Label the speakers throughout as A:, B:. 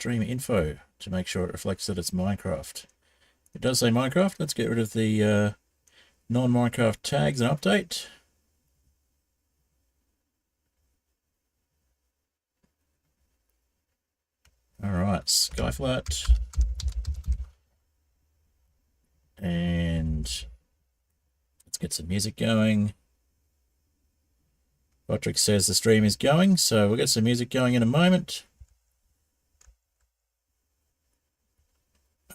A: stream info to make sure it reflects that it's Minecraft. It does say Minecraft. Let's get rid of the non-Minecraft tags and update. Alright, Skyflat. And let's get some music going. Patrick says the stream is going, so we'll get some music going in a moment.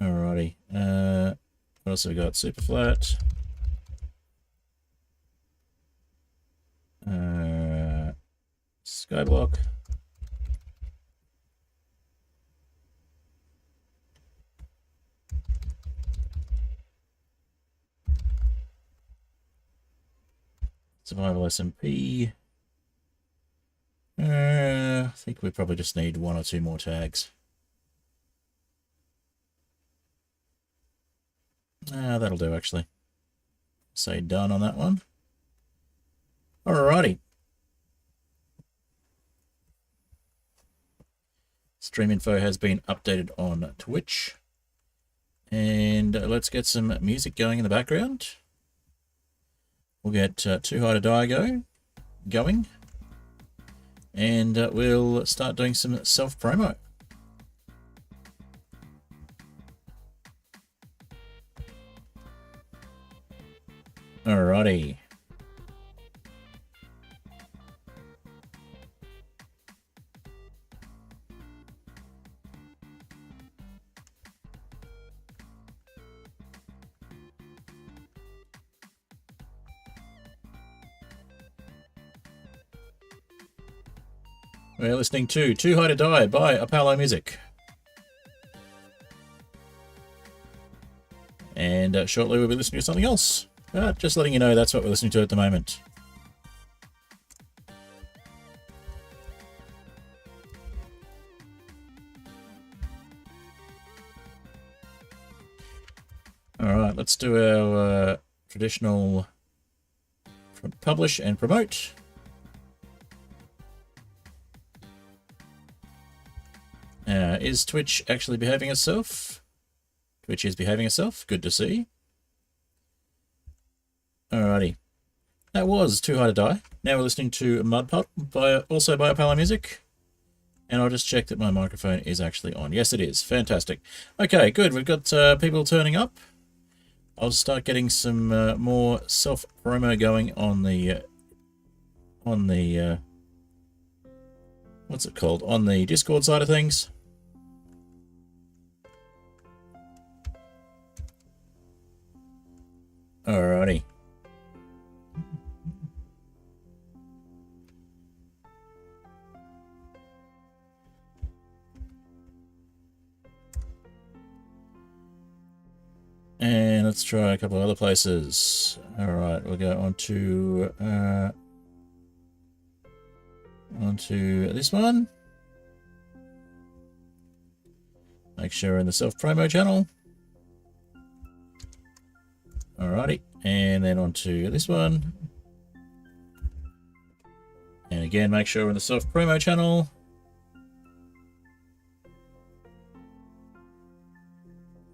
A: Alrighty. What else have we got? Superflat. Skyblock. Survival SMP. I think we probably just need one or two more tags. That'll do actually. Say done on that one. Alrighty. Stream info has been updated on Twitch. And let's get some music going in the background. We'll get Too High to Die going. And we'll start doing some self-promo. Alrighty. We're listening to Too High to Die by Apollo Music. And shortly we'll be listening to something else. Just letting you know that's what we're listening to at the moment. Alright, let's do our traditional publish and promote. Is Twitch actually behaving itself? Twitch is behaving itself. Good to see. Alrighty. That was Too High to Die. Now we're listening to Mudpot, also by Apollo Music. And I'll just check that my microphone is actually on. Yes, it is. Fantastic. Okay, good. We've got people turning up. I'll start getting some more self-promo going on the what's it called? On the Discord side of things. Alrighty. And let's try a couple of other places. Alright, we'll go onto this one. Make sure we're in the self-promo channel. Alrighty, and then onto this one. And again, make sure we're in the self-promo channel.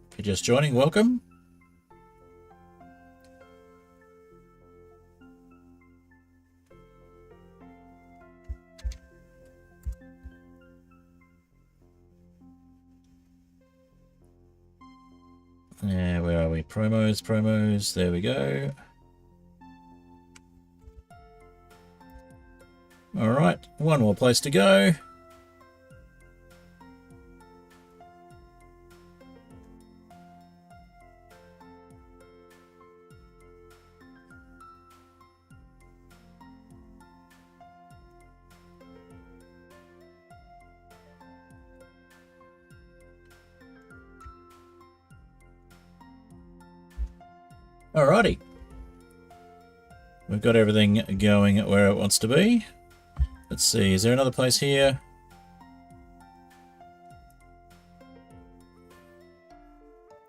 A: If you're just joining, welcome. Where are we? Promos. There we go. All right, one more place to go. Alrighty. We've got everything going where it wants to be. Let's see, is there another place here?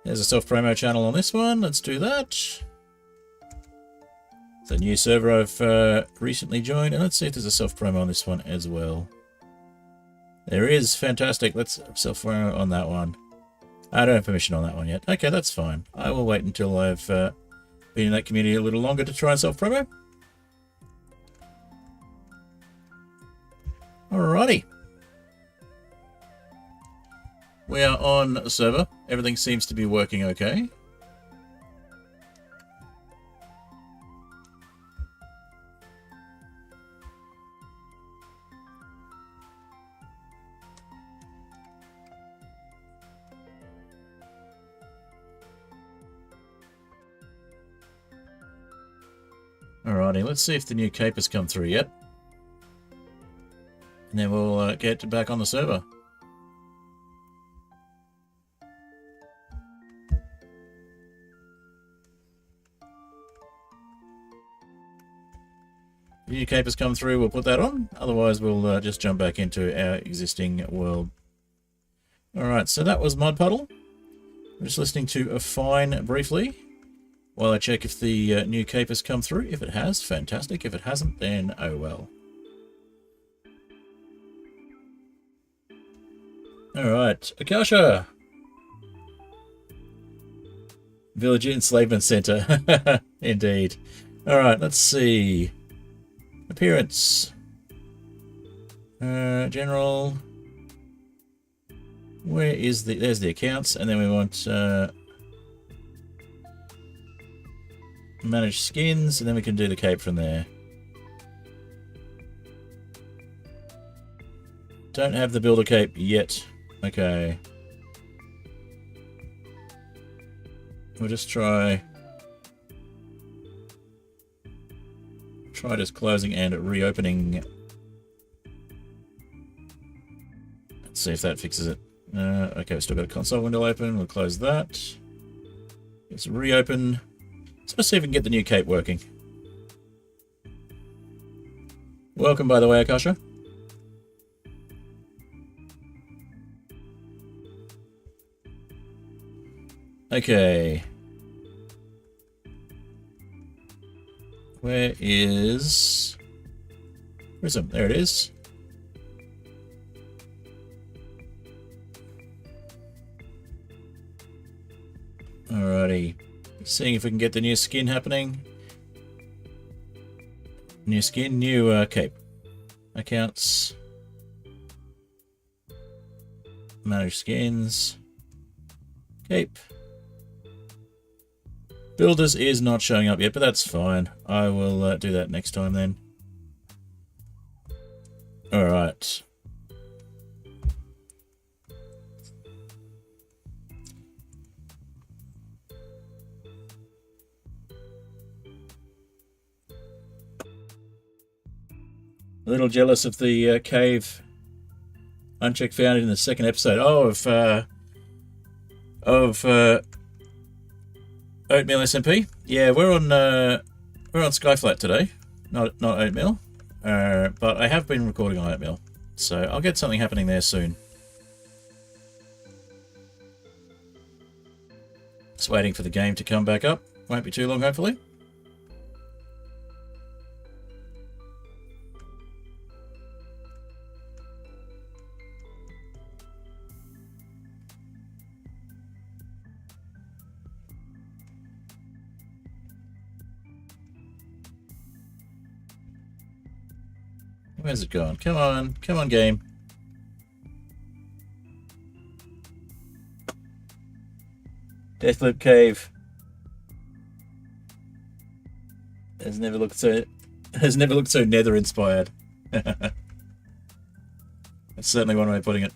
A: There's a self-promo channel on this one. Let's do that. It's a new server I've recently joined. And let's see if there's a self-promo on this one as well. There is. Fantastic. Let's self-promo on that one. I don't have permission on that one yet. Okay, that's fine. I will wait until I've been in that community a little longer to try and self-promo. Alrighty. We are on the server. Everything seems to be working okay. Alrighty, let's see if the new cape has come through yet. And then we'll get back on the server. The new cape has come through, we'll put that on. Otherwise, we'll just jump back into our existing world. Alright, so that was Mud Puddle. We're just listening to a fine briefly while I check if the new cape has come through. If it has, fantastic. If it hasn't, then oh well. Alright, Akasha! Village Enslavement Center. Indeed. Alright, let's see. Appearance. General. Where is the... There's the accounts, and then we want... manage skins, and then we can do the cape from there. Don't have the builder cape yet. Okay. We'll just try just closing and reopening. Let's see if that fixes it. Okay, we've still got a console window open. We'll close that. Let's reopen. Let's see if we can get the new cape working. Welcome, by the way, Akasha. Okay. Where is Prism? There it is. Alrighty. Seeing if we can get the new skin happening. New skin, new cape. Accounts. Manage skins. Cape. Builders is not showing up yet, but that's fine. I will do that next time then. Alright. A little jealous of the cave Uncheck found it in the second episode. Oh, of Oatmeal SMP. Yeah, we're on Skyflat today, not Oatmeal, but I have been recording on Oatmeal, so I'll get something happening there soon. Just waiting for the game to come back up. Won't be too long, hopefully. Where's it gone? Come on, game. Deathloop Cave has never looked so Nether inspired. That's certainly one way of putting it.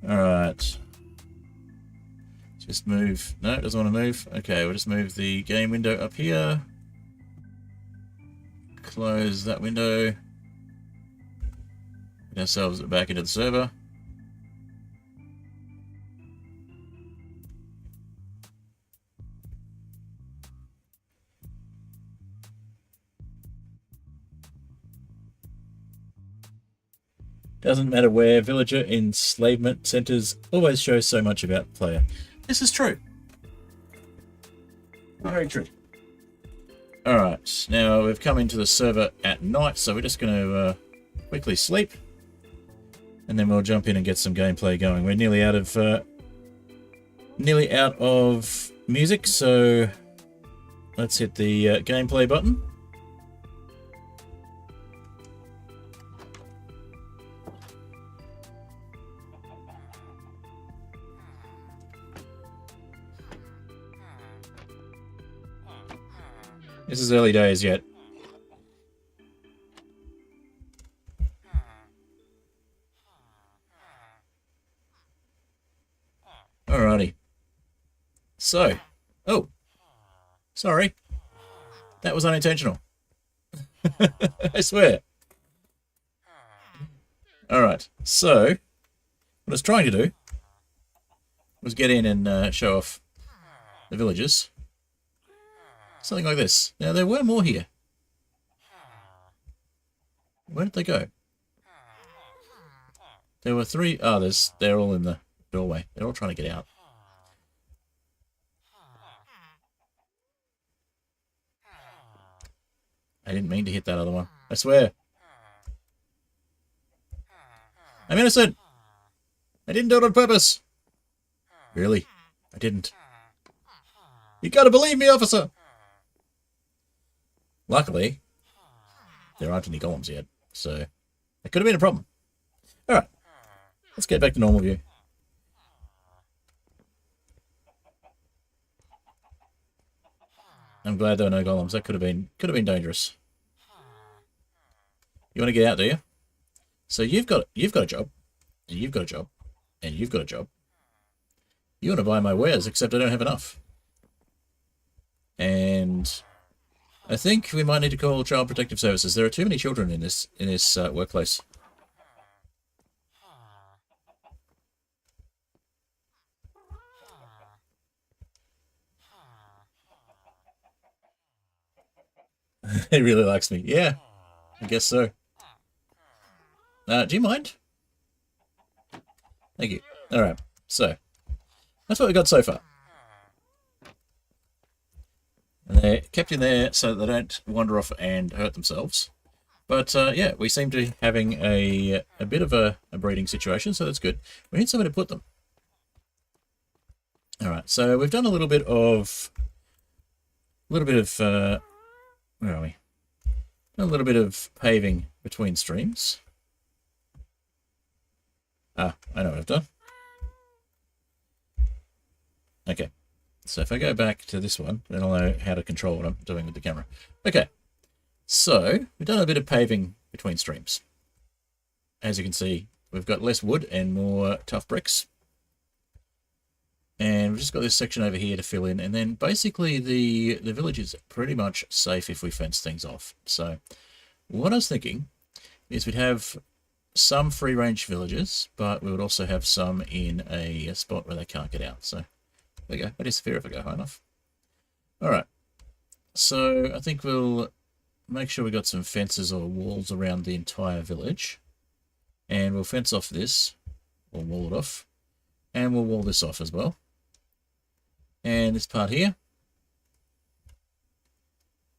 A: Alright. Just move. No, it doesn't want to move. Okay, we'll just move the game window up here. Close that window. Get ourselves back into the server. Doesn't matter where, villager enslavement centers always show so much about the player. This is true. Very true. Alright, now we've come into the server at night, so we're just going to quickly sleep. and then we'll jump in and get some gameplay going. We're nearly out of music, so let's hit the gameplay button. This is early days yet. Alrighty. So, oh, sorry. That was unintentional. I swear. Alright, so, what I was trying to do was get in and show off the villagers. Something like this. Now, there were more here. Where did they go? There were 3 others. They're all in the doorway. They're all trying to get out. I didn't mean to hit that other one. I swear. I'm innocent. I didn't do it on purpose. Really? I didn't. You gotta believe me, officer. Luckily, there aren't any golems yet, so that could have been a problem. Alright. Let's get back to normal view. I'm glad there were no golems. That could have been dangerous. You want to get out, do you? So you've got a job, and you've got a job, and you've got a job. You want to buy my wares, except I don't have enough. And I think we might need to call Child Protective Services. There are too many children in this workplace. He really likes me. Yeah, I guess so. Do you mind? Thank you. Alright, so that's what we got so far. And they're kept in there so that they don't wander off and hurt themselves. But yeah, we seem to be having a bit of a breeding situation, so that's good. We need somewhere to put them. Alright, so we've done a little bit of where are we? A little bit of paving between streams. Ah, I know what I've done. Okay, so if I go back to this one, then I'll know how to control what I'm doing with the camera. Okay, so we've done a bit of paving between streams. As you can see, we've got less wood and more tough bricks. And we've just got this section over here to fill in, and then basically the village is pretty much safe if we fence things off. So what I was thinking is we'd have some free-range villages, but we would also have some in a spot where they can't get out. So there we go. I disappear if I go high enough. Alright, so I think we'll make sure we got some fences or walls around the entire village. And we'll fence off this, or wall it off, and we'll wall this off as well. And this part here,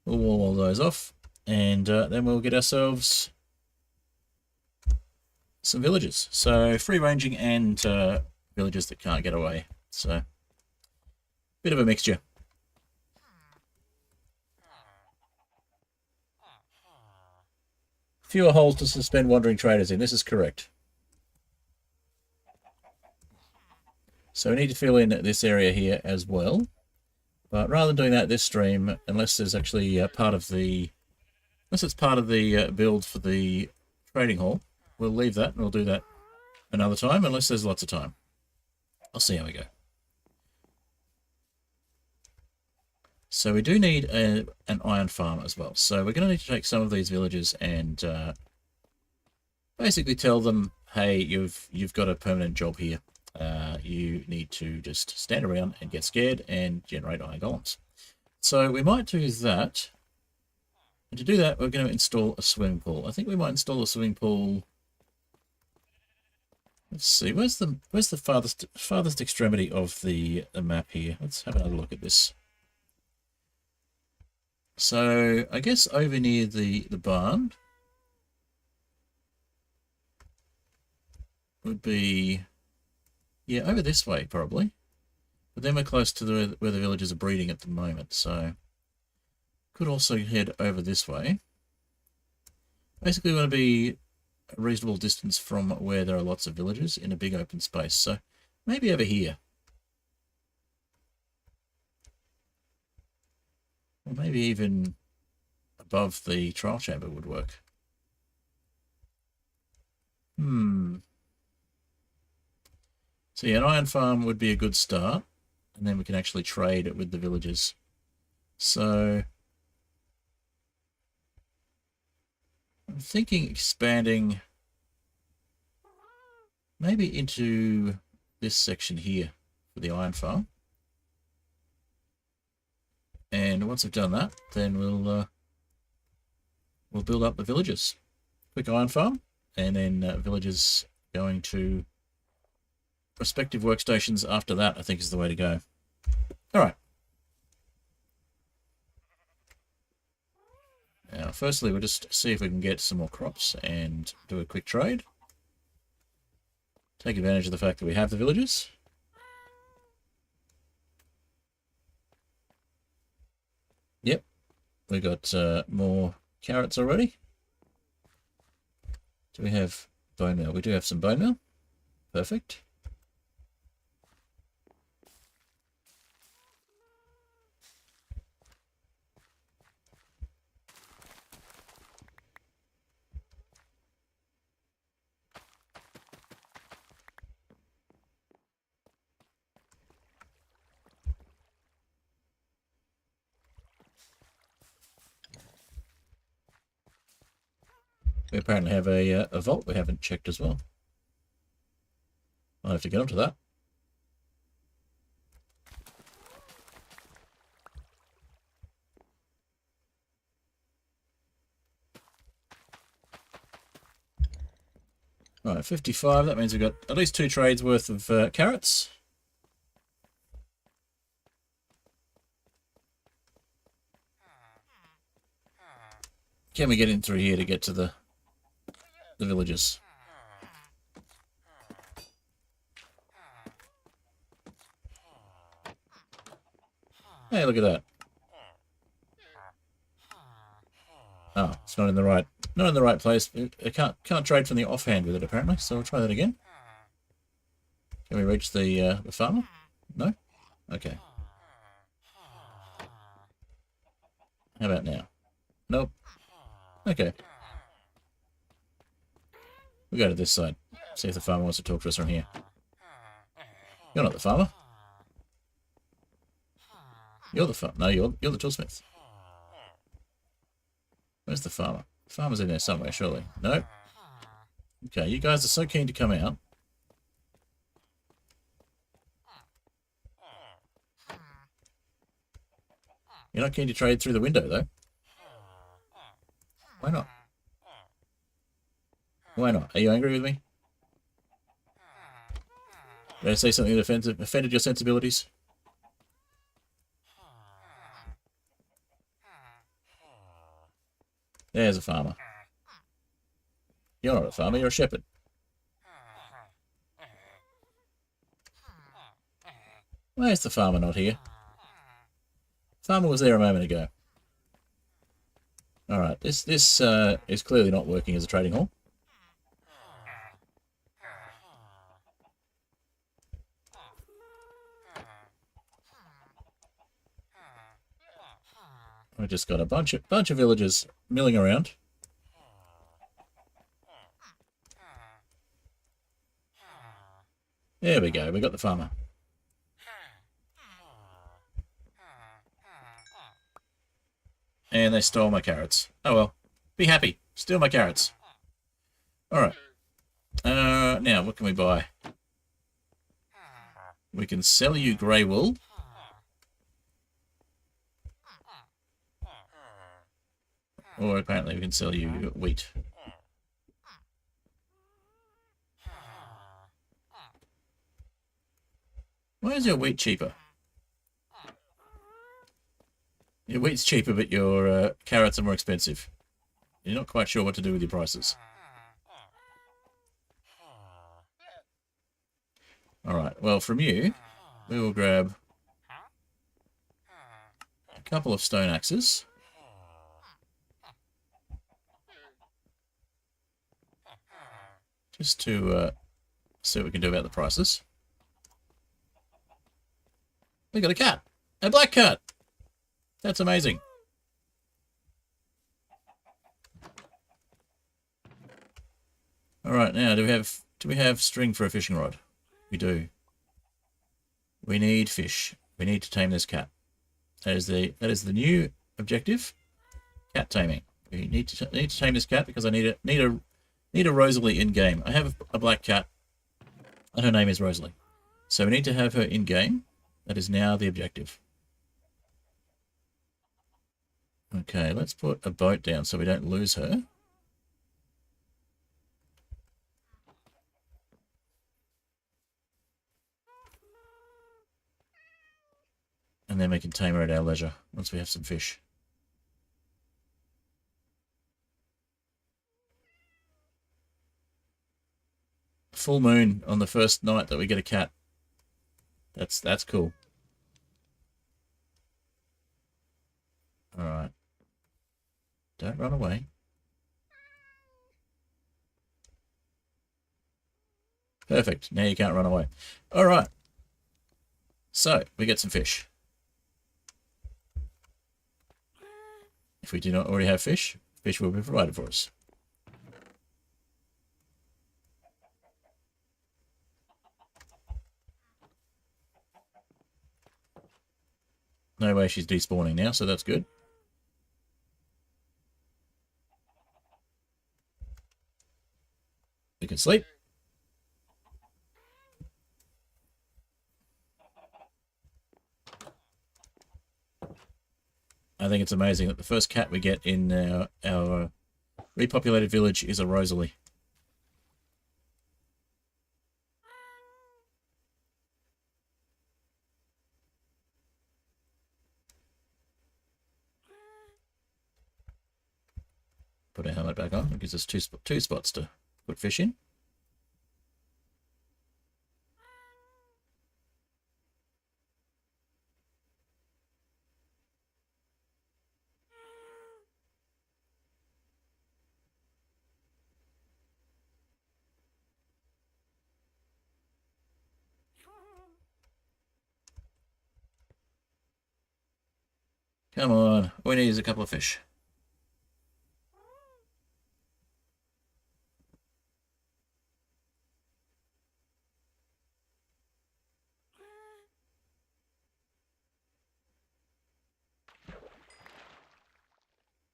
A: we'll wall all those off, and then we'll get ourselves some villages. So free ranging and villages that can't get away. So bit of a mixture. Fewer holes to suspend wandering traders in. This is correct. So we need to fill in this area here as well. But rather than doing that this stream, unless there's actually unless it's part of the build for the trading hall, we'll leave that and we'll do that another time, unless there's lots of time. I'll see how we go. So we do need an iron farm as well. So we're going to need to take some of these villages and basically tell them, hey, you've got a permanent job here. You need to just stand around and get scared and generate iron golems. So we might do that. And to do that, we're going to install a swimming pool. I think we might install a swimming pool. Let's see, where's the farthest extremity of the map here? Let's have another look at this. So I guess over near the barn. would be, yeah, over this way probably. But then we're close to where the villagers are breeding at the moment, so could also head over this way. Basically, we want to be a reasonable distance from where there are lots of villagers in a big open space, so maybe over here. Or maybe even above the trial chamber would work. So yeah, an iron farm would be a good start, and then we can actually trade it with the villagers. So I'm thinking expanding maybe into this section here for the iron farm. And once I've done that, then we'll build up the villages. Quick iron farm, and then villagers going to respective workstations after that, I think is the way to go. All right. Now, firstly, we'll just see if we can get some more crops and do a quick trade. Take advantage of the fact that we have the villagers. Yep, we got more carrots already. Do we have bone meal? We do have some bone meal. Perfect. We apparently have a vault we haven't checked as well. I'll have to get onto that. Right, 55. That means we've got at least 2 trades worth of carrots. Can we get in through here to get to the villages? Hey, look at that. Oh, it's not in the right place. I can't trade from the offhand with it apparently. So we'll try that again. Can we reach the farmer? No. Okay. How about now? Nope. Okay. We'll go to this side. See if the farmer wants to talk to us from here. You're not the farmer. You're the farmer. No, you're the toolsmith. Where's the farmer? The farmer's in there somewhere, surely. No. Okay, you guys are so keen to come out. You're not keen to trade through the window, though. Why not? Why not? Are you angry with me? Did I say something that offended your sensibilities? There's a farmer. You're not a farmer, you're a shepherd. Why is the farmer not here? Farmer was there a moment ago. Alright, this is clearly not working as a trading hall. We've just got a bunch of villagers milling around. There we go, we got the farmer. And they stole my carrots. Oh well, be happy. Steal my carrots. Alright. Now, what can we buy? We can sell you grey wool. Or apparently we can sell you wheat. Why is your wheat cheaper? Your wheat's cheaper, but your carrots are more expensive. You're not quite sure what to do with your prices. Alright, well, from you, we will grab a couple of stone axes. Just to see what we can do about the prices. We got a cat! A black cat! That's amazing. Alright, now do we have string for a fishing rod? We do. We need fish. We need to tame this cat. That is the new objective. Cat taming. We need to tame this cat because I need a Rosalie in game. I have a black cat, and her name is Rosalie. So we need to have her in game. That is now the objective. Okay, let's put a boat down so we don't lose her. And then we can tame her at our leisure once we have some fish. Full moon on the first night that we get a cat. That's cool. Alright. Don't run away. Perfect. Now you can't run away. Alright. So, we get some fish. If we do not already have fish, fish will be provided for us. No way she's despawning now, so that's good. We can sleep. I think it's amazing that the first cat we get in our repopulated village is a Rosalie. Put our helmet back on. It gives us two spots to put fish in. Come on. All we need is a couple of fish.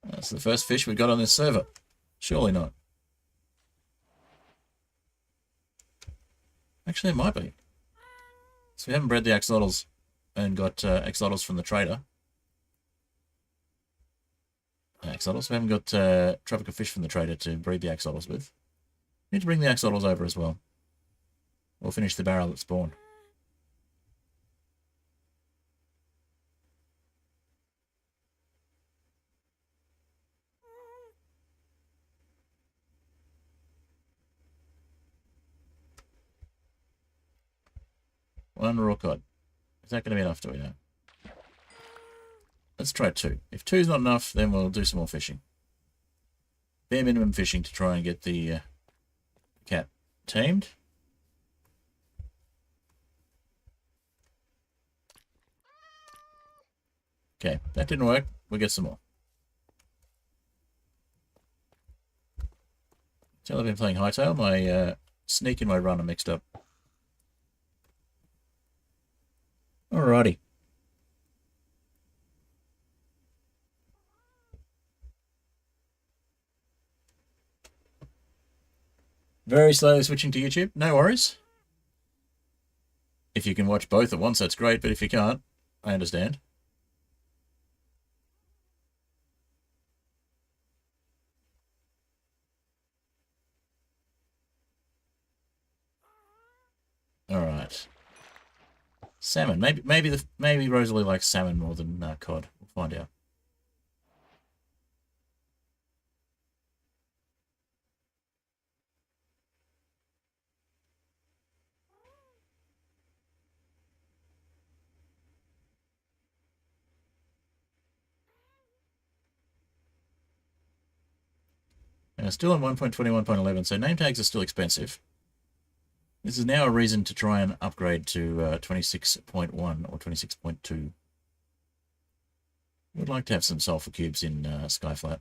A: That's the first fish we got on this server. Surely not. Actually, it might be. So we haven't bred the axolotls and got axolotls from the trader. Axolotls. We haven't got tropical fish from the trader to breed the axolotls with. Need to bring the axolotls over as well. We'll finish the barrel at spawn. One raw cod. Is that going to be enough, do we know? Let's try 2. If 2 is not enough, then we'll do some more fishing. Bare minimum fishing to try and get the cat tamed. Okay, that didn't work. We'll get some more. Tell I've been playing Hightail. My sneak and my run are mixed up. Alrighty. Very slowly switching to YouTube. No worries. If you can watch both at once, that's great. But if you can't, I understand. Alright. Salmon. Maybe Rosalie likes salmon more than cod. We'll find out. Still on 1.21.11, so name tags are still expensive. This is now a reason to try and upgrade to 26.1 or 26.2. Would like to have some sulfur cubes in Skyflat.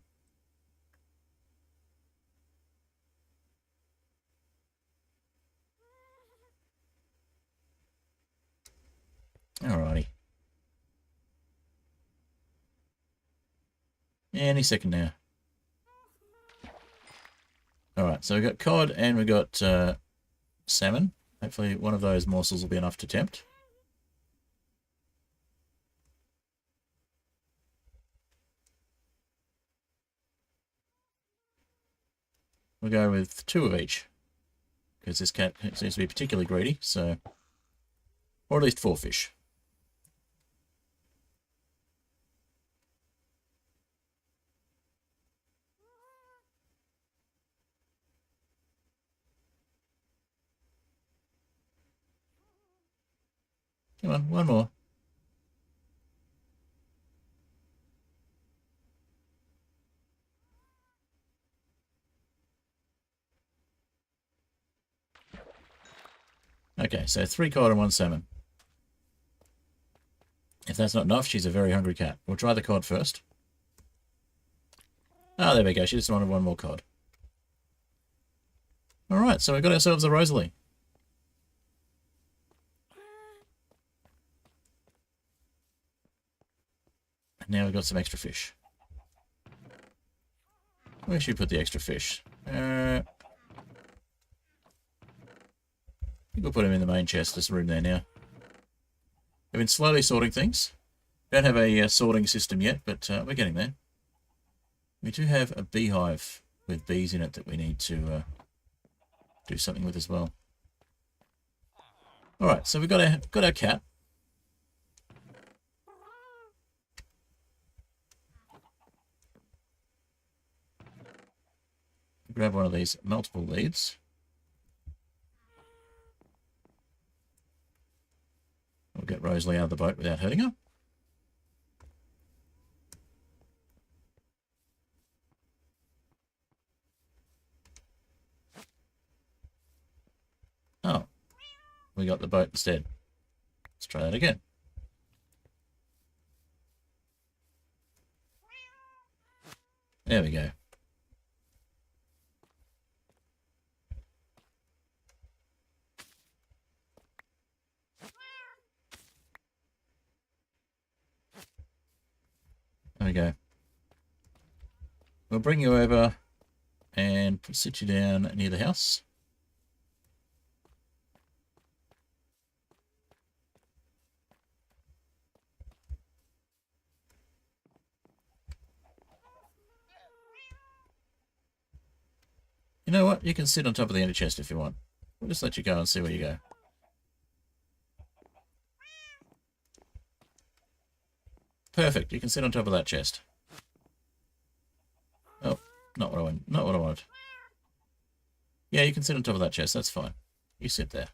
A: Alrighty. Any second now. Alright, so we've got cod and we've got salmon. Hopefully one of those morsels will be enough to tempt. We'll go with 2 of each, because this cat seems to be particularly greedy, so... Or at least 4 fish. Come on, one more. Okay, so 3 cod and 1 salmon. If that's not enough, she's a very hungry cat. We'll try the cod first. Ah, there we go. She just wanted 1 more cod. Alright, so we've got ourselves a Rosalie. And now we've got some extra fish. Where should we put the extra fish? I think we'll put them in the main chest. There's room there now. I've been slowly sorting things. Don't have a sorting system yet, but we're getting there. We do have a beehive with bees in it that we need to do something with as well. All right, so we've got our cat. Grab one of these multiple leads. We'll get Rosalie out of the boat without hurting her. Oh, we got the boat instead. Let's try that again. There we go. There we go. We'll bring you over and sit you down near the house. You know what? You can sit on top of the ender chest if you want. We'll just let you go and see where you go. Perfect. You can sit on top of that chest. Oh, not what I want. Not what I wanted. Yeah, you can sit on top of that chest. That's fine. You sit there.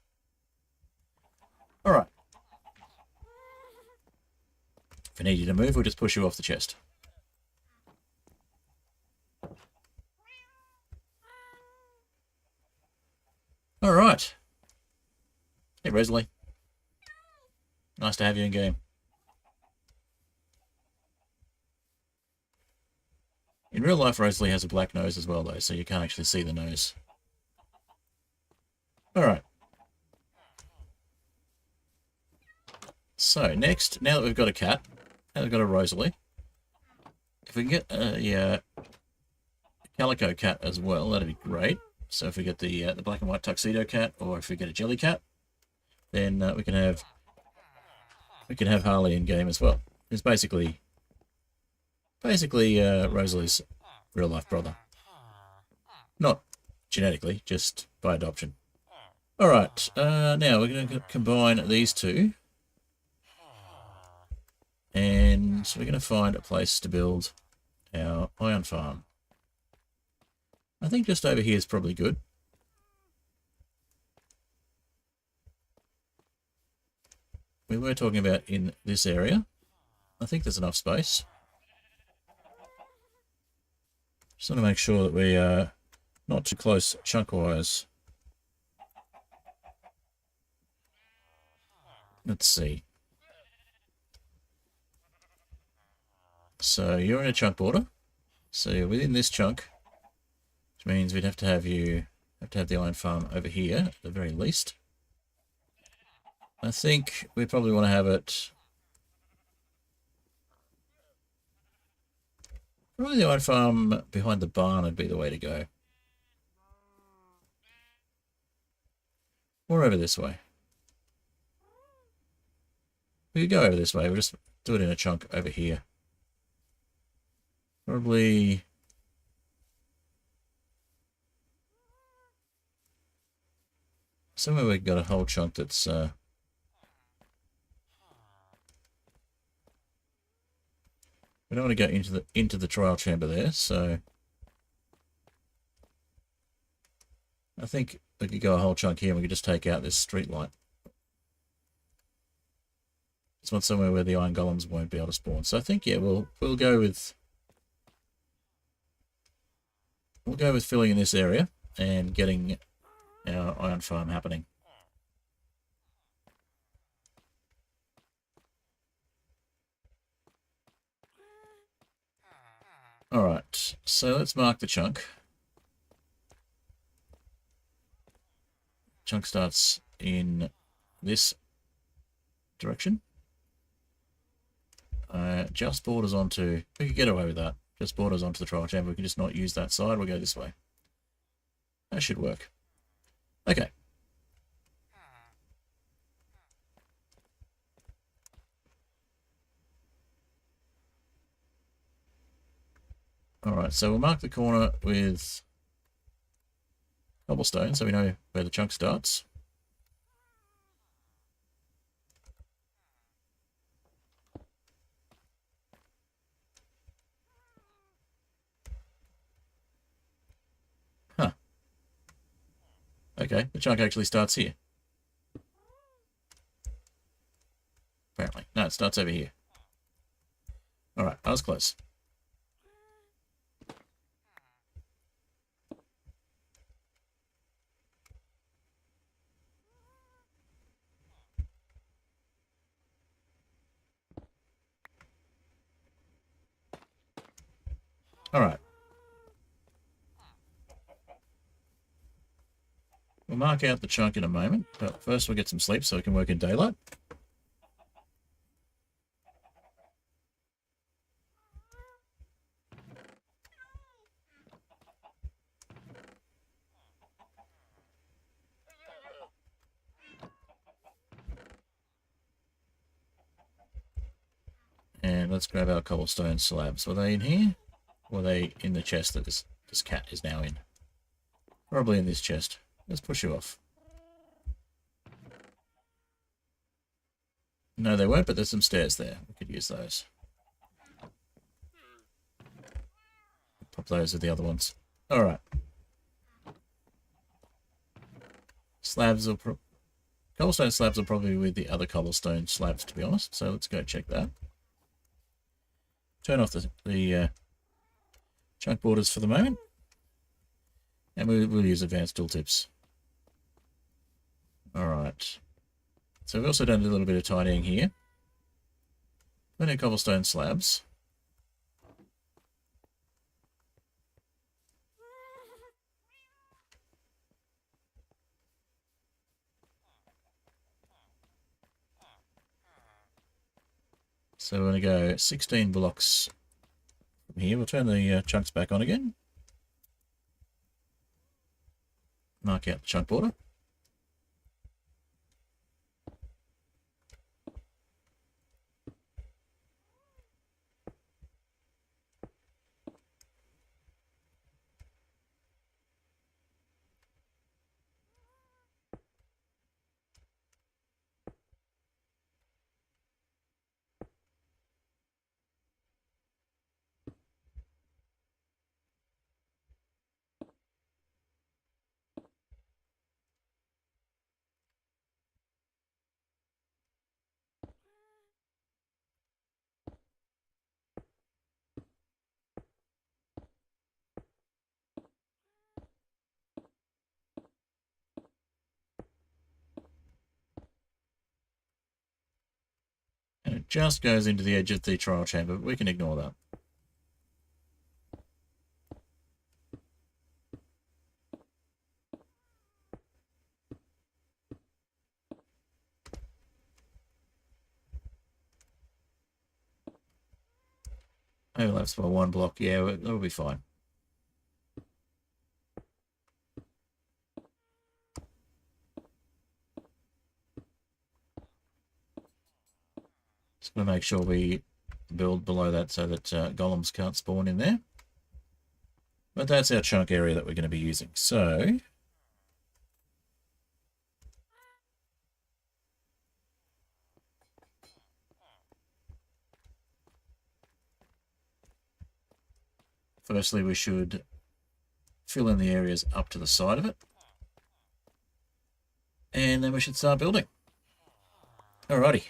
A: All right. If I need you to move, we'll just push you off the chest. All right. Hey, Rosalie. Nice to have you in game. In real life, Rosalie has a black nose as well, though, so you can't actually see the nose. Alright. So, next, now that we've got a cat, now that we've got a Rosalie, if we can get a calico cat as well, that'd be great. So if we get the black and white tuxedo cat, or if we get a jelly cat, then we can have Harley in game as well. It's basically Rosalie's real life brother. Not genetically, just by adoption. Alright, now we're going to combine these two. And we're going to find a place to build our iron farm. I think just over here is probably good. We were talking about in this area. I think there's enough space. Just want to make sure that we Not too close chunk-wise. Let's see. So you're in a chunk border. So you're within this chunk, which means we'd have to have the iron farm over here at the very least. I think we probably want to have it. Probably the iron farm behind the barn would be the way to go. Or over this way. We could go over this way. We'll just do it in a chunk over here. Probably somewhere we've got a whole chunk that's we don't want to go into the trial chamber there, so I think we could go a whole chunk here and we could just take out this street light. Just want somewhere where the iron golems won't be able to spawn. So I think, yeah, we'll go with filling in this area and getting our iron farm happening. Alright, so let's mark the chunk. Chunk starts in this direction. Just borders onto... We could get away with that. Just borders onto the trial chamber. We can just not use that side. We'll go this way. That should work. Okay. Alright, so we'll mark the corner with cobblestone so we know where the chunk starts. Huh. Okay, the chunk actually starts here. Apparently. No, it starts over here. Alright, I was close. Alright. We'll mark out the chunk in a moment, but first we'll get some sleep so we can work in daylight. And let's grab our cobblestone slabs. Were they in here? Or were they in the chest that this cat is now in? Probably in this chest. Let's push you off. No, they weren't, but there's some stairs there. We could use those. Pop those with the other ones. Alright. Cobblestone slabs are probably with the other cobblestone slabs, to be honest. So let's go check that. Turn off the chunk borders for the moment. And we'll use advanced tooltips. Alright. So we've also done a little bit of tidying here. Plenty of cobblestone slabs. So we're going to go 16 blocks from here. We'll turn the chunks back on again. Mark out the chunk border. just goes into the edge of the trial chamber, but we can ignore that. Overlaps by one block, yeah, that'll be fine. Just going to make sure we build below that so that golems can't spawn in there. But that's our chunk area that we're going to be using. So firstly, we should fill in the areas up to the side of it. And then we should start building. Alrighty.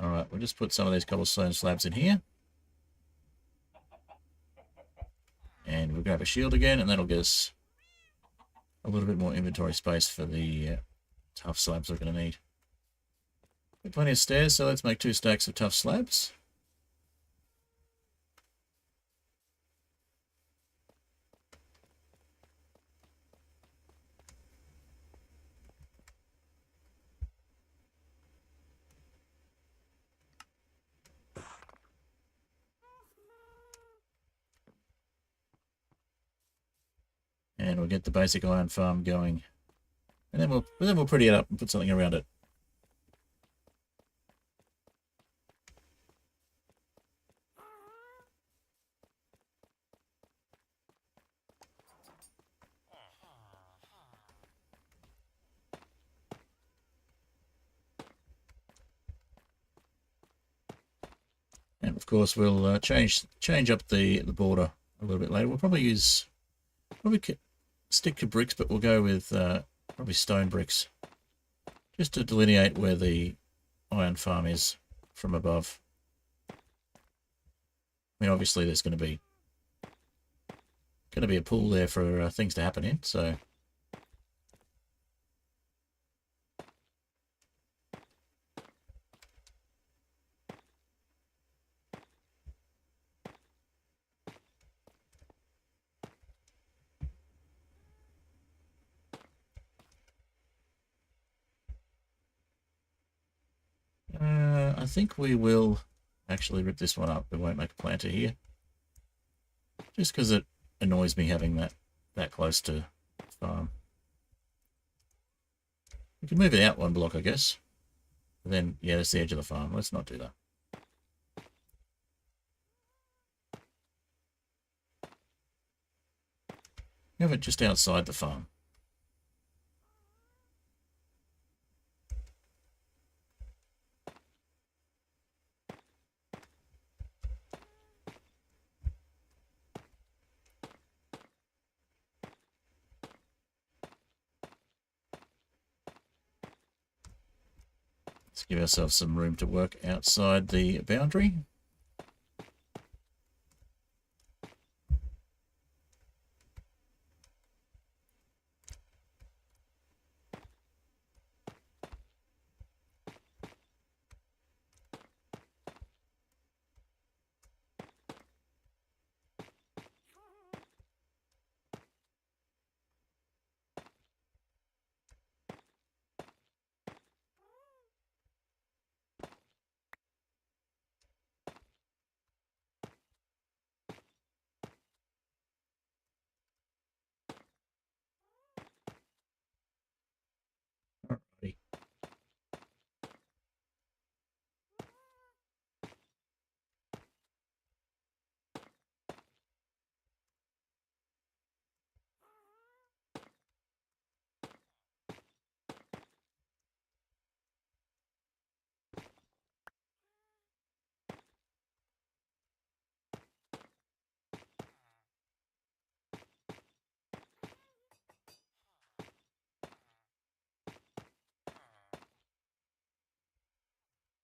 A: Alright, we'll just put some of these cobblestone slabs in here. And we'll grab a shield again, and that'll get us a little bit more inventory space for the tough slabs we're going to need. Got plenty of stairs, so let's make 2 stacks of tough slabs. And we'll get the basic iron farm going. And then we'll pretty it up and put something around it. And of course we'll change up the border a little bit later. We'll probably stick to bricks, but we'll go with probably stone bricks, just to delineate where the iron farm is from above. I mean, obviously there's going to be a pool there for things to happen in, so I think we will actually rip this one up. We won't make a planter here, just because it annoys me having that close to farm. We can move it out 1 block, I guess. But then, yeah, that's the edge of the farm. Let's not do that. Have it just outside the farm. Let's give ourselves some room to work outside the boundary.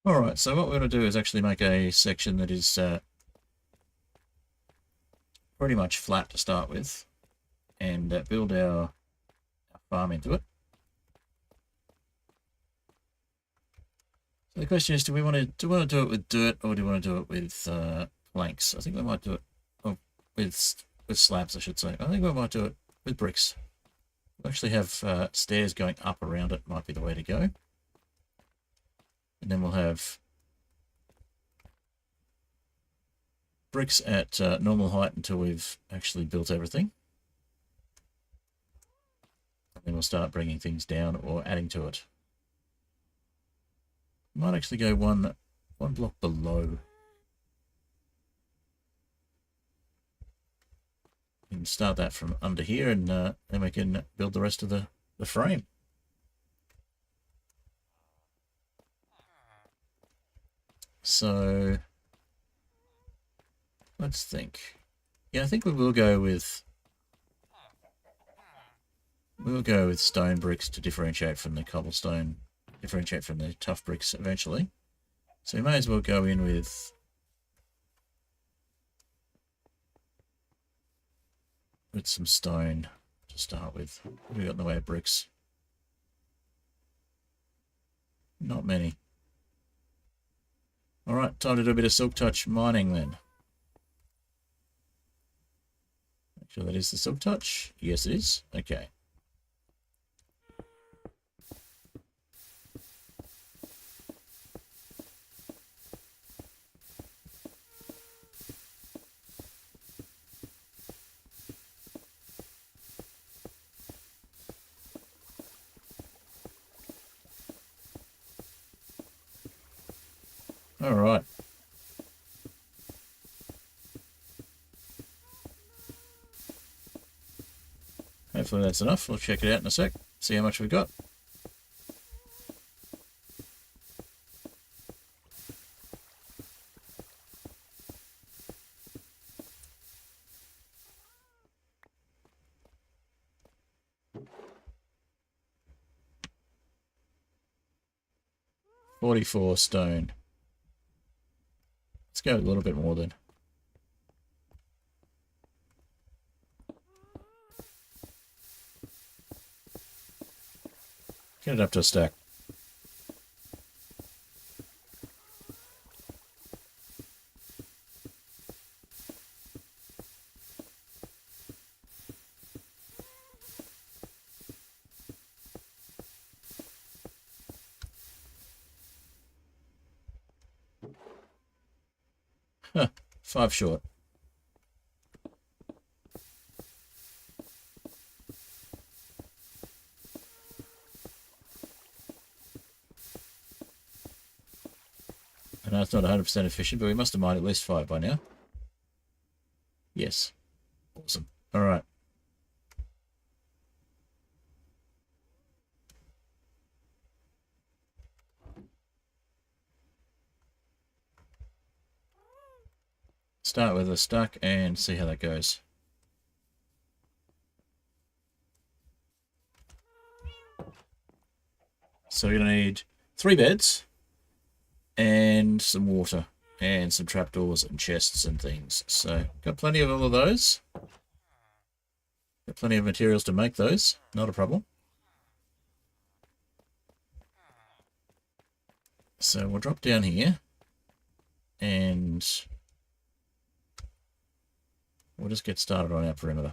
A: Alright, so what we're going to do is actually make a section that is pretty much flat to start with, and build our farm into it. So the question is, do we want to do it with dirt, or do we want to do it with planks? I think we might do it with slabs, I should say. I think we might do it with bricks. We actually have stairs going up around it, might be the way to go. And then we'll have bricks at normal height until we've actually built everything. And then we'll start bringing things down or adding to it. Might actually go one block below. We can start that from under here, and then we can build the rest of the frame. So let's think. Yeah, I think we will go with stone bricks to differentiate from the cobblestone, differentiate from the tuff bricks eventually. So we may as well go in with some stone to start with. What have we got in the way of bricks? Not many. Alright, time to do a bit of silk touch mining then. Make sure that is the silk touch. Yes, it is. Okay. All right. Hopefully that's enough. We'll check it out in a sec. See how much we've got. $44 stone. Let's go a little bit more then. Get it up to a stack. Huh, 5 short. I know it's not 100% efficient, but we must have mined at least 5 by now. Yes. Awesome. All right. Start with a stack and see how that goes. So we're going to need 3 beds and some water and some trapdoors and chests and things. So got plenty of all of those. Got plenty of materials to make those. Not a problem. So we'll drop down here and we'll just get started on our perimeter.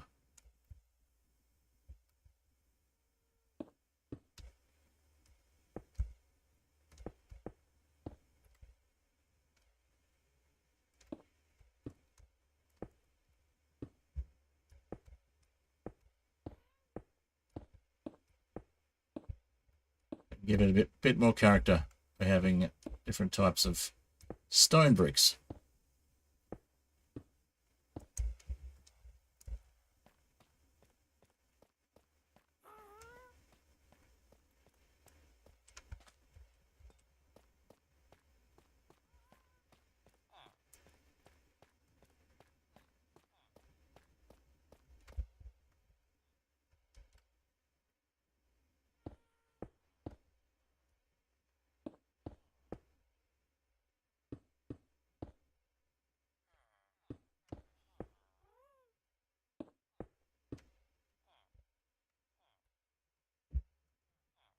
A: Give it a bit more character by having different types of stone bricks.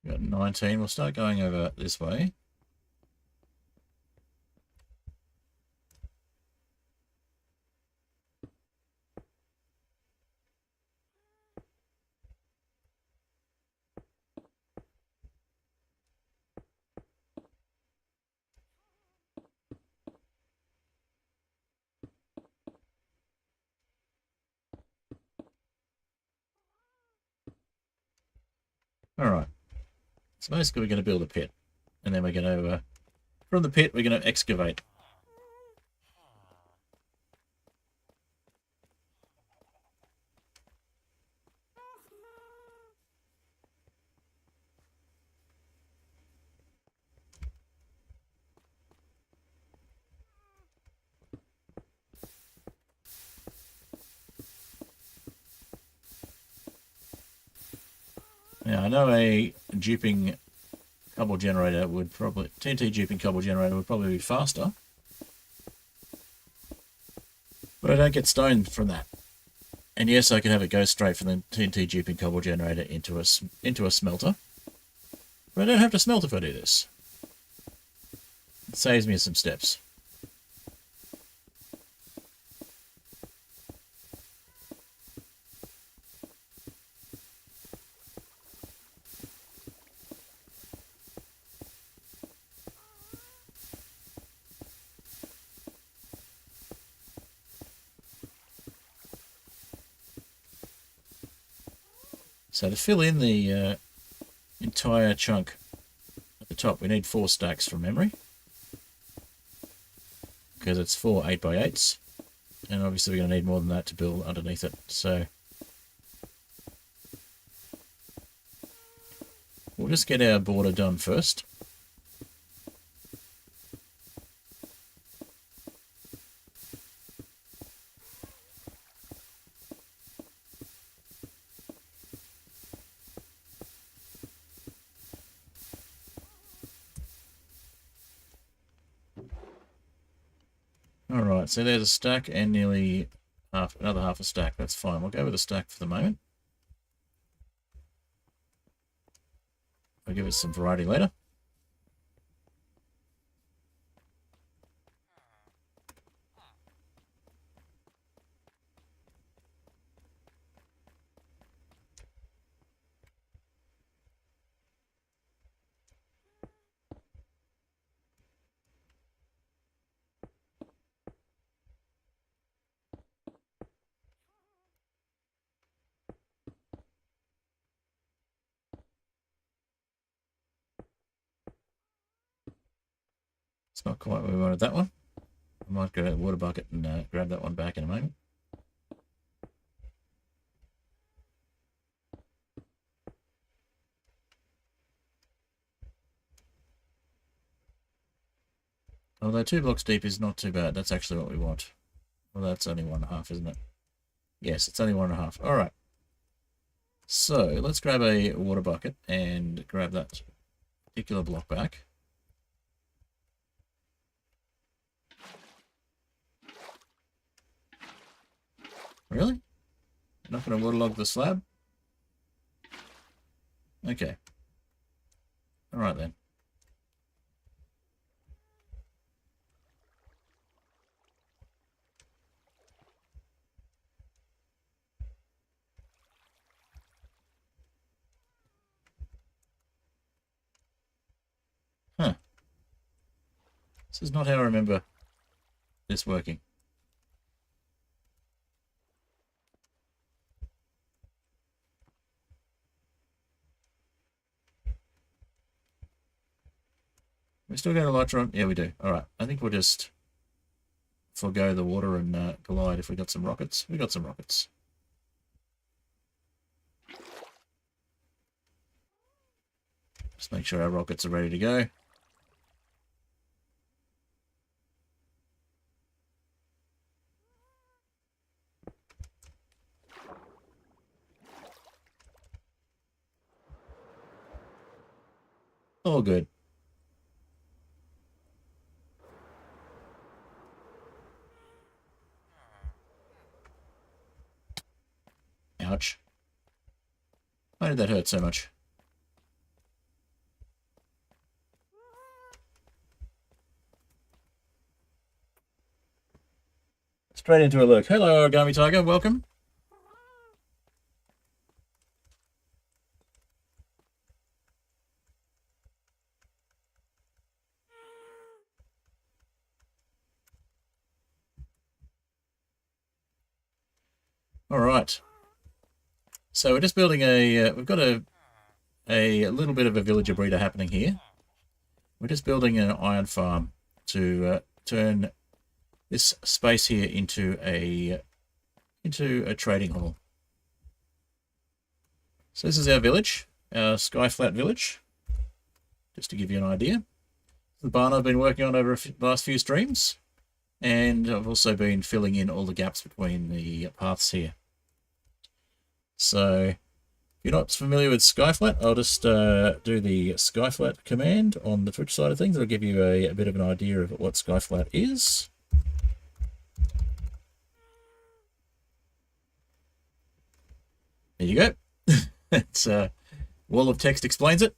A: We've got 19. We'll start going over this way. Alright. So basically we're going to build a pit. And then we're going to, from the pit, we're going to excavate. Now, I know a duping cobble generator would probably... TNT duping cobble generator would probably be faster. But I don't get stone from that. And yes, I could have it go straight from the TNT duping cobble generator into a smelter. But I don't have to smelt if I do this. It saves me some steps. So to fill in the entire chunk at the top, we need 4 stacks from memory. Because it's 4 8x8s. And obviously we're going to need more than that to build underneath it. So we'll just get our border done first. Alright, so there's a stack and nearly another half a stack. That's fine. We'll go with a stack for the moment. I'll give it some variety later. It's not quite where we wanted that one. I might go to the water bucket and grab that one back in a moment. Although 2 blocks deep is not too bad. That's actually what we want. Well, that's only 1.5, isn't it? Yes, it's only 1.5. Alright. So, let's grab a water bucket and grab that particular block back. Really? You're not going to waterlog the slab? Okay. Alright then. Huh. This is not how I remember this working. We still got a Elytron? Yeah, we do. Alright, I think we'll just forego the water and glide if we got some rockets. We got some rockets. Just make sure our rockets are ready to go. All good. Ouch. Why did that hurt so much? Straight into a look. Hello, Origami Tiger. Welcome. All right. So we're just building we've got a little bit of a villager breeder happening here. We're just building an iron farm to turn this space here into a trading hall. So this is our village, our Skyflat village, just to give you an idea. The barn I've been working on over the last few streams, and I've also been filling in all the gaps between the paths here. So if you're not familiar with Skyflat, I'll just do the Skyflat command on the Twitch side of things. It'll give you a bit of an idea of what Skyflat is. There you go. It's wall of text explains it.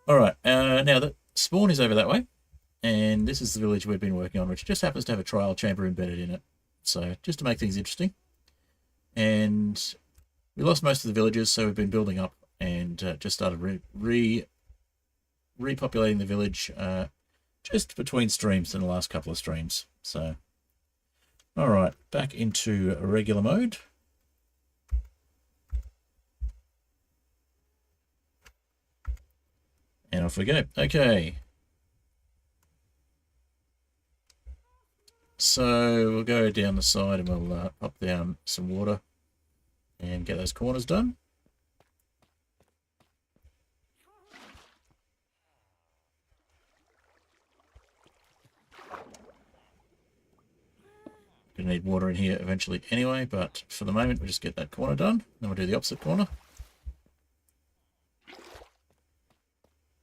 A: All right, now the spawn is over that way, and this is the village we've been working on, which just happens to have a trial chamber embedded in it. So just to make things interesting. And we lost most of the villagers, so we've been building up and just started repopulating the village just between streams in the last couple of streams. So, all right, back into regular mode. And off we go. Okay. So we'll go down the side and we'll pop down some water and get those corners done. Gonna need water in here eventually anyway, but for the moment we'll just get that corner done. Then we'll do the opposite corner.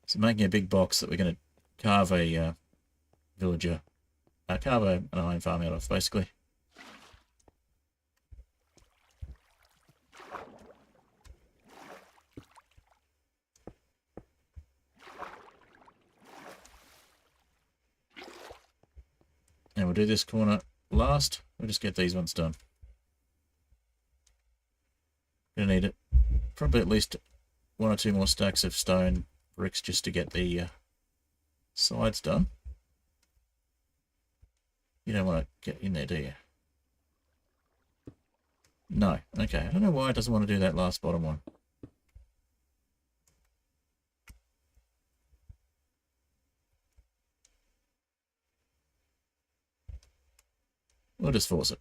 A: So making a big box that we're going to carve a villager, carve an iron farm out of, basically. And we'll do this corner last. We'll just get these ones done. Gonna need it. Probably at least 1 or 2 more stacks of stone bricks just to get the sides done. You don't want to get in there, do you? No. Okay. I don't know why it doesn't want to do that last bottom one. We'll just force it.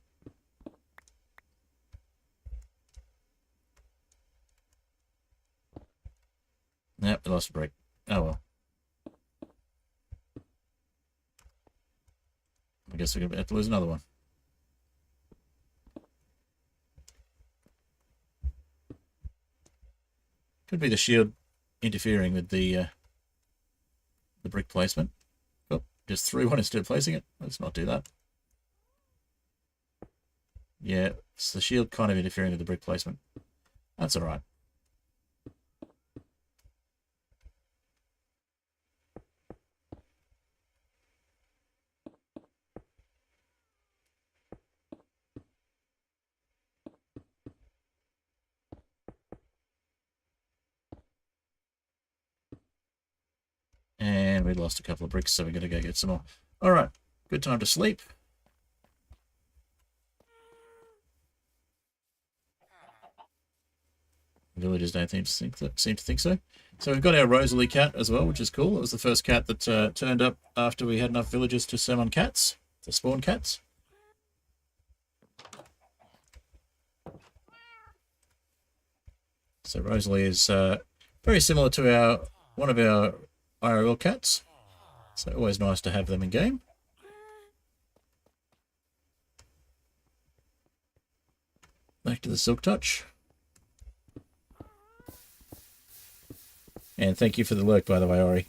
A: Yep, we lost a brick. Oh well. I guess we're going to have to lose another one. Could be the shield interfering with the brick placement. Oh, just threw one instead of placing it. Let's not do that. Yeah, it's the shield kind of interfering with the brick placement. That's all right. And we lost a couple of bricks, so we're going to go get some more. All right, good time to sleep. Villagers don't seem to think so. So we've got our Rosalie cat as well, which is cool. It was the first cat that turned up after we had enough villagers to summon cats, to spawn cats. So Rosalie is very similar to one of our IRL cats. So always nice to have them in game. Back to the Silk Touch. And thank you for the lurk, by the way, Ori.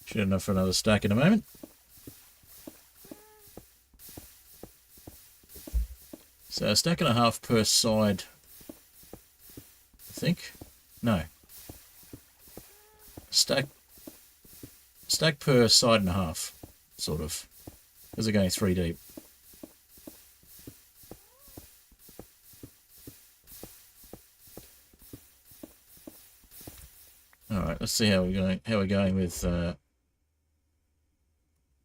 A: Should have enough for another stack in a moment. So a stack and a half per side, I think. No. Stack per side and a half, sort of. Because they're going 3 deep. Alright, let's see how we're going with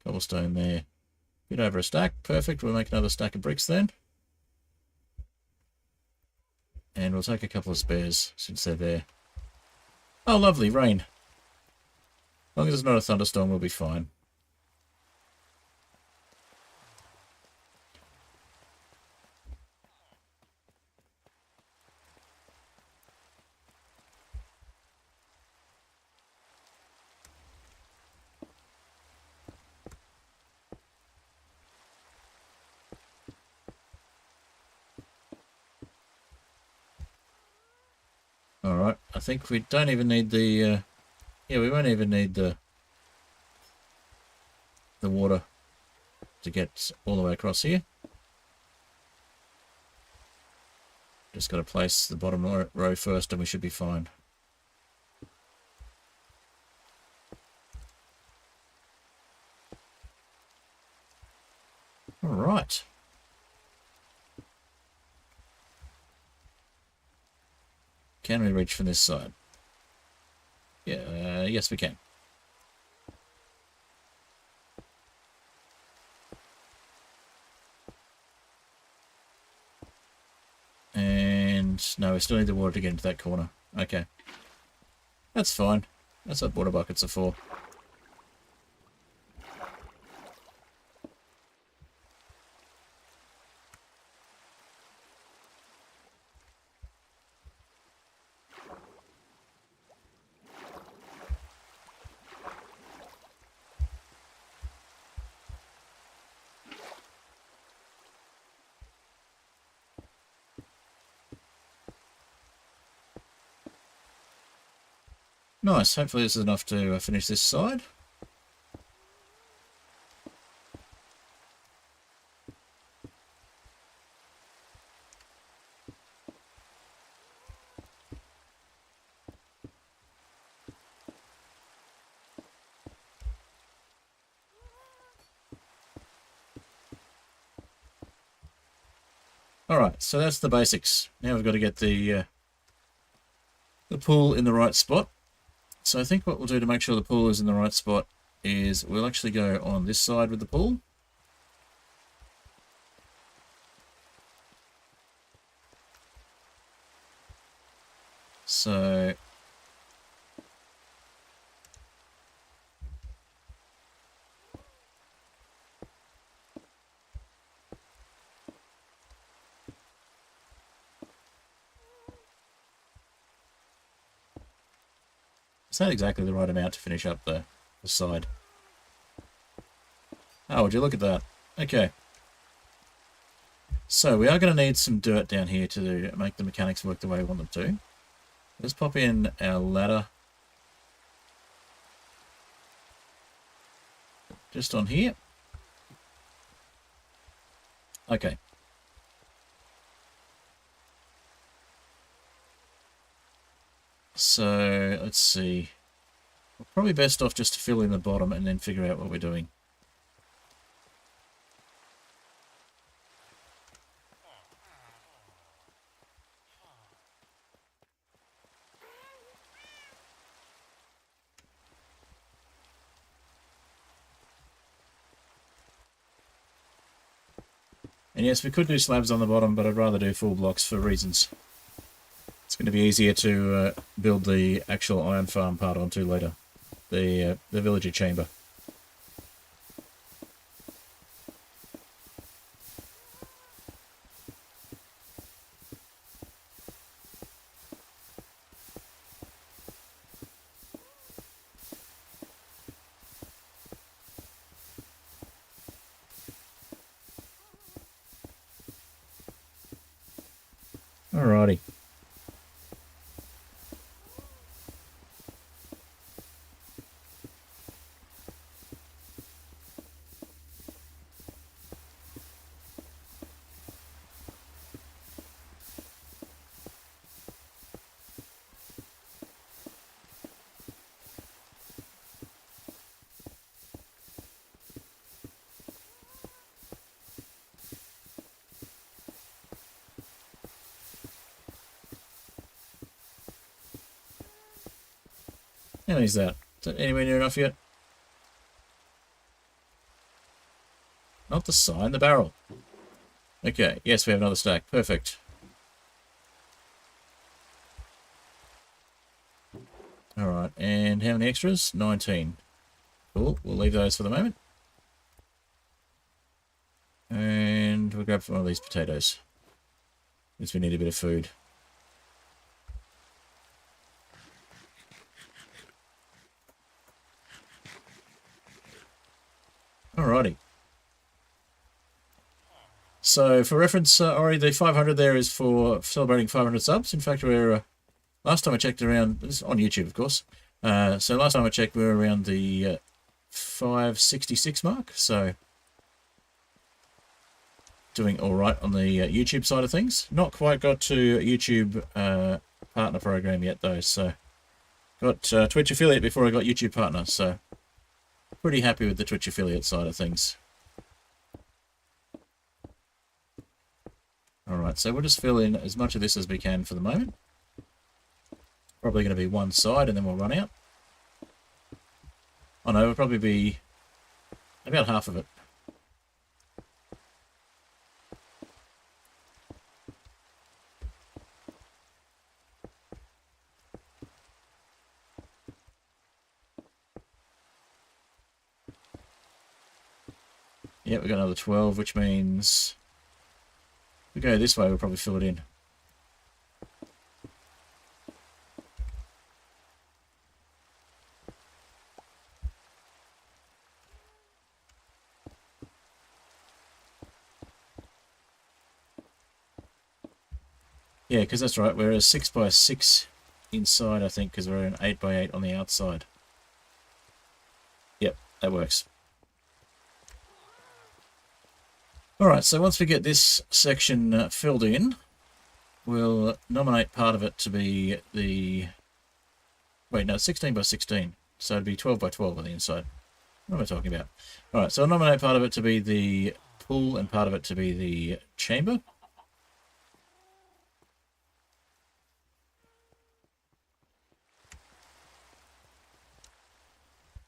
A: cobblestone there. Bit over a stack, perfect. We'll make another stack of bricks then. And we'll take a couple of spares since they're there. Oh, lovely, rain. As long as it's not a thunderstorm, we'll be fine. Alright, I think we don't even need the... yeah, we won't even need the water to get all the way across here. Just got to place the bottom row first and we should be fine. Alright. Can we reach from this side? Yeah, yes we can. And no, we still need the water to get into that corner. Okay. That's fine. That's what water buckets are for. Nice, hopefully this is enough to finish this side. Alright, so that's the basics. Now we've got to get the pool in the right spot. So I think what we'll do to make sure the pool is in the right spot is we'll actually go on this side with the pool. So it's not exactly the right amount to finish up the side. Oh, would you look at that? Okay. So we are going to need some dirt down here to make the mechanics work the way we want them to. Let's pop in our ladder. Just on here. Okay. So, let's see. We're probably best off just to fill in the bottom and then figure out what we're doing. And yes, we could do slabs on the bottom, but I'd rather do full blocks for reasons. It's going to be easier to build the actual iron farm part onto later. The villager chamber. Alrighty. How many is that? Is that anywhere near enough yet? Not the sign, the barrel. Okay, yes, we have another stack. Perfect. Alright, and how many extras? 19. Cool, we'll leave those for the moment. And we'll grab one of these potatoes. Because we need a bit of food. Alrighty. So, for reference, Ori, the 500 there is for celebrating 500 subs. In fact, we're, last time I checked around, this is on YouTube, of course. So last time I checked, we were around the 566 mark. So, doing alright on the YouTube side of things. Not quite got to YouTube partner program yet, though. So, got Twitch affiliate before I got YouTube partner. So, pretty happy with the Twitch affiliate side of things. Alright, so we'll just fill in as much of this as we can for the moment. Probably going to be one side and then we'll run out. Oh no, it'll probably be about half of it. Yeah, we've got another 12, which means if we go this way, we'll probably fill it in. Yeah, because that's right. We're a 6 by 6 inside, I think, because we're an 8 by 8 on the outside. Yep, that works. Alright, so once we get this section filled in, we'll nominate part of it to be the... Wait, no, 16 by 16. So it'd be 12 by 12 on the inside. What am I talking about? Alright, so I'll nominate part of it to be the pool and part of it to be the chamber.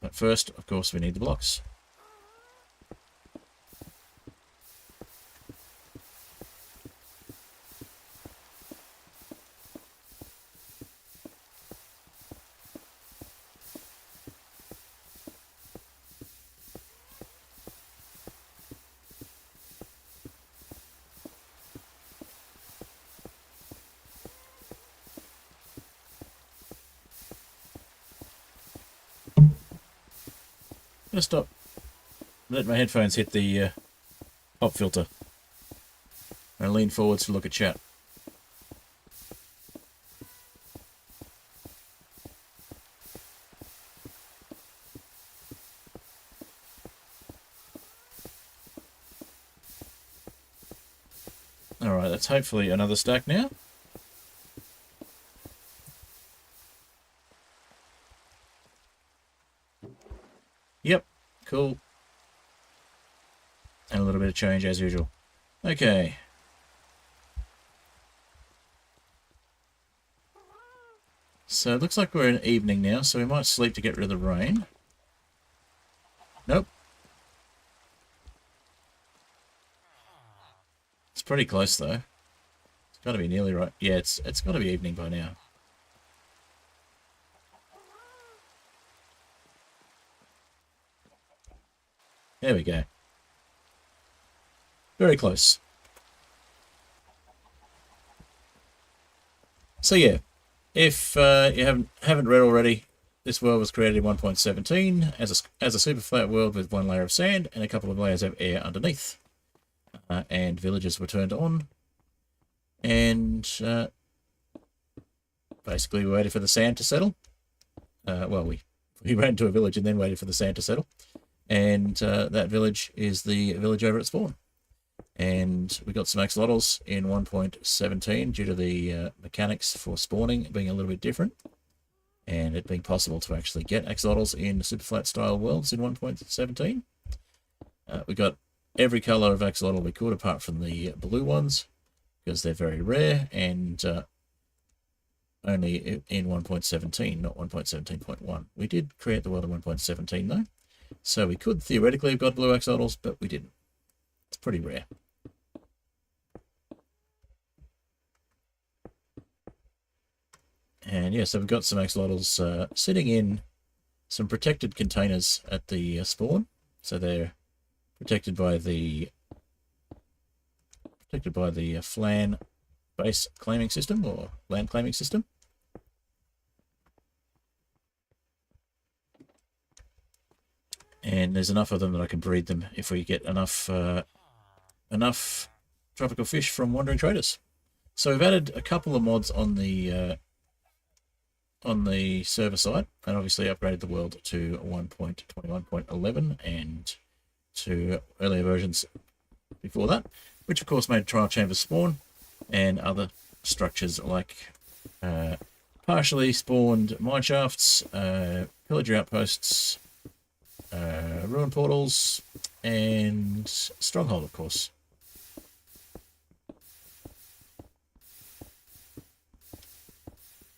A: But first, of course, we need the blocks. Just stop. Let my headphones hit the pop filter. I lean forwards to look at chat. Alright, that's hopefully another stack now. Yep, cool. And a little bit of change as usual. Okay. So it looks like we're in evening now, so we might sleep to get rid of the rain. Nope. It's pretty close though. It's got to be nearly right. Yeah, it's got to be evening by now. There we go. Very close. So yeah, if you haven't read already, this world was created in 1.17 as a super flat world with one layer of sand and a couple of layers of air underneath. And villages were turned on. And basically we waited for the sand to settle. Well, we ran to a village and then waited for the sand to settle. And that village is the village over at spawn. And we got some axolotls in 1.17 due to the mechanics for spawning being a little bit different. And it being possible to actually get axolotls in super flat style worlds in 1.17. We got every color of axolotl we could apart from the blue ones because they're very rare. And only in 1.17, not 1.17.1. We did create the world in 1.17 though, so we could theoretically have got blue axolotls, but we didn't. It's pretty rare. And yeah, so we've got some axolotls sitting in some protected containers at the spawn. So they're protected by the FLAN base claiming system, or land claiming system. And there's enough of them that I can breed them if we get enough tropical fish from wandering traders. So we've added a couple of mods on the server side, and obviously upgraded the world to 1.21.11 and to earlier versions before that, which of course made trial chambers spawn and other structures like partially spawned mineshafts, pillager outposts, ruin portals, and stronghold, of course.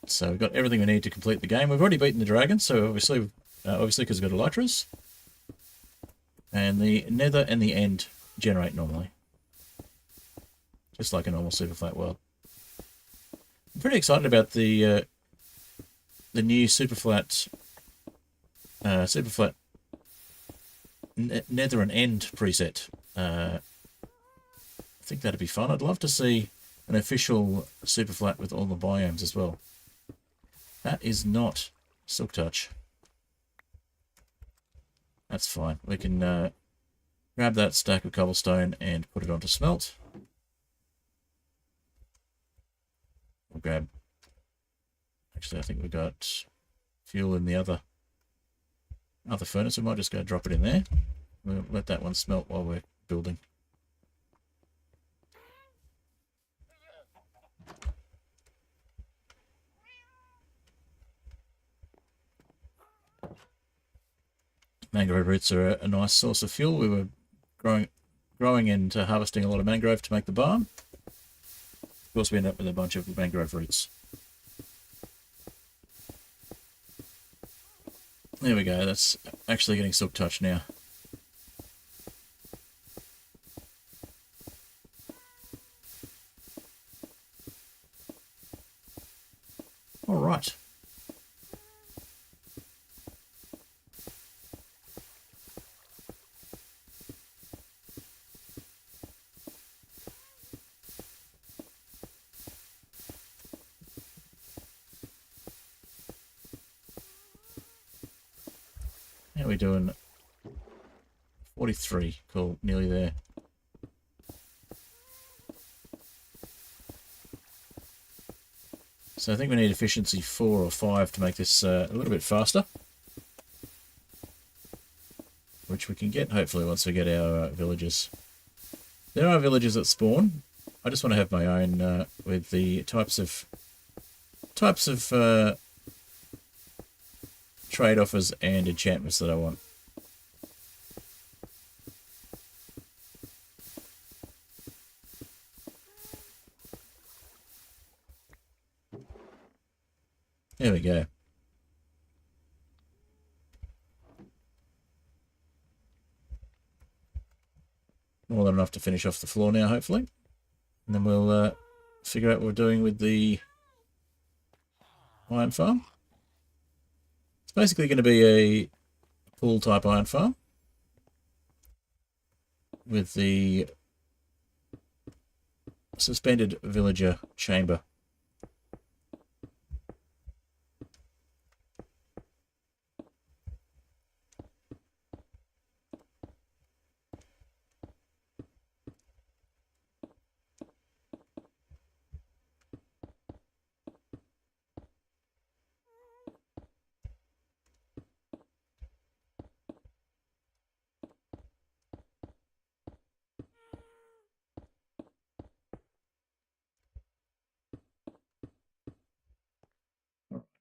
A: So we've got everything we need to complete the game. We've already beaten the dragon, so obviously because we've got elytras. And the nether and the end generate normally, just like a normal super flat world. I'm pretty excited about the new super flat nether and end preset. I think that'd be fun. I'd love to see an official super flat with all the biomes as well. That is not Silk Touch. That's fine. We can grab that stack of cobblestone and put it onto smelt. We'll grab... Actually, I think we've got fuel in the other furnace. We might just go drop it in there. We'll let that one smelt while we're building. Mangrove roots are a nice source of fuel. We were growing and harvesting a lot of mangrove to make the barn. Of course, we end up with a bunch of mangrove roots. There we go. That's actually getting Silk Touch now. All right. How are we doing? 43. Cool. Nearly there. So I think we need efficiency 4 or 5 to make this a little bit faster. Which we can get, hopefully, once we get our villages. There are villages that spawn. I just want to have my own with the types of trade offers and enchantments that I want. There we go. More than enough to finish off the floor now, hopefully. And then we'll figure out what we're doing with the iron farm. It's basically going to be a pool type iron farm with the suspended villager chamber.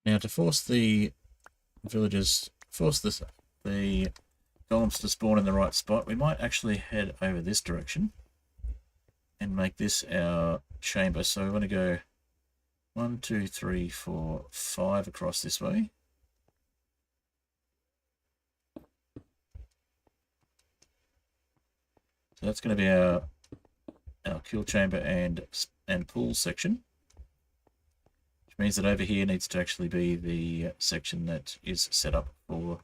A: Now to force the villagers, the golems to spawn in the right spot, we might actually head over this direction and make this our chamber. So we want to go 1, 2, 3, 4, 5 across this way. So that's going to be our kill chamber and pool section, which means that over here needs to actually be the section that is set up for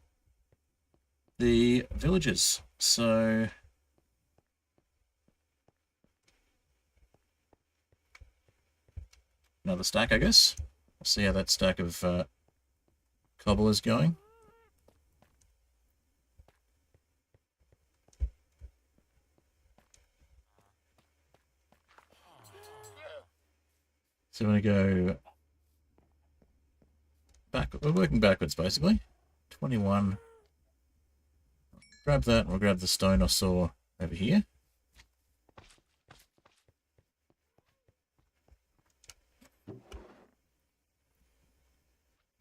A: the villagers. So another stack, I guess. We'll see how that stack of cobble is going. So I'm going to go back. We're working backwards, basically. 21. Grab that, and we'll grab the stone I saw over here.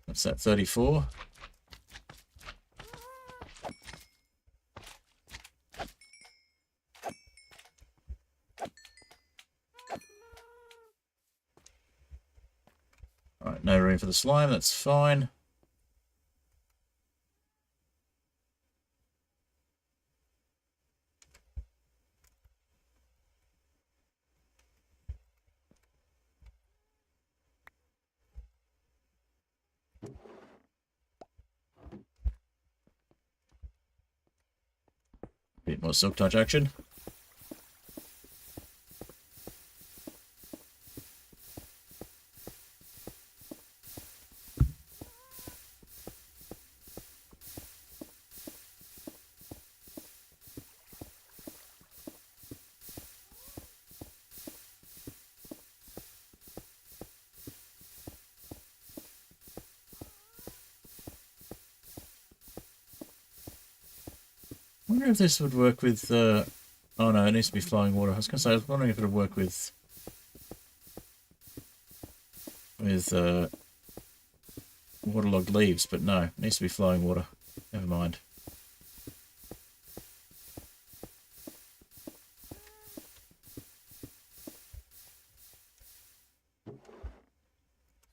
A: That's that 34. Alright, no room for the slime, that's fine. Bit more silk touch action. I wonder if this would work with... oh no, it needs to be flowing water. I was going to say, I was wondering if it would work with waterlogged leaves, but no, it needs to be flowing water. Never mind.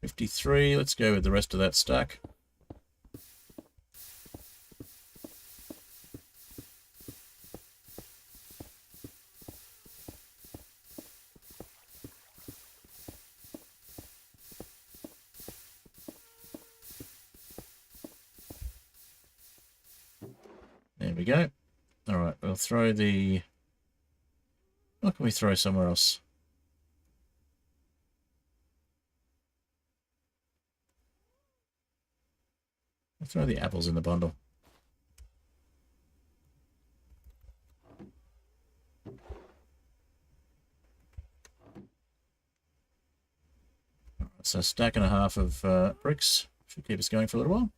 A: $53, let's go with the rest of that stack. There we go. Alright, we'll throw the... What can we throw somewhere else? We'll throw the apples in the bundle. Alright, so a stack and a half of bricks should keep us going for a little while.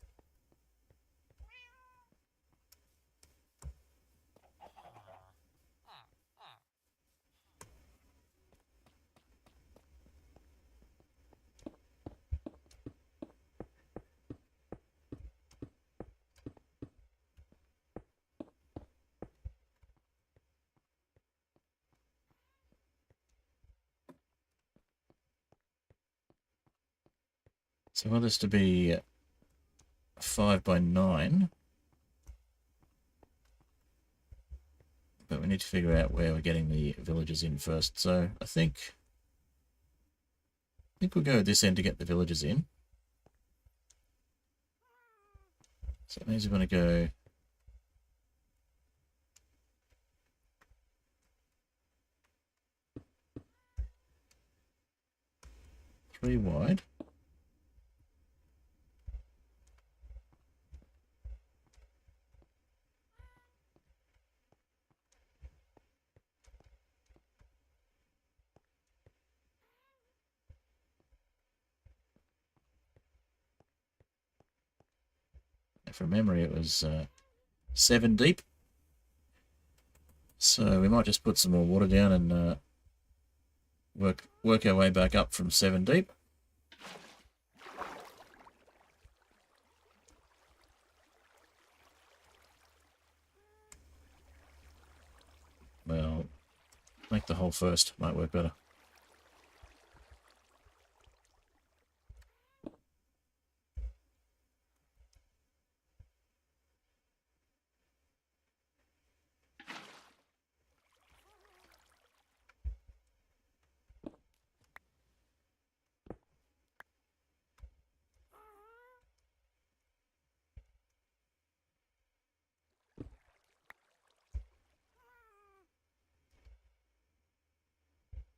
A: So I want this to be 5 by 9. But we need to figure out where we're getting the villagers in first. So I think we'll go at this end to get the villagers in. So that means we're going to go three wide. From memory, it was 7 deep. So we might just put some more water down and work our way back up from 7 deep. Well, make the hole first. Might work better.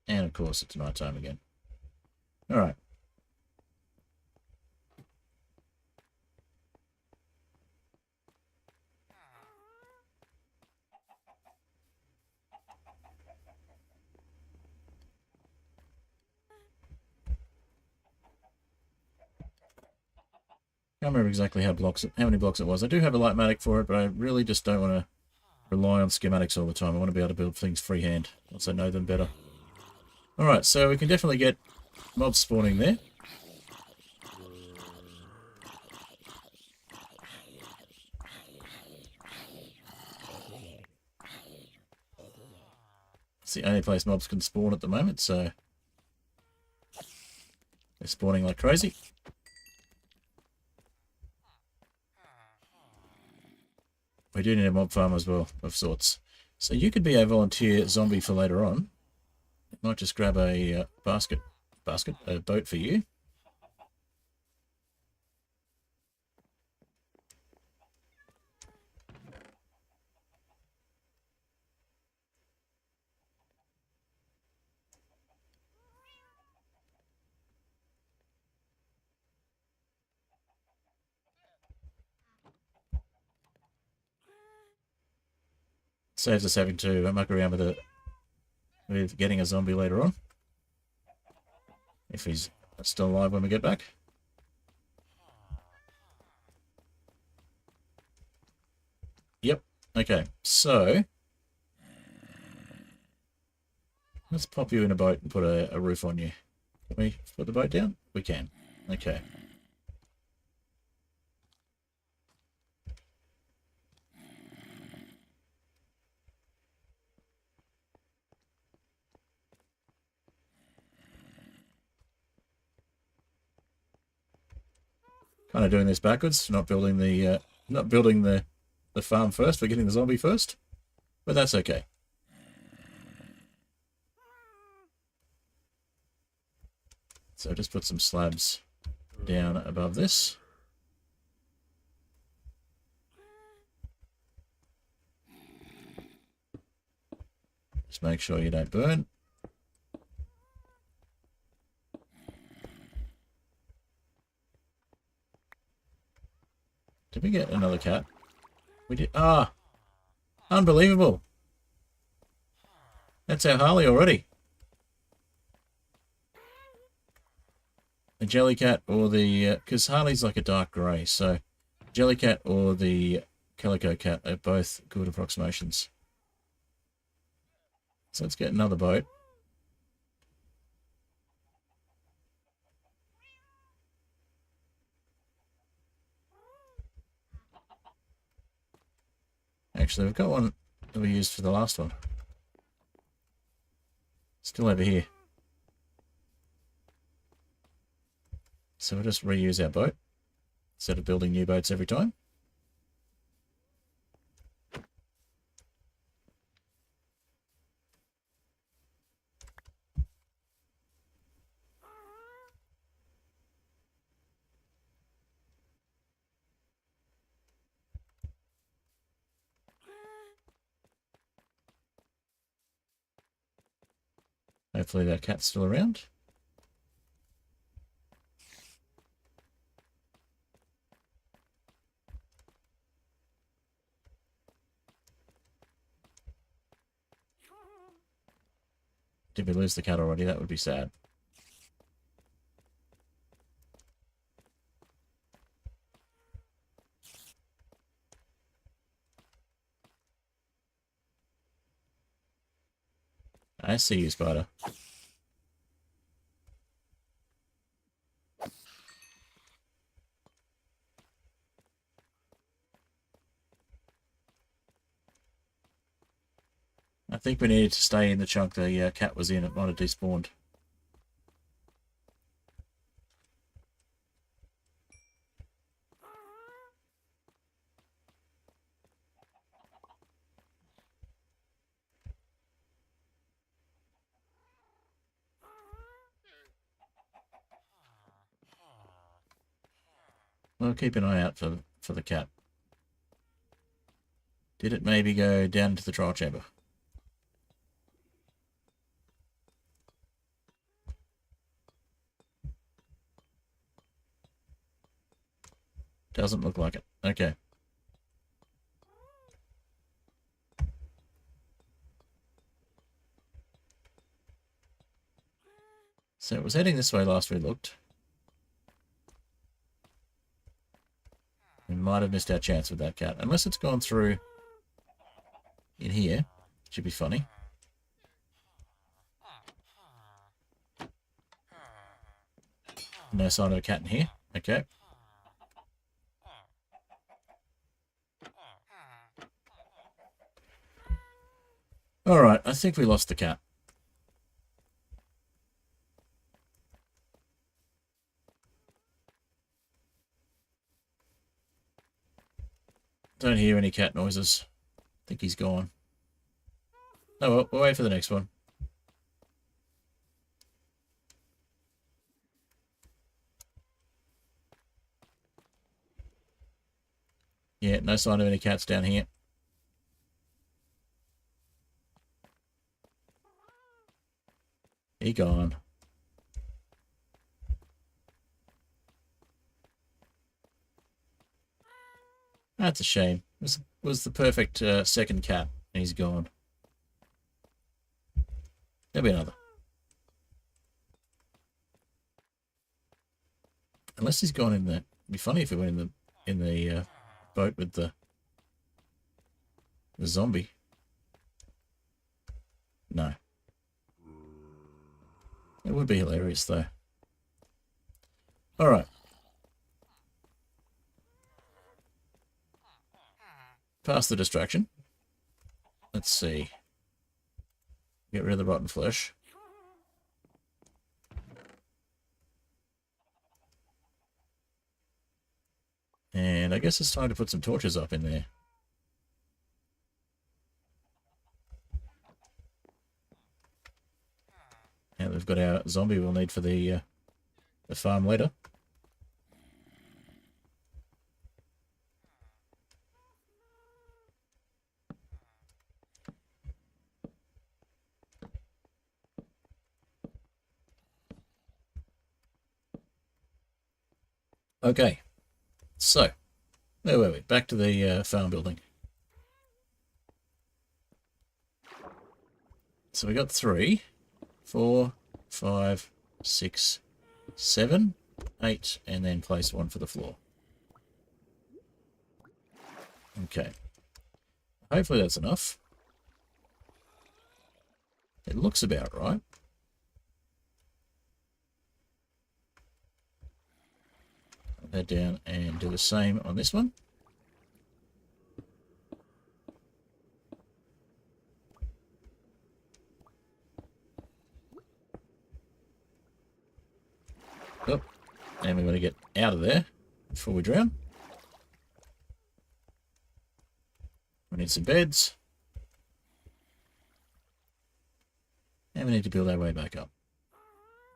A: And of course it's night time again. Alright. Can't remember exactly how many blocks it was. I do have a Lightmatic for it, but I really just don't want to rely on schematics all the time. I want to be able to build things freehand once I know them better. Alright, so we can definitely get mobs spawning there. It's the only place mobs can spawn at the moment, so they're spawning like crazy. We do need a mob farm as well, of sorts. So you could be a volunteer zombie for later on. I might just grab a a boat for you. Saves us having to muck around with getting a zombie later on. If he's still alive when we get back. Yep. Okay, so let's pop you in a boat and put a roof on you. Can we put the boat down? We can. Okay. Kind of doing this backwards, not building the farm first, we're getting the zombie first. But that's okay. So just put some slabs down above this. Just make sure you don't burn. Did we get another cat? We did. Ah! Unbelievable! That's our Harley already. The Jellycat or the... because Harley's like a dark grey, so Jellycat or the Calico Cat are both good approximations. So let's get another boat. Actually, we've got one that we used for the last one. Still over here. So we'll just reuse our boat instead of building new boats every time. Hopefully that cat's still around. Did we lose the cat already? That would be sad. I see you, Spider. I think we needed to stay in the chunk the cat was in. It might have despawned. Well, keep an eye out for the cat. Did it maybe go down into the trial chamber? Doesn't look like it. Okay. So it was heading this way last we looked. We might have missed our chance with that cat. Unless it's gone through in here. Should be funny. No sign of a cat in here. Okay. Alright, I think we lost the cat. Don't hear any cat noises. I think he's gone. Oh well, we'll wait for the next one. Yeah, no sign of any cats down here. He gone. That's a shame. It was the perfect second cat, and he's gone. There'll be another. Unless he's gone in the... It'd be funny if he went in the boat with the zombie. No. It would be hilarious, though. All right. Past the distraction. Let's see. Get rid of the rotten flesh. And I guess it's time to put some torches up in there. Now we've got our zombie we'll need for the farm later. Okay, so where were we? Back to the farm building. So we got 3, 4, 5, 6, 7, 8, and then place 1 for the floor. Okay. Hopefully that's enough. It looks about right. Put that down and do the same on this one. Oh, and we're going to get out of there before we drown. We need some beds. And we need to build our way back up.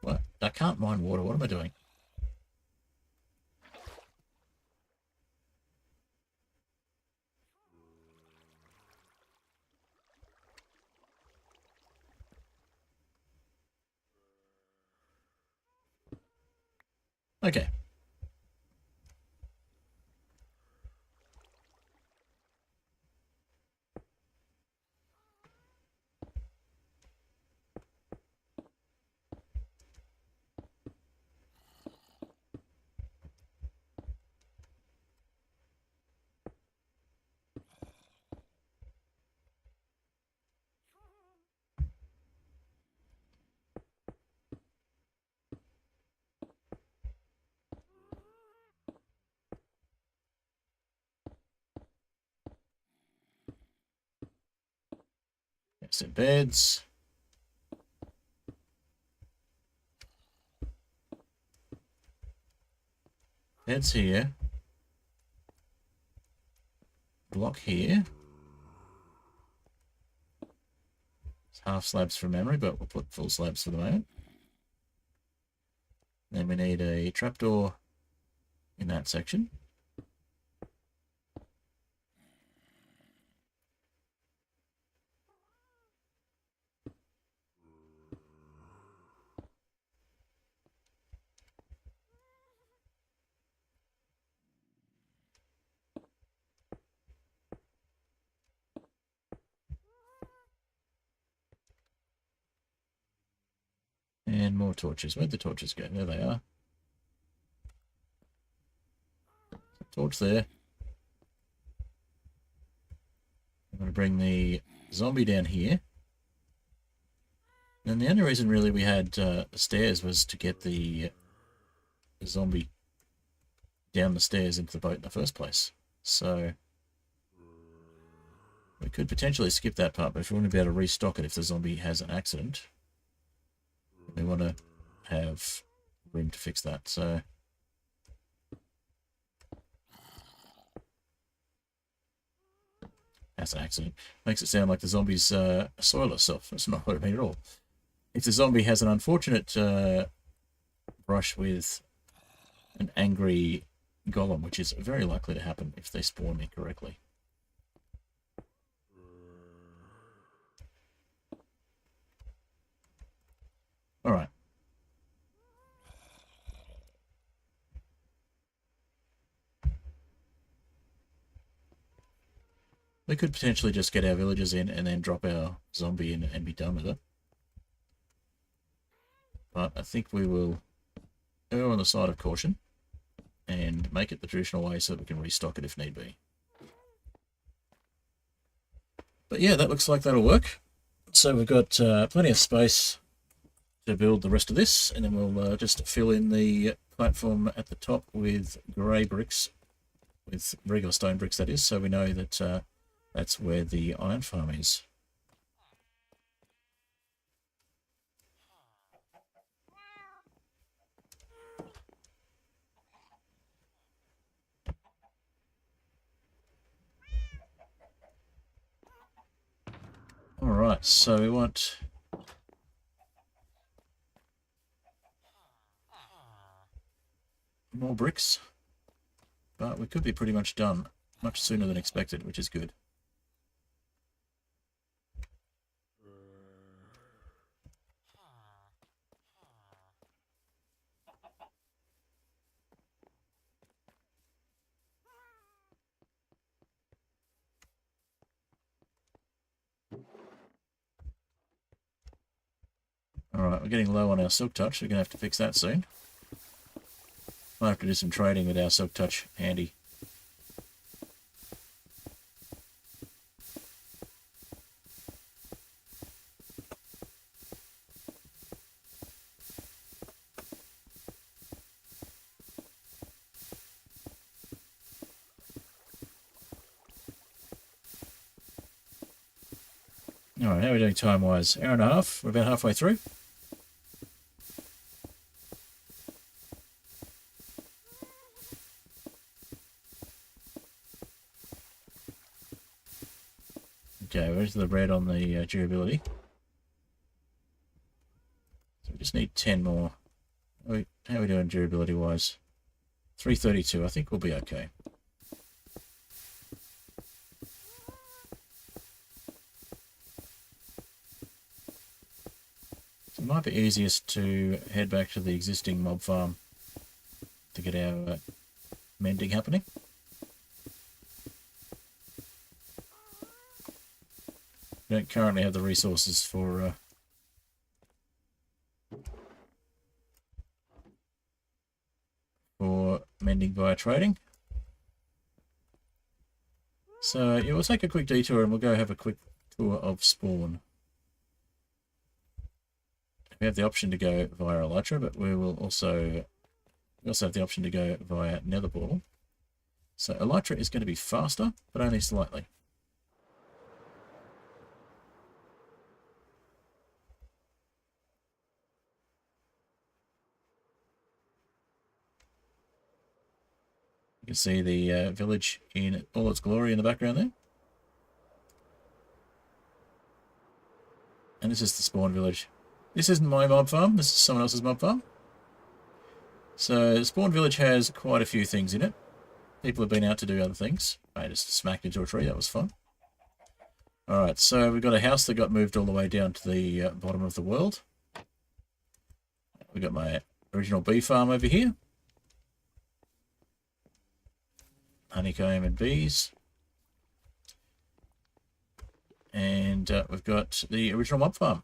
A: What? I can't mine water. What am I doing? Okay. Some beds. Beds here. Block here. It's half slabs from memory, but we'll put full slabs for the moment. Then we need a trapdoor in that section. And more torches. Where'd the torches go? There they are. Torch there. I'm going to bring the zombie down here. And the only reason really we had the stairs was to get the zombie down the stairs into the boat in the first place. So we could potentially skip that part, but if we want to be able to restock it if the zombie has an accident, we want to have room to fix that. So has an accident. Makes it sound like the zombie's soil itself. That's not what I mean at all. If the zombie has an unfortunate brush with an angry golem, which is very likely to happen if they spawn incorrectly. Alright. We could potentially just get our villagers in and then drop our zombie in and be done with it. But I think we will err on the side of caution and make it the traditional way so that we can restock it if need be. But yeah, that looks like that'll work. So we've got plenty of space to build the rest of this, and then we'll just fill in the platform at the top with grey bricks, with regular stone bricks that is, so we know that that's where the iron farm is. Alright, so we want more bricks, but we could be pretty much done much sooner than expected, which is good. Alright, we're getting low on our silk touch. We're going to have to fix that soon. Might have to do some trading with our silk touch handy. Alright, how are we doing time-wise? Hour and a half. We're about halfway through. Okay, where's the red on the durability? So we just need 10 more. How are we doing durability-wise? 332. I think we'll be okay. So it might be easiest to head back to the existing mob farm to get our mending happening. We don't currently have the resources for mending via trading. So yeah, we'll take a quick detour and we'll go have a quick tour of spawn. We have the option to go via Elytra, but we also have the option to go via Nether Portal. So Elytra is going to be faster, but only slightly. You can see the village in all its glory in the background there. And this is the spawn village. This isn't my mob farm, this is someone else's mob farm. So the spawn village has quite a few things in it. People have been out to do other things. I just smacked into a tree, that was fun. Alright, so we've got a house that got moved all the way down to the bottom of the world. We've got my original bee farm over here. Honeycomb and bees. And we've got the original mob farm.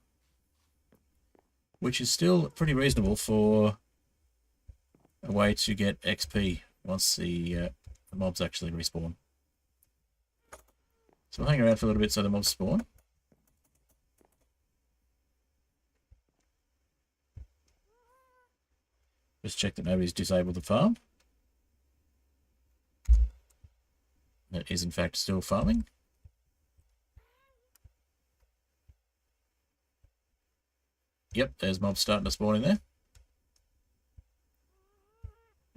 A: which is still pretty reasonable for a way to get XP once the mobs actually respawn. So we'll hang around for a little bit so the mobs spawn. Just check that nobody's disabled the farm. That is in fact still farming. Yep, there's mobs starting to spawn in there.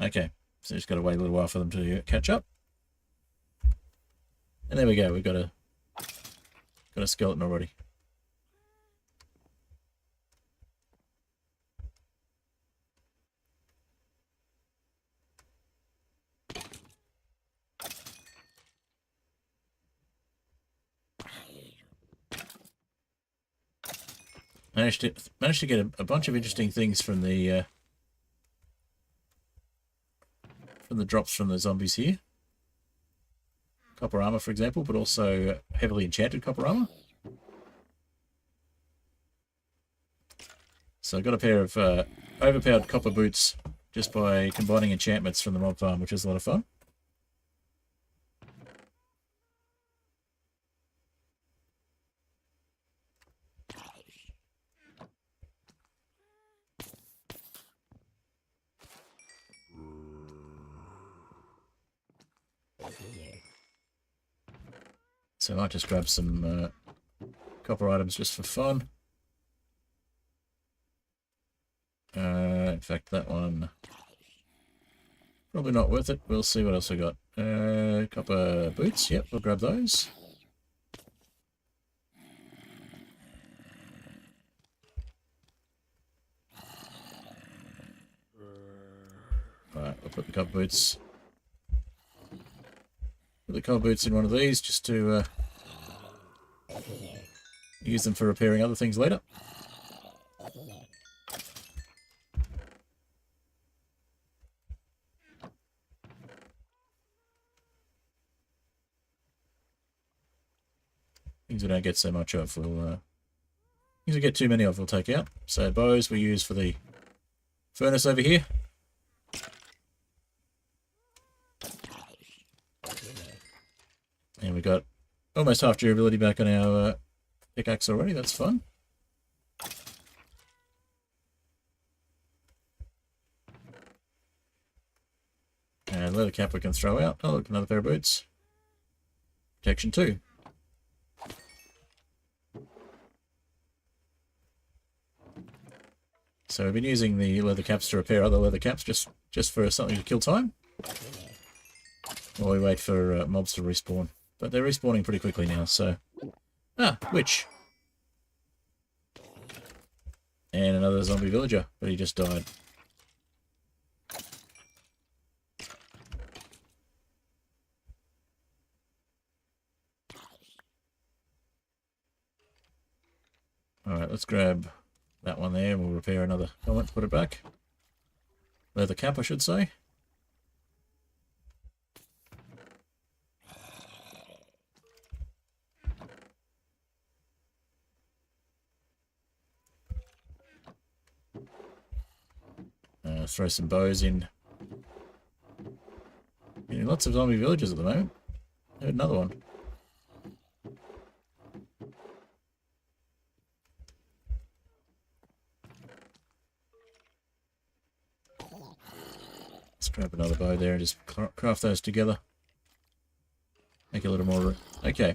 A: Okay, so just got to wait a little while for them to catch up. And there we go, we've got a skeleton already. Managed to get a bunch of interesting things from the drops from the zombies here. Copper armor, for example, but also heavily enchanted copper armor. So I got a pair of overpowered copper boots just by combining enchantments from the mob farm, which is a lot of fun. So I might just grab some copper items just for fun. In fact, that one probably not worth it. We'll see what else we got. Copper boots. Yep, we'll grab those. Right, we'll put the copper boots. Put the copper boots in one of these just to use them for repairing other things later. Things we don't get so much of, things we get too many of, we'll take out. So bows we use for the furnace over here. And we got almost half durability back on our pickaxe already. That's fun. And leather cap we can throw out. Oh, look, another pair of boots. Protection 2. So we've been using the leather caps to repair other leather caps just for something to kill time. While we wait for mobs to respawn. But they're respawning pretty quickly now, so... Ah, witch. And another zombie villager, but he just died. Alright, let's grab that one there and we'll repair another helmet, put it back. Leather cap, I should say. Throw some bows in. Getting lots of zombie villagers at the moment. I heard another one. Let's grab another bow there and just craft those together. Make a little more. Okay.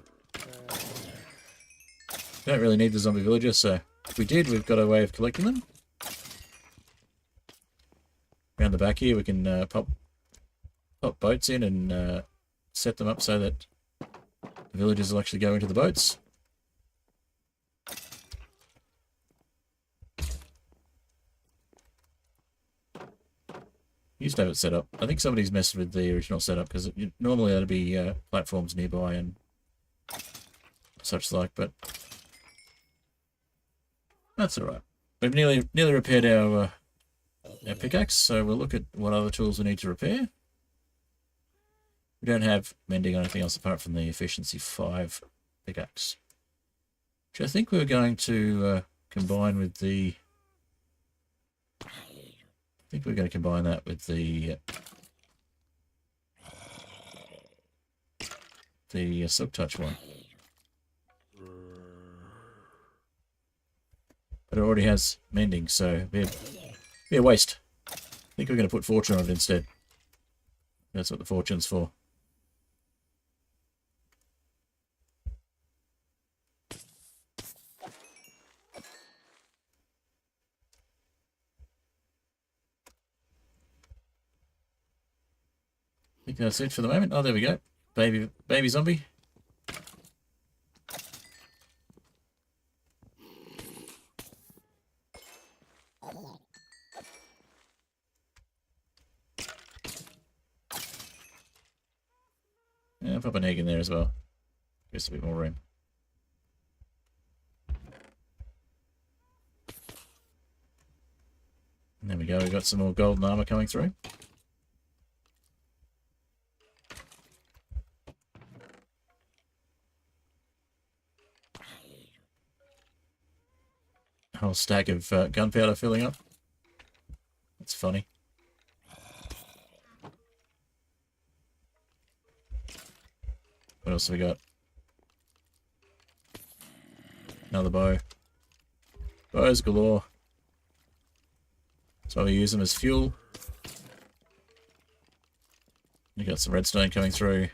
A: Don't really need the zombie villager, so if we did, we've got a way of collecting them. Around the back here we can pop boats in and set them up so that the villagers will actually go into the boats. Used to have it set up. I think somebody's messed with the original setup because normally that'd be platforms nearby and such like, but that's alright. We've nearly repaired our pickaxe, so we'll look at what other tools we need to repair. We don't have mending or anything else apart from the efficiency 5 pickaxe, which I think we were going to combine with the think we're going to combine that with the Silk Touch one. But it already has mending, so be a waste. I think we're going to put Fortune on it instead. That's what the Fortune's for. I think that's it for the moment. Oh, there we go. Baby zombie. Yeah, pop an egg in there as well. Gives a bit more room. And there we go. We've got some more golden armor coming through. A whole stack of gunpowder filling up. That's funny. What else have we got? Another bow. Bows galore. So we use them as fuel. We got some redstone coming through.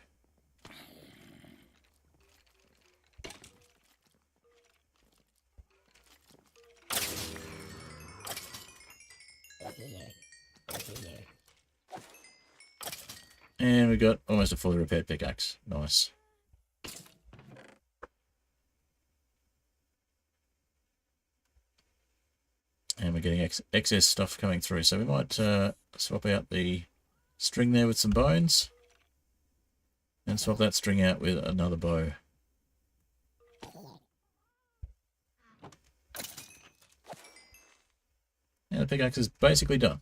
A: And we got almost a fully repaired pickaxe. Nice. And we're getting excess stuff coming through. So we might swap out the string there with some bones. And swap that string out with another bow. And the pickaxe is basically done.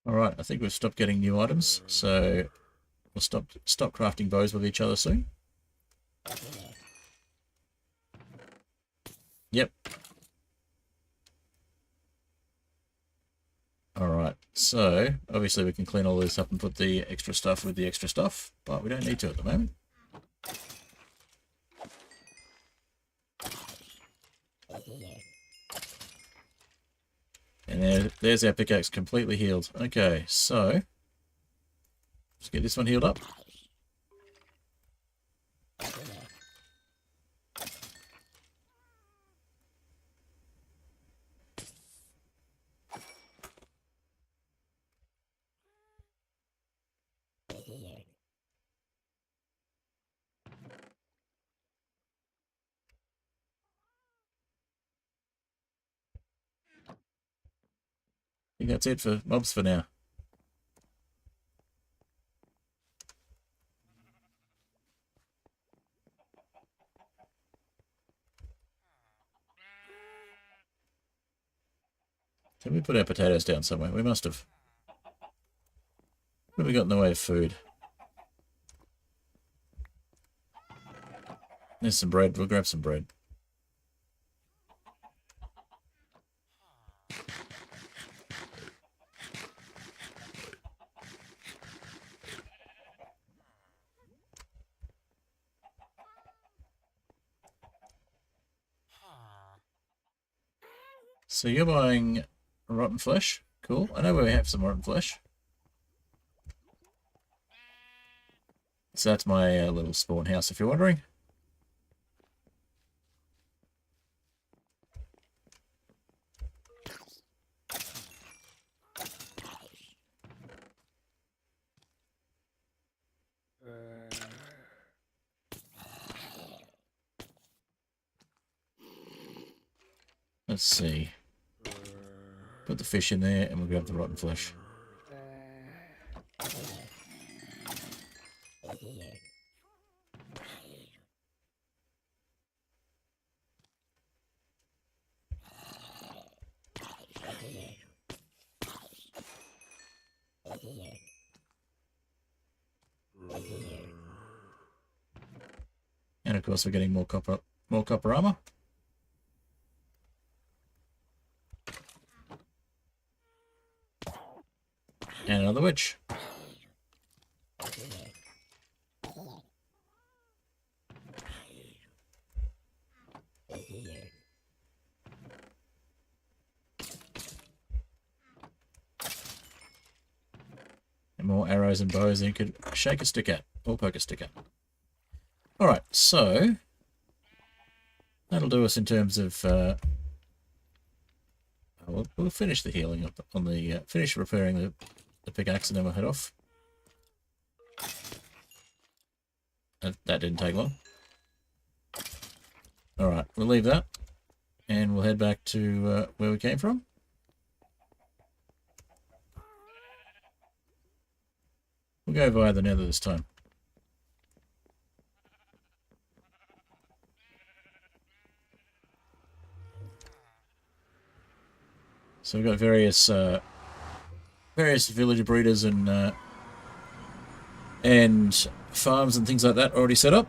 A: Alright, I think we've stopped getting new items, so we'll stop crafting bows with each other soon. Yep. Alright, so obviously we can clean all this up and put the extra stuff with the extra stuff, but we don't need to at the moment. And there's our pickaxe completely healed. Okay, so let's get this one healed up. I think that's it for mobs for now. Did we put our potatoes down somewhere? We must have. What have we got in the way of food? There's some bread. We'll grab some bread. So you're buying rotten flesh? Cool. I know where we have some rotten flesh. So that's my little spawn house, if you're wondering. Let's see. Put the fish in there and we'll grab the rotten flesh. And of course we're getting more copper armor. And another witch. And more arrows and bows than you could shake a stick at, or poke a stick at. Alright, so that'll do us in terms of we'll finish the healing on the finish repairing the pickaxe and then we'll head off. That didn't take long. Alright, we'll leave that and we'll head back to where we came from. We'll go via the nether this time. So we've got various villager breeders and farms and things like that already set up.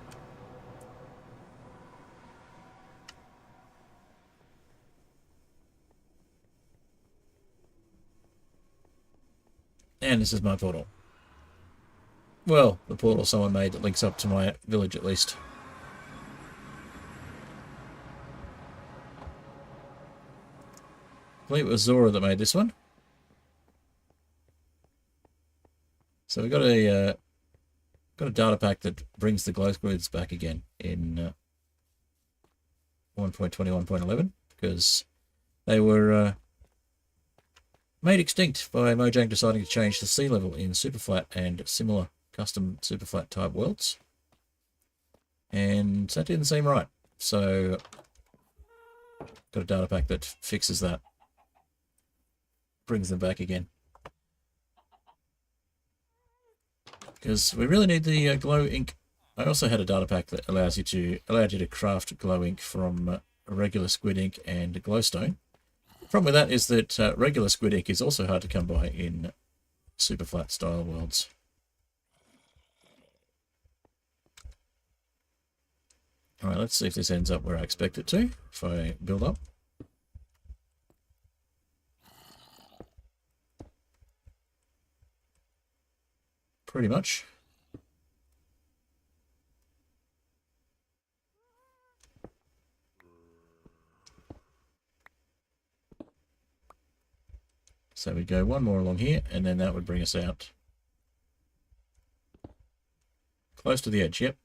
A: And this is my portal. Well, the portal someone made that links up to my village at least. I believe it was Zora that made this one. So we've got a data pack that brings the glow squids back again in 1.21.11 because they were made extinct by Mojang deciding to change the sea level in Superflat and similar custom Superflat type worlds, and that didn't seem right. So got a data pack that fixes that, brings them back again. Because we really need the glow ink. I also had a data pack that allowed you to craft glow ink from regular squid ink and glowstone. The problem with that is that regular squid ink is also hard to come by in Superflat style worlds. Alright, let's see if this ends up where I expect it to, if I build up. Pretty much. So we go one more along here, and then that would bring us out close to the edge, yep.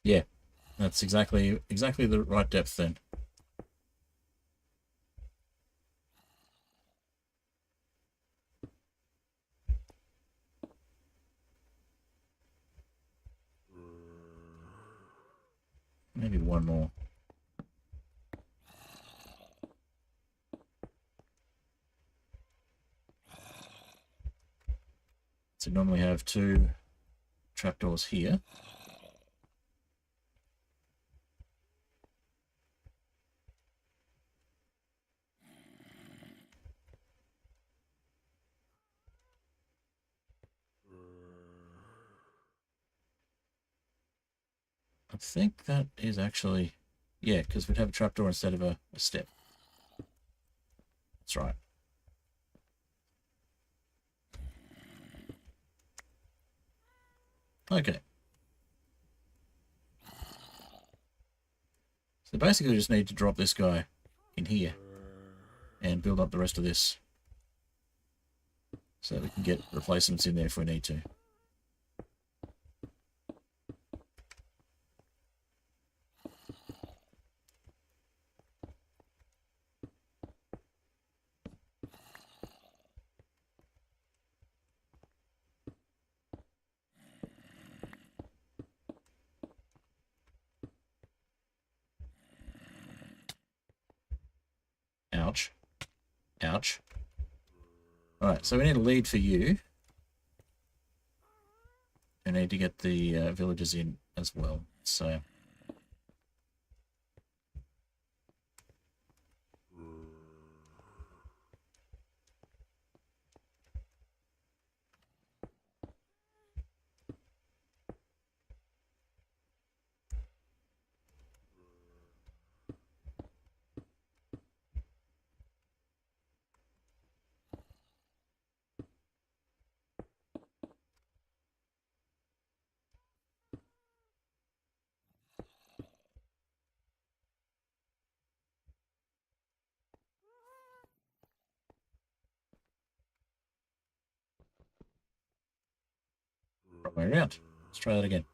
A: Yeah, that's exactly the right depth then. Maybe one more. So normally have two trapdoors here. I think that is actually, yeah, because we'd have a trapdoor instead of a step. That's right. Okay. So basically we just need to drop this guy in here and build up the rest of this so that we can get replacements in there if we need to. Alright, so we need a lead for you. We need to get the villagers in as well. So... wrong way around. Let's try that again.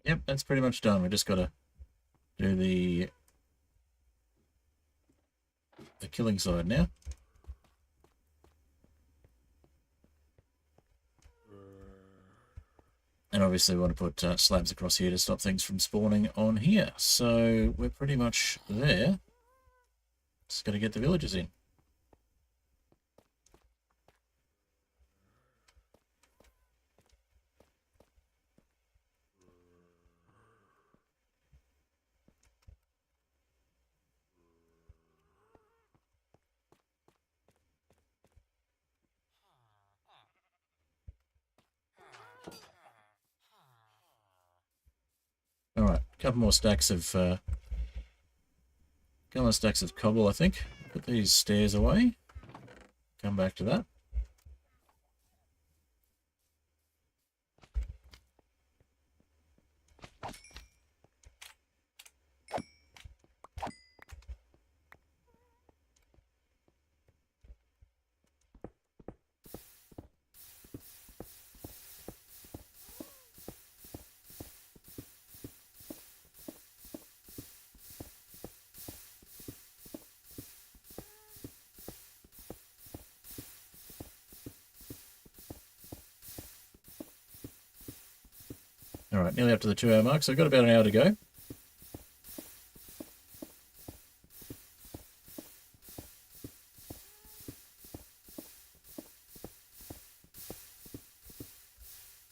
A: Yep, that's pretty much done. We just got to do the killing side now. And obviously we want to put slabs across here to stop things from spawning on here. So we're pretty much there. Just got to get the villagers in. All right, a couple more stacks of cobble, I think. Put these stairs away. Come back to that. All right, nearly up to the 2 hour mark, so I've got about an hour to go.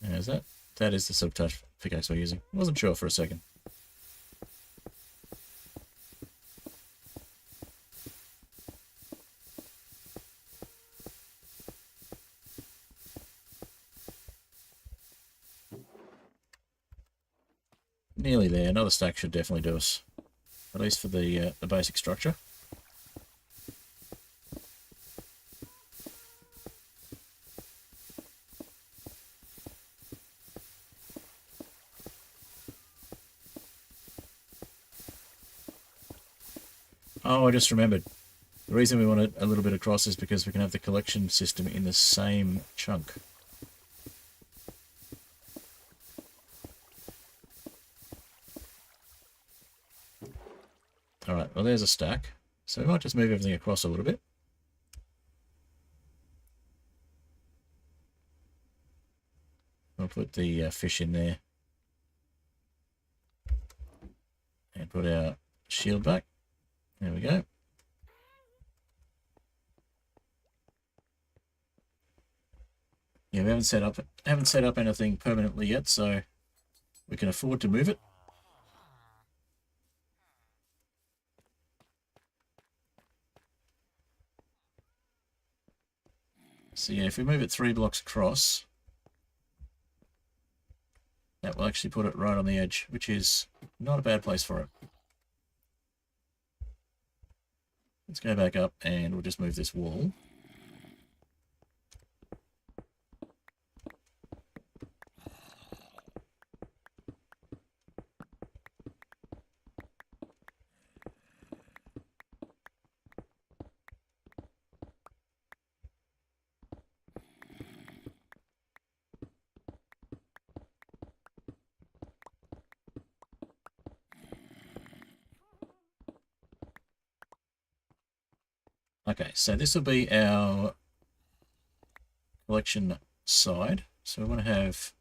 A: Is that? That is the silk touch pickaxe we're using. Wasn't sure for a second. Nearly there. Another stack should definitely do us, at least for the basic structure. Oh, I just remembered. The reason we want it a little bit across is because we can have the collection system in the same chunk. Alright, well there's a stack. So we might just move everything across a little bit. We'll put the fish in there. And put our shield back. There we go. Yeah, we haven't set up anything permanently yet, so we can afford to move it. So yeah, if we move it 3 blocks across, that will actually put it right on the edge, which is not a bad place for it. Let's go back up and we'll just move this wall. Okay, so this will be our collection side. So we want to have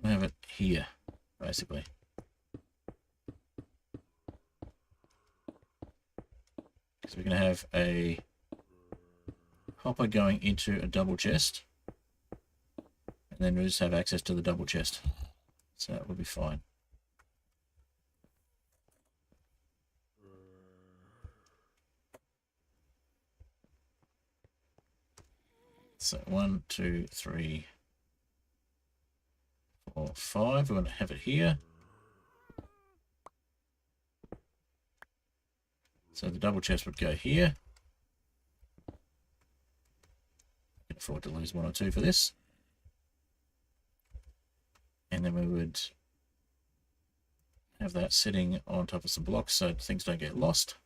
A: it here, basically. So we're going to have a hopper going into a double chest, and then we'll just have access to the double chest. So that will be fine. So 1, 2, 3, 4, 5. We're going to have it here. So the double chest would go here. I can afford to lose 1 or 2 for this. And then we would have that sitting on top of some blocks so things don't get lost.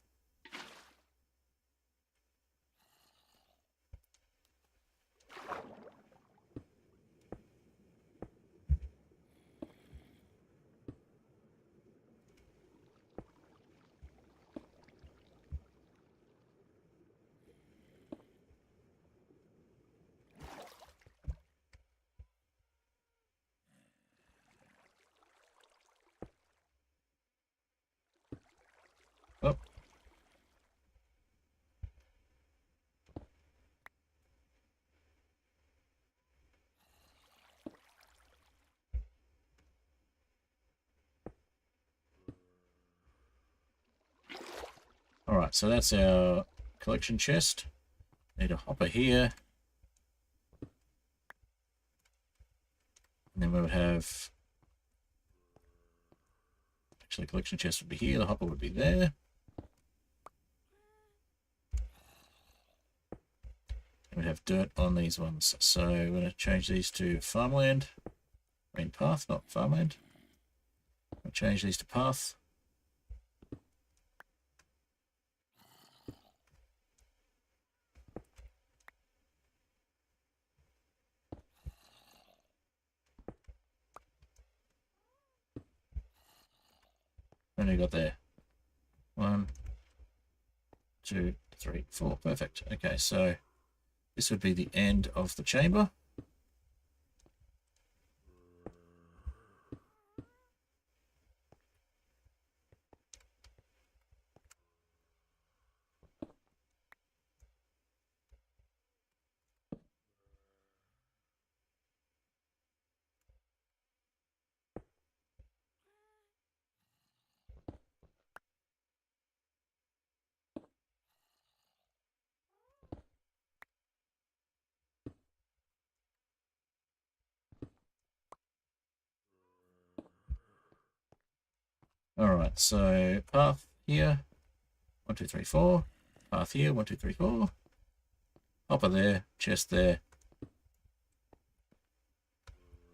A: Oh. Alright, so that's our collection chest. Need a hopper here. And then we would have... Actually, collection chest would be here. The hopper would be there. And we'd have dirt on these ones. So we're going to change these to farmland. I mean path, not farmland. I'll change these to path. What do you got there? 1, 2, 3, 4. Perfect. Okay, so this would be the end of the chamber. Alright, so path here. 1, 2, 3, 4. Path here. 1, 2, 3, 4. Hopper there. Chest there.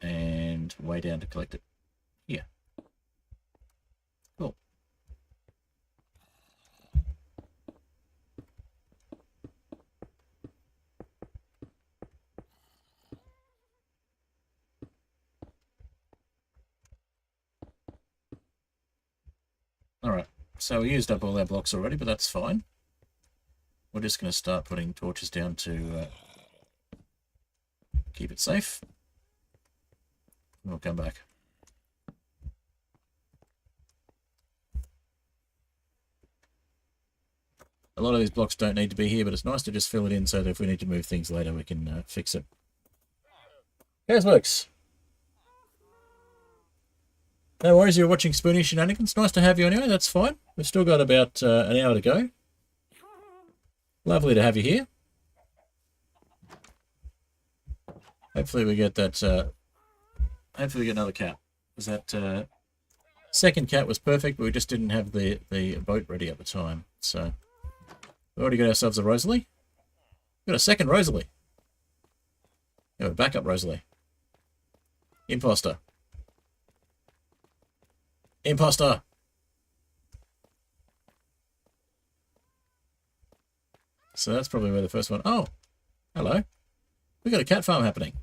A: And way down to collect it here. Cool. Alright, so we used up all our blocks already, but that's fine. We're just going to start putting torches down to keep it safe. And we'll come back. A lot of these blocks don't need to be here, but it's nice to just fill it in so that if we need to move things later, we can fix it. Here's works. No worries, you're watching Spoony Shenanigans. Nice to have you anyway, that's fine. We've still got about an hour to go. Lovely to have you here. Hopefully we get that, hopefully we get another cat. Because that second cat was perfect, but we just didn't have the boat ready at the time. So, we've already got ourselves a Rosalie. We've got a second Rosalie. We have a backup Rosalie. Imposter. Imposter! So that's probably where the first one... Oh! Hello. We've got a cat farm happening.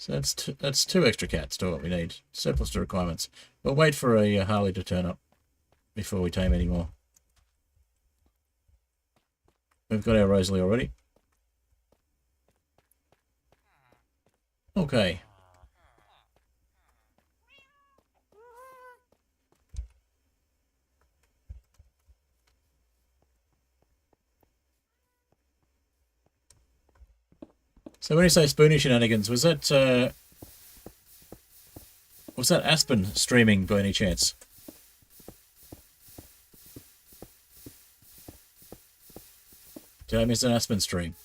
A: So that's two extra cats to what we need. Surplus to requirements. We'll wait for a Harley to turn up before we tame any more. We've got our Rosalie already. Okay. So when you say Spoonie shenanigans, was that Aspen streaming by any chance? Did I miss an Aspen stream?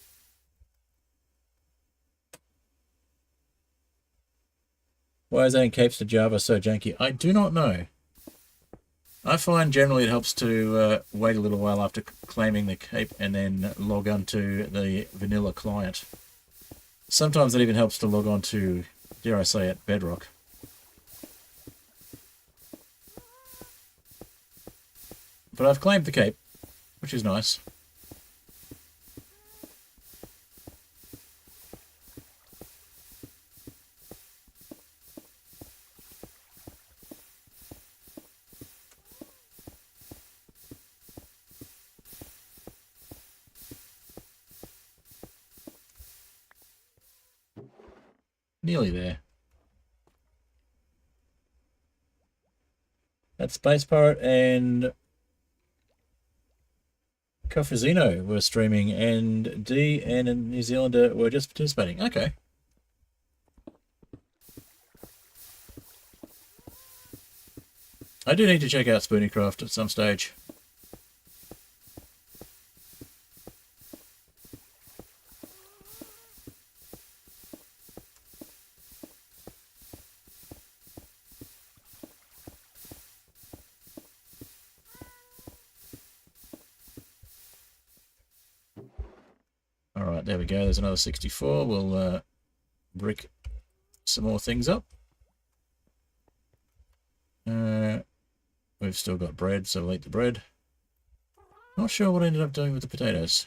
A: Why is adding capes to Java so janky? I do not know. I find generally it helps to wait a little while after claiming the cape and then log on to the vanilla client. Sometimes it even helps to log on to, dare I say it, Bedrock. But I've claimed the cape, which is nice. Nearly there. That's Space Pirate and Cofazino were streaming, and D and a New Zealander were just participating. Okay. I do need to check out Spoonicraft at some stage. Alright, there we go. There's another 64. We'll brick some more things up. We've still got bread, so we'll eat the bread. Not sure what I ended up doing with the potatoes.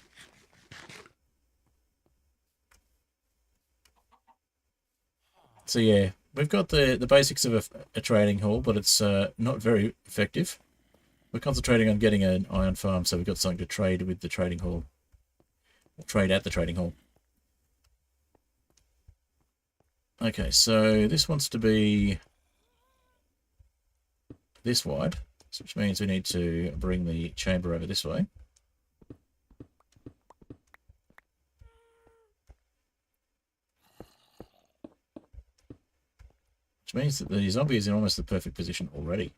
A: So yeah, we've got the basics of a trading hall, but it's not very effective. We're concentrating on getting an iron farm, so we've got something to trade with the trading hall. Or trade at the trading hall. Okay, so this wants to be this wide, which means we need to bring the chamber over this way. Which means that the zombie is in almost the perfect position already.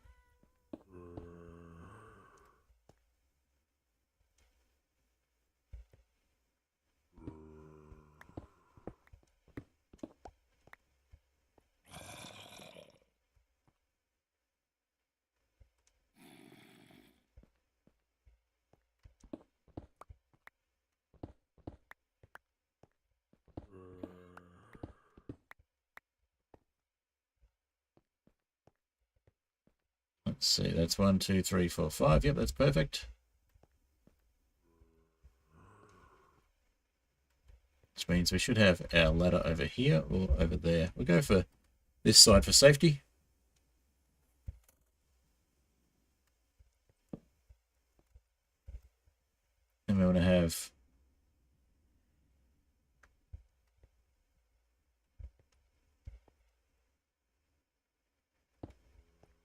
A: Let's see, that's 1, 2, 3, 4, 5. Yep, that's perfect. Which means we should have our ladder over here or over there. We'll go for this side for safety. And we want to have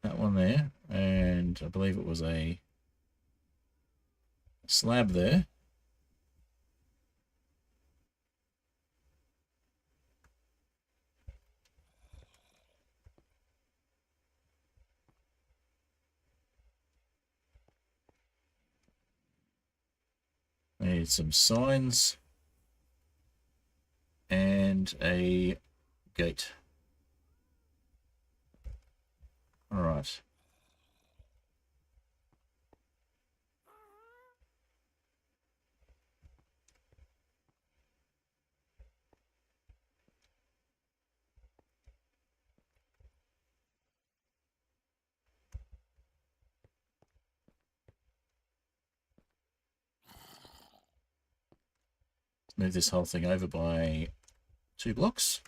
A: that one there, and I believe it was a slab there. I need some signs and a gate. All right. Move this whole thing over by 2 blocks.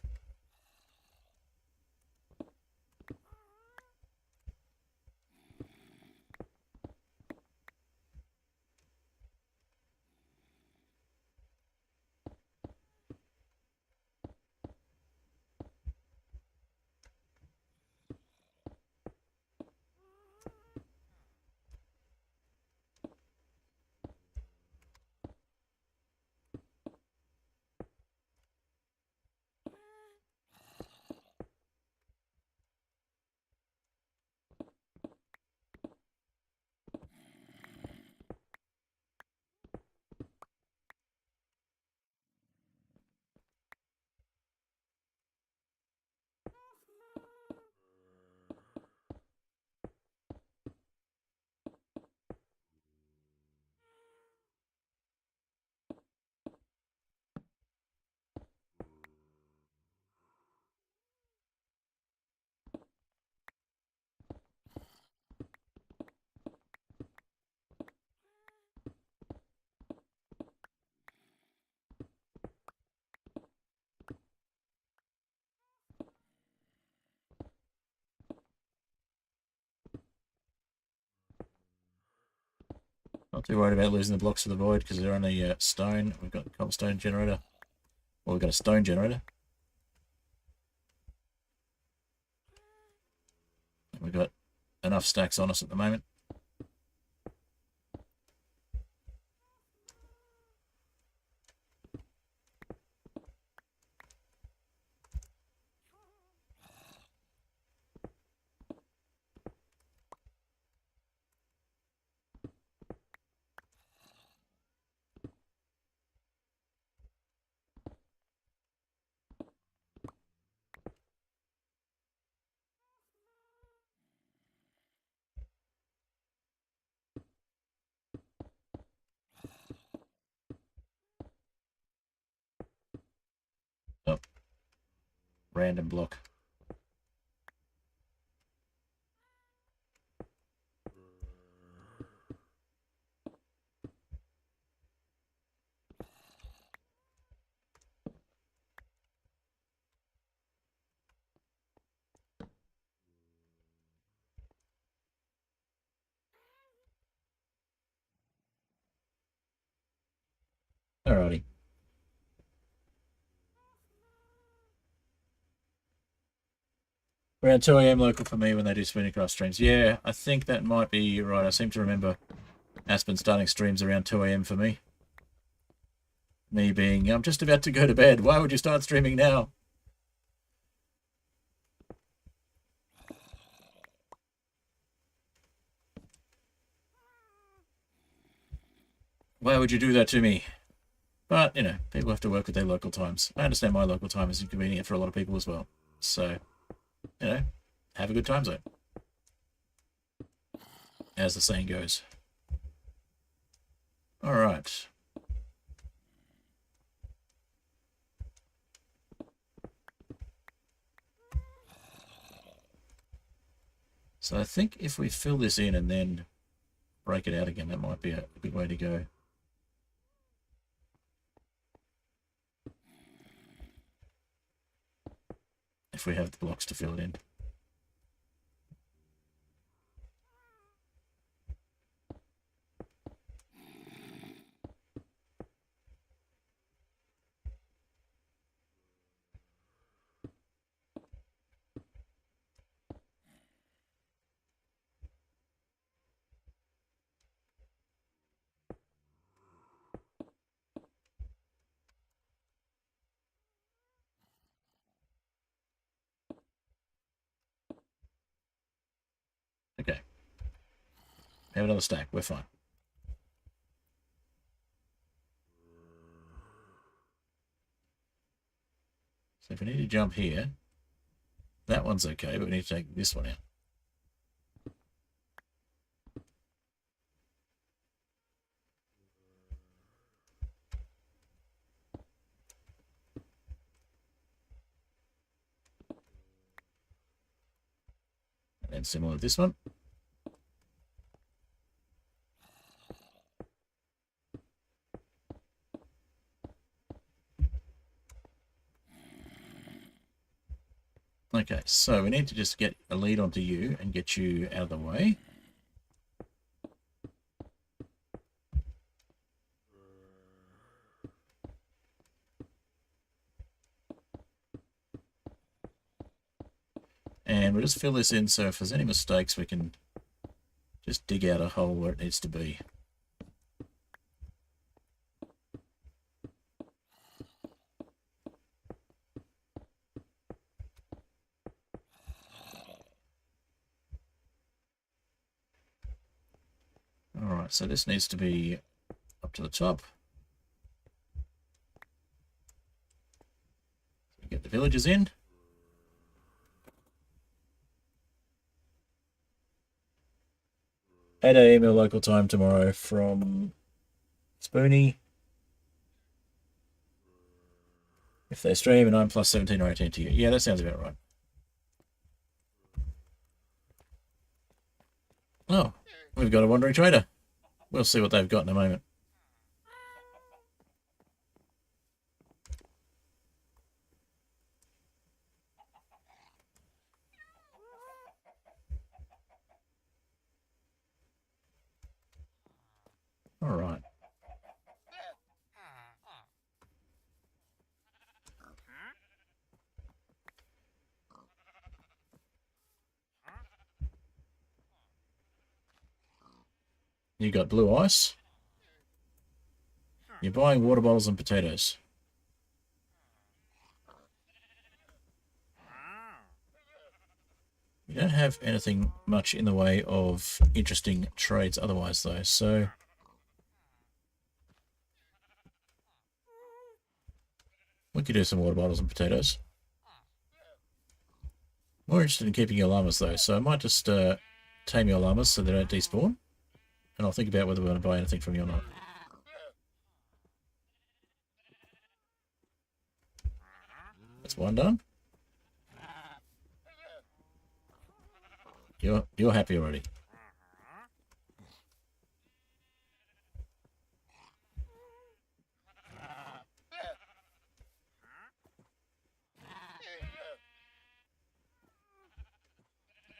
A: Not too worried about losing the blocks of the void because they're only stone. We've got the cobblestone generator. Well, we've got a stone generator. We've got enough stacks on us at the moment. Oh, random block. Alrighty. Around 2 AM local for me when they do Spoonicraft streams. Yeah, I think that might be right. I seem to remember Aspen starting streams around 2 AM for me. Me being, I'm just about to go to bed. Why would you start streaming now? Why would you do that to me? But, you know, people have to work with their local times. I understand my local time is inconvenient for a lot of people as well. So, you know, have a good time zone. As the saying goes. Alright. So I think if we fill this in and then break it out again, that might be a good way to go. If we have the blocks to fill it in. Okay. Have another stack. We're fine. So if we need to jump here, that one's okay, but we need to take this one out. And similar to this one. Okay, so we need to just get a lead onto you and get you out of the way. And we'll just fill this in so if there's any mistakes we can just dig out a hole where it needs to be. Alright, so this needs to be up to the top. Get the villagers in. 8 AM local time tomorrow from Spoonie. If they stream and I'm plus 17 or 18 to you. Yeah, that sounds about right. Oh, we've got a wandering trader. We'll see what they've got in a moment. You got blue ice. You're buying water bottles and potatoes. You don't have anything much in the way of interesting trades otherwise, though, so we could do some water bottles and potatoes. More interested in keeping your llamas, though, so I might just tame your llamas so they don't despawn, and I'll think about whether we want to buy anything from you or not. That's one done. You're happy already.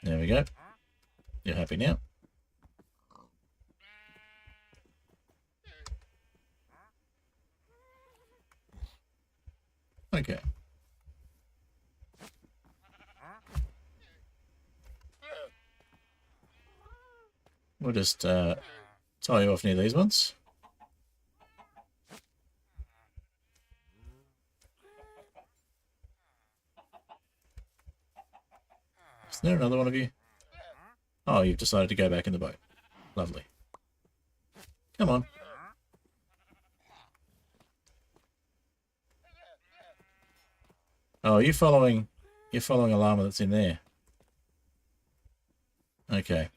A: There we go. You're happy now. Okay. We'll just tie you off near these ones. Is there another one of you? Oh, you've decided to go back in the boat. Lovely. Come on. Oh, you're following a llama that's in there. Okay.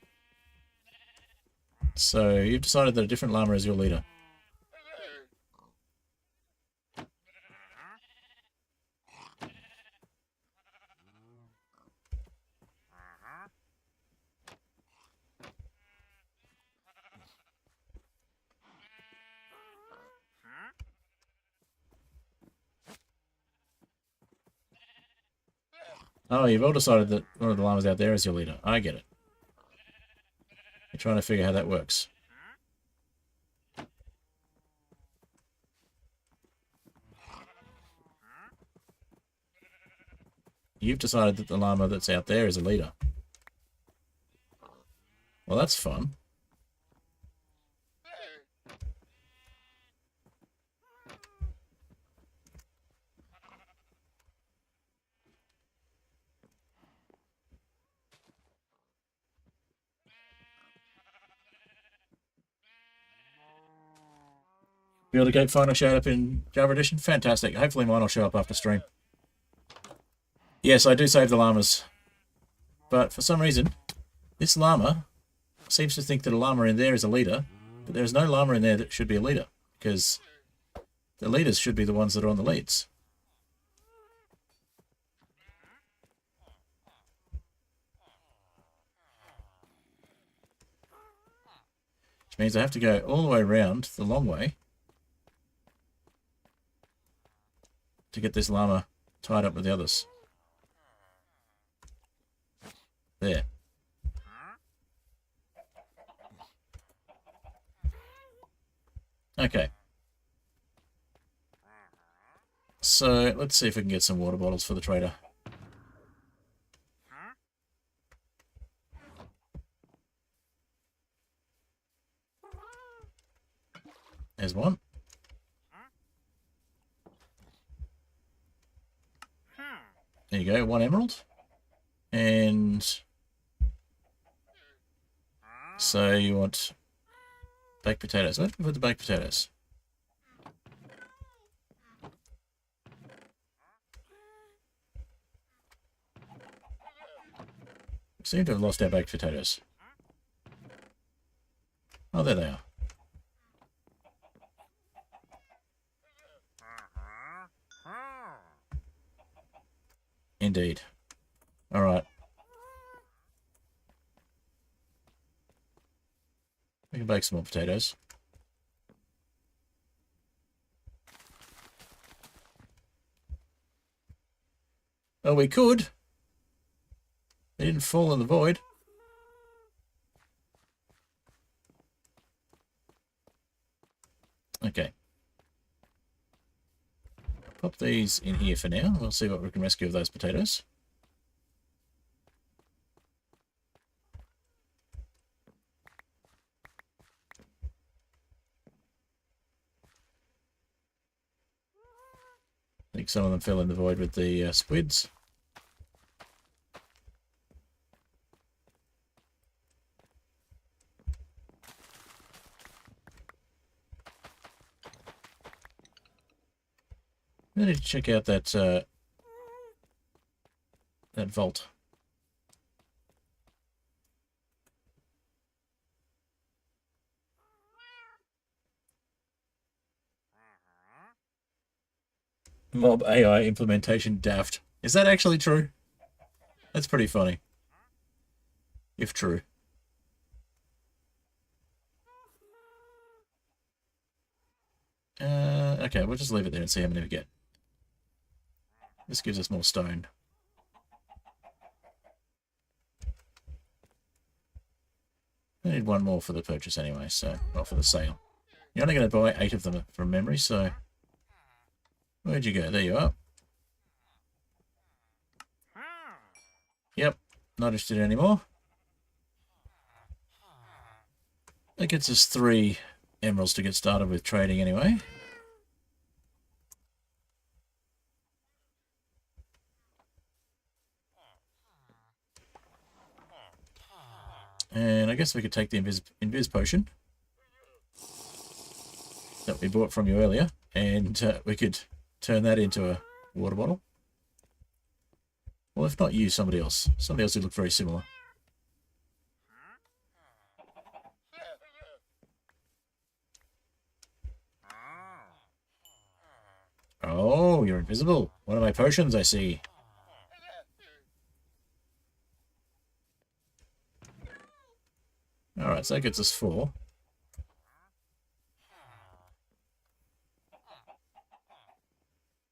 A: So you've decided that a different llama is your leader. Oh, you've all decided that one of the llamas out there is your leader. I get it. You're trying to figure how that works. You've decided that the llama that's out there is a leader. Well, that's fun. Build a gate finally showed up in Java Edition. Fantastic. Hopefully mine will show up after stream. Yes, I do save the llamas. But for some reason, this llama seems to think that a llama in there is a leader, but there's no llama in there that should be a leader, because the leaders should be the ones that are on the leads. Which means I have to go all the way around the long way to get this llama tied up with the others. There. Okay. So let's see if we can get some water bottles for the trader. There's one. There you go, 1 emerald. And so you want baked potatoes. Where do we put the baked potatoes? We seem to have lost our baked potatoes. Oh, there they are. Indeed. All right. We can bake some more potatoes. Oh, we could. They didn't fall in the void. Okay. Pop these in here for now. We'll see what we can rescue of those potatoes. think some of them fell in the void with the squids. I need to check out that that vault. Mob AI implementation daft. Is that actually true? That's pretty funny. If true. Okay, we'll just leave it there and see how many we get. This gives us more stone. I need one more for the purchase anyway, so not for the sale. You're only going to buy 8 of them from memory, so where'd you go? There you are. Yep, not interested anymore. That gets us 3 emeralds to get started with trading anyway. And I guess we could take the invis potion that we bought from you earlier, and we could turn that into a water bottle. Well, if not you, somebody else. Somebody else who look very similar. Oh, you're invisible. One of my potions, I see. Alright, so that gets us 4.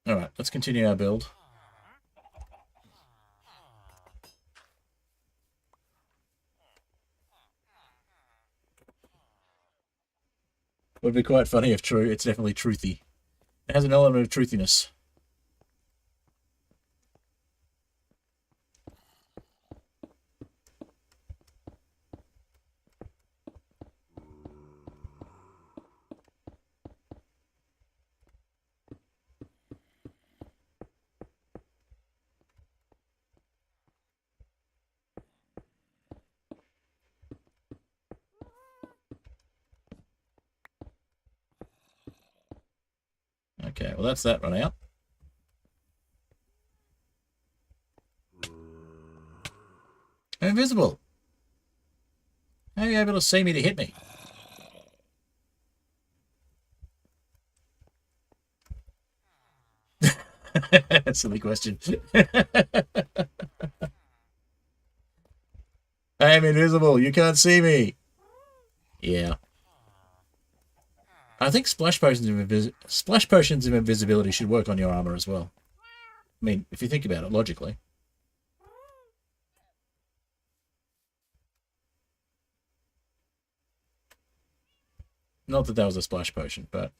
A: Alright, let's continue our build. Would be quite funny if true. It's definitely truthy. It has an element of truthiness. Okay, well that's that run out. I'm invisible. How are you able to see me to hit me? Silly question. I am invisible. You can't see me. Yeah. I think splash potions of invisibility should work on your armor as well. I mean, if you think about it logically. Not that that was a splash potion, but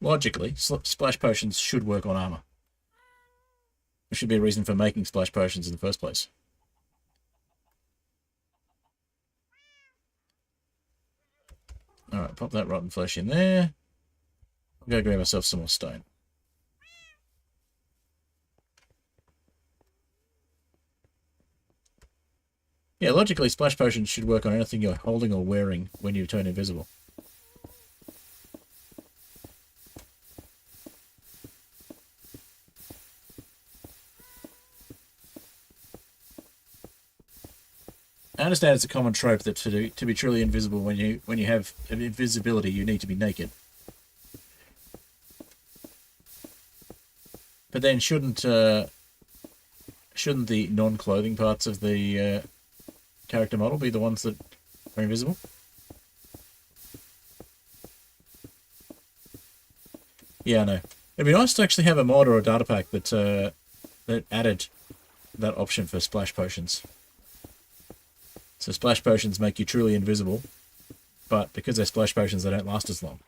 A: logically, splash potions should work on armor. There should be a reason for making splash potions in the first place. Alright, pop that rotten flesh in there. I'll go grab myself some more stone. Yeah, logically, splash potions should work on anything you're holding or wearing when you turn invisible. I understand it's a common trope that to be truly invisible when you have invisibility, you need to be naked. But then shouldn't the non-clothing parts of the character model be the ones that are invisible? Yeah, I know. It'd be nice to actually have a mod or a data pack that that added that option for splash potions. So splash potions make you truly invisible, but because they're splash potions, they don't last as long.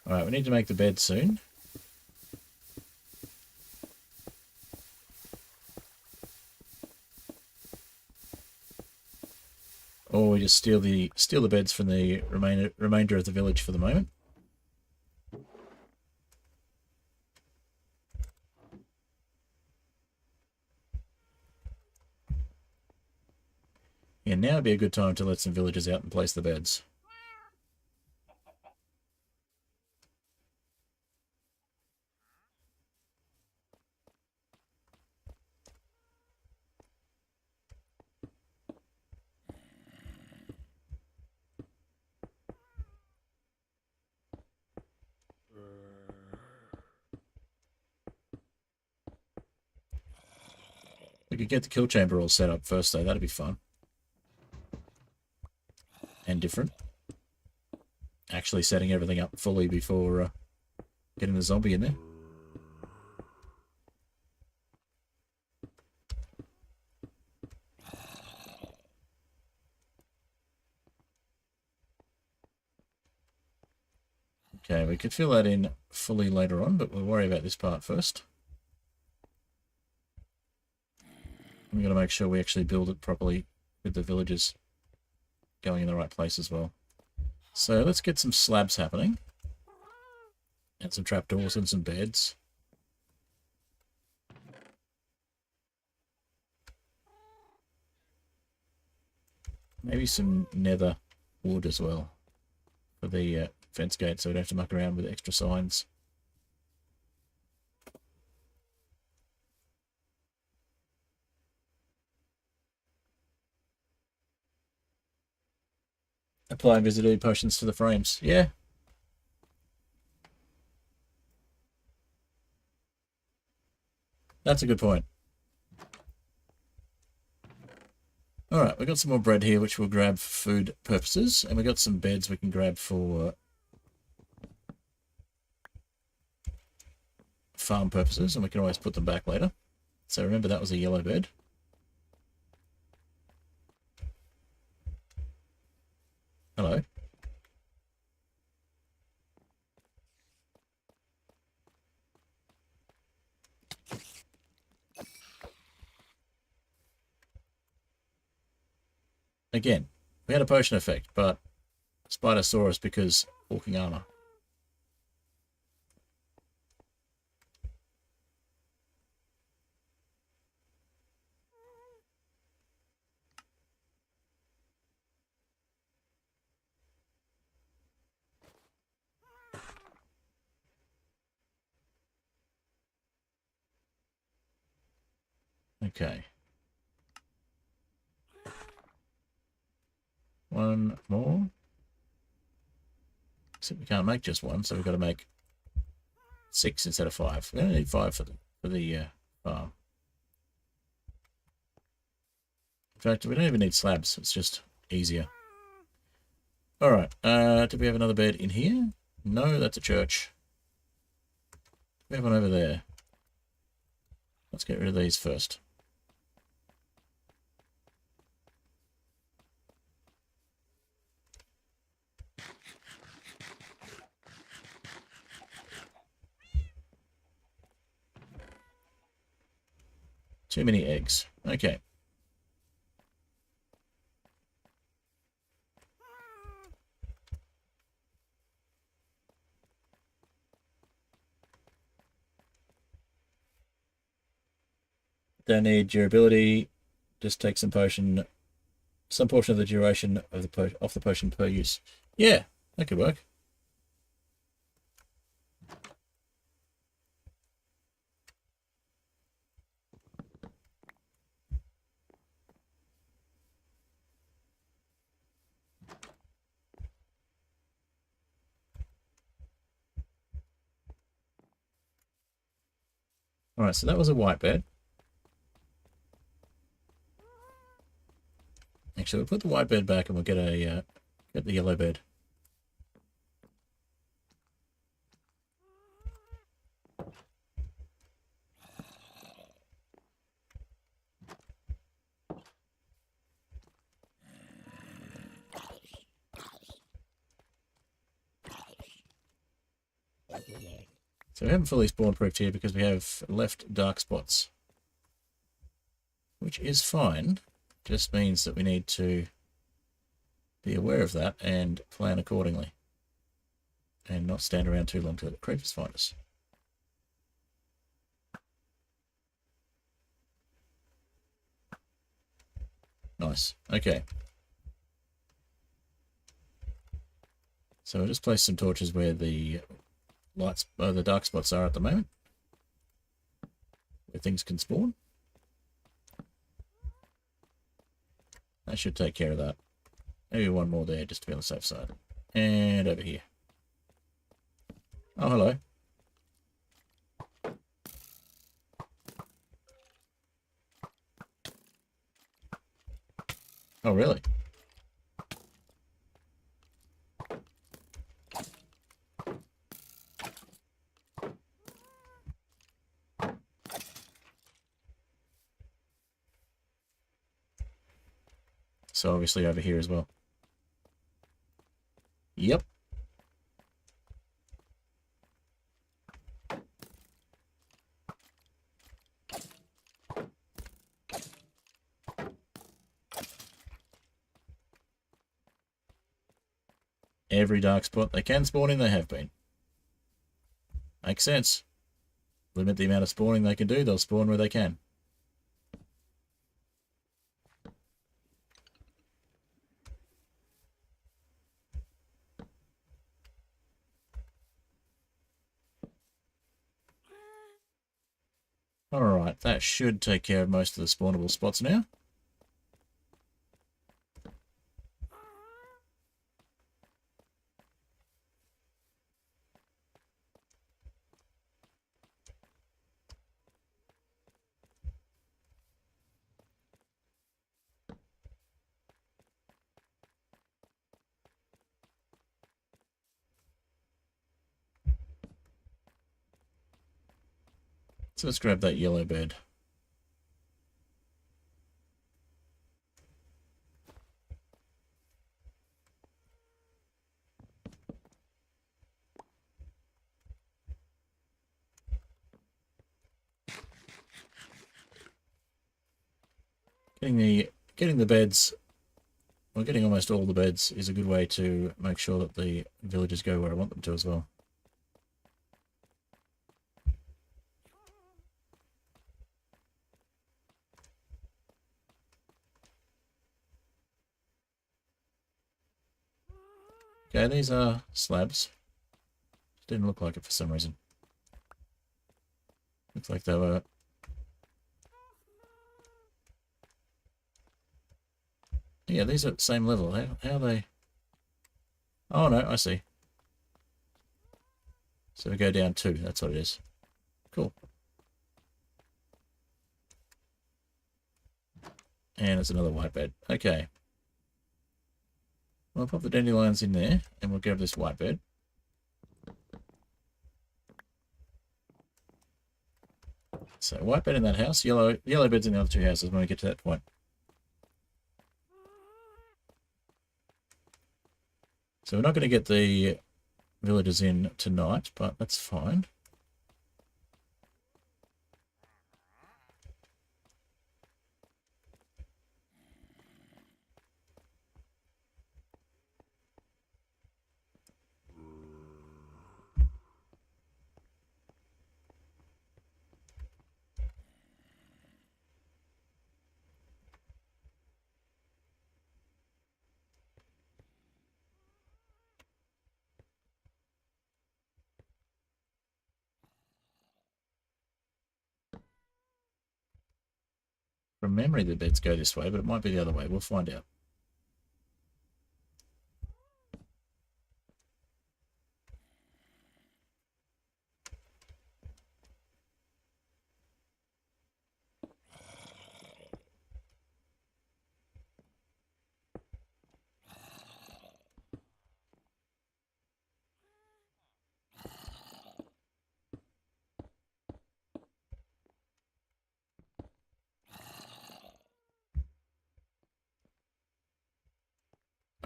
A: Alright, we need to make the bed soon. we just steal the beds from the remainder of the village for the moment. Yeah, now would be a good time to let some villagers out and place the beds. We could get the kill chamber all set up first, though. That'd be fun. And different. Actually setting everything up fully before getting the zombie in there. Okay, we could fill that in fully later on, but we'll worry about this part first. We've got to make sure we actually build it properly with the villagers going in the right place as well. So let's get some slabs happening. And some trapdoors and some beds. Maybe some nether wood as well for the fence gate, so we don't have to muck around with extra signs. Apply invisibility potions to the frames. Yeah. That's a good point. Alright, we've got some more bread here, which we'll grab for food purposes. And we've got some beds we can grab for farm purposes. And we can always put them back later. So remember, that was a yellow bed. Hello. Again, we had a potion effect, but Spider saw us because walking armor. Okay. One more. Except we can't make just one, so we've got to make 6 instead of 5. We only need 5 for the farm. In fact, we don't even need slabs. It's just easier. Alright. Do we have another bed in here? No, that's a church. We have one over there. Let's get rid of these first. Too many eggs. Okay. Don't need durability. Just take some potion, some portion of the duration of the potion per use. Yeah, that could work. Alright, so that was a white bed. Actually, we'll put the white bed back and we'll get the yellow bed. So we haven't fully spawn-proofed here because we have left dark spots. Which is fine. Just means that we need to be aware of that and plan accordingly. And not stand around too long till the creepers find us. Nice. Okay. So we'll just place some torches where the lights, the dark spots are at the moment, where things can spawn. That should take care of that. Maybe one more there just to be on the safe side. And over here. Oh, hello. Oh, really? So obviously over here as well. Yep. Every dark spot they can spawn in, they have been. Makes sense. Limit the amount of spawning they can do, they'll spawn where they can. Alright, that should take care of most of the spawnable spots now. So let's grab that yellow bed. Getting the beds, or getting almost all the beds, is a good way to make sure that the villagers go where I want them to as well. Okay, these are slabs. Didn't look like it for some reason. Looks like they were... Yeah, these are at the same level. How are they... Oh no, I see. So we go down 2, that's what it is. Cool. And it's another white bed. Okay. We'll pop the dandelions in there, and we'll grab this white bed. So white bed in that house, yellow beds in the other 2 houses when we get to that point. So we're not going to get the villagers in tonight, but that's fine. From memory, the beds go this way, but it might be the other way. We'll find out.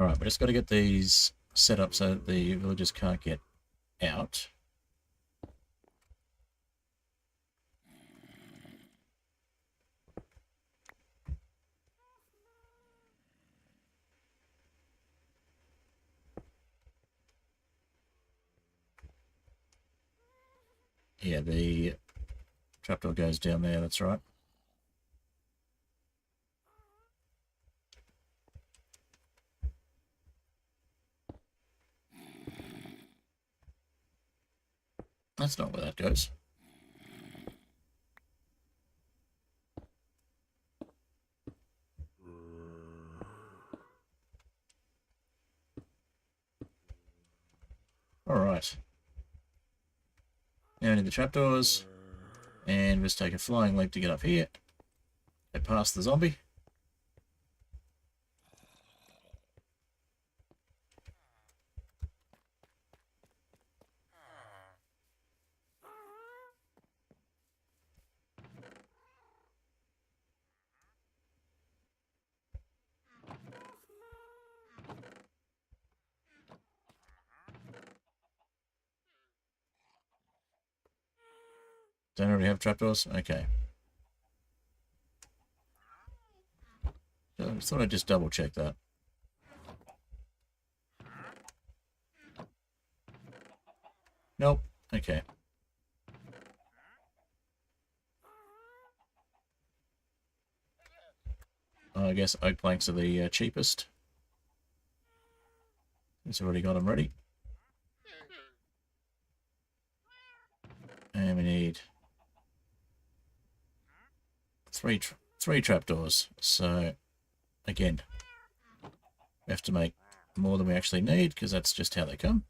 A: Alright, we just got to get these set up so that the villagers can't get out. Yeah, the trapdoor goes down there, that's right. That's not where that goes. Alright. Now we need the trapdoors. And let's take a flying leap to get up here. Get past the zombie. Don't already have trapdoors? Okay. I thought I'd just double check that. Nope. Okay. I guess oak planks are the cheapest. It's already got them ready. And we need three trapdoors. So, again, we have to make more than we actually need because that's just how they come.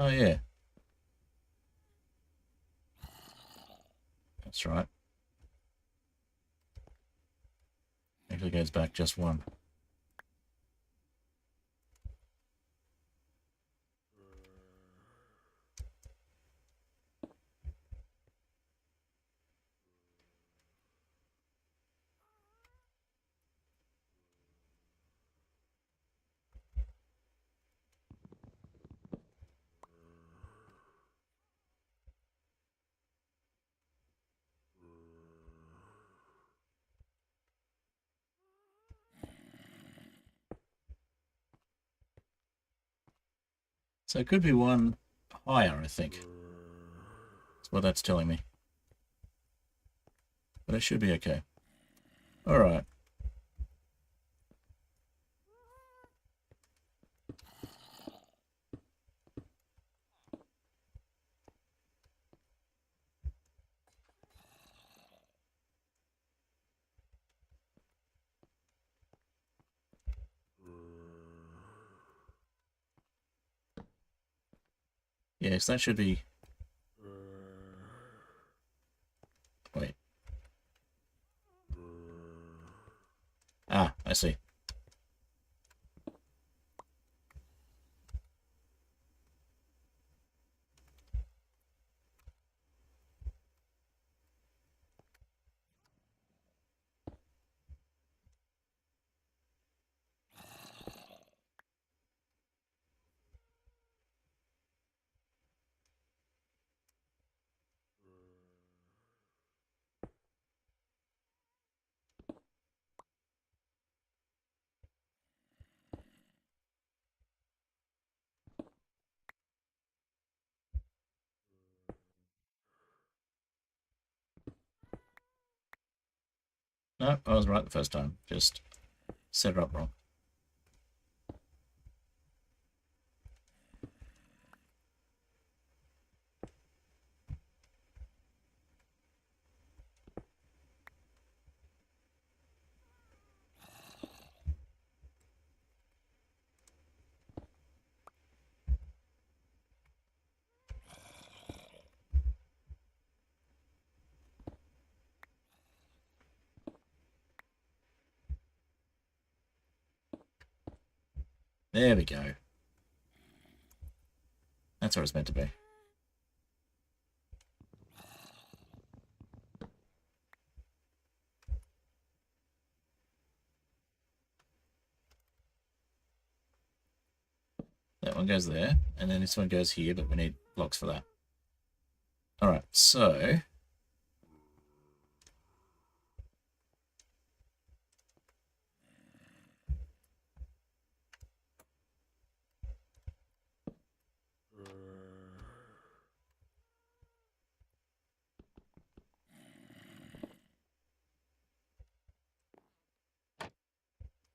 A: Oh, yeah. That's right. Actually goes back just one. So it could be one higher, I think. That's what that's telling me. But it should be okay. Alright. Yes, that should be... Wait. Ah, I see. No, I was right the first time. Just set it up wrong. There we go. That's what it's meant to be. goes there, and then this one goes here, but we need blocks for that. Alright, so...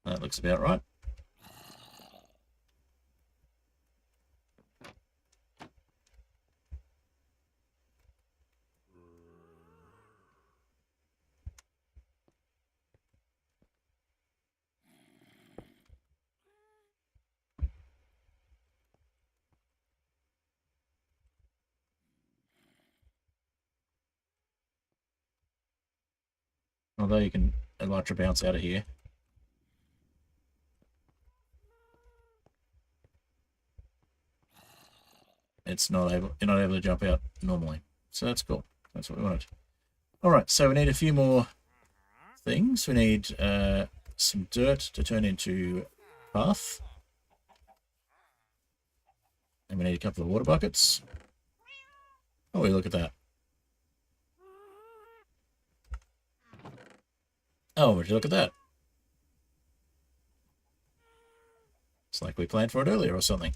A: that looks about right. Although you can elytra bounce out of here. It's not able, you're not able to jump out normally. So that's cool. That's what we wanted. Alright, so we need a few more things. We need some dirt to turn into path. And we need a couple of water buckets. Oh, look at that. Oh, would you look at that? It's like we planned for it earlier or something.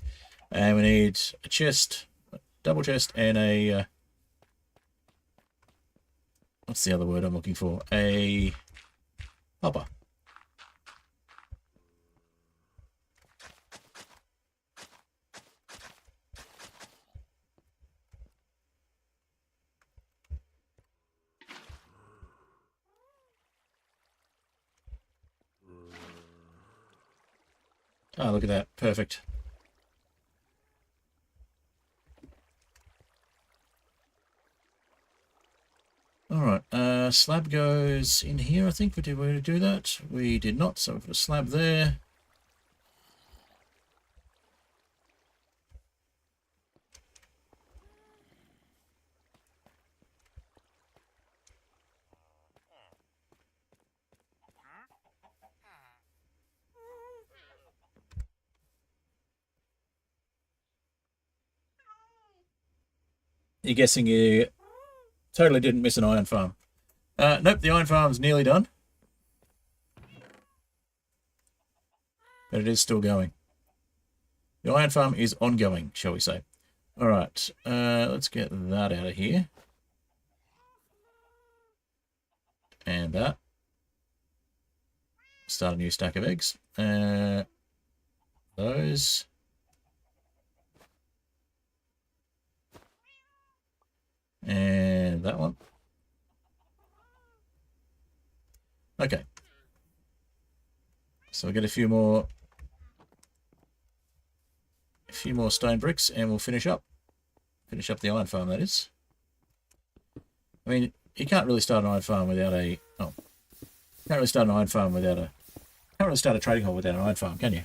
A: And we need a chest, a double chest, and a... what's the other word I'm looking for? A hopper. Oh, look at that. Perfect. Alright, slab goes in here, I think. Did we do that? We did not, so we've got a slab there. You're guessing you totally didn't miss an iron farm. Nope, the iron farm's nearly done. But it is still going. The iron farm is ongoing, shall we say. Alright, let's get that out of here. And that. Start a new stack of eggs. Those. And that one. Okay. So we'll get a few more stone bricks and we'll finish up. Finish up the iron farm, that is. I mean, you can't really start an iron farm without a... oh. You can't really start an iron farm without a... Can't really start a trading hall without an iron farm, can you?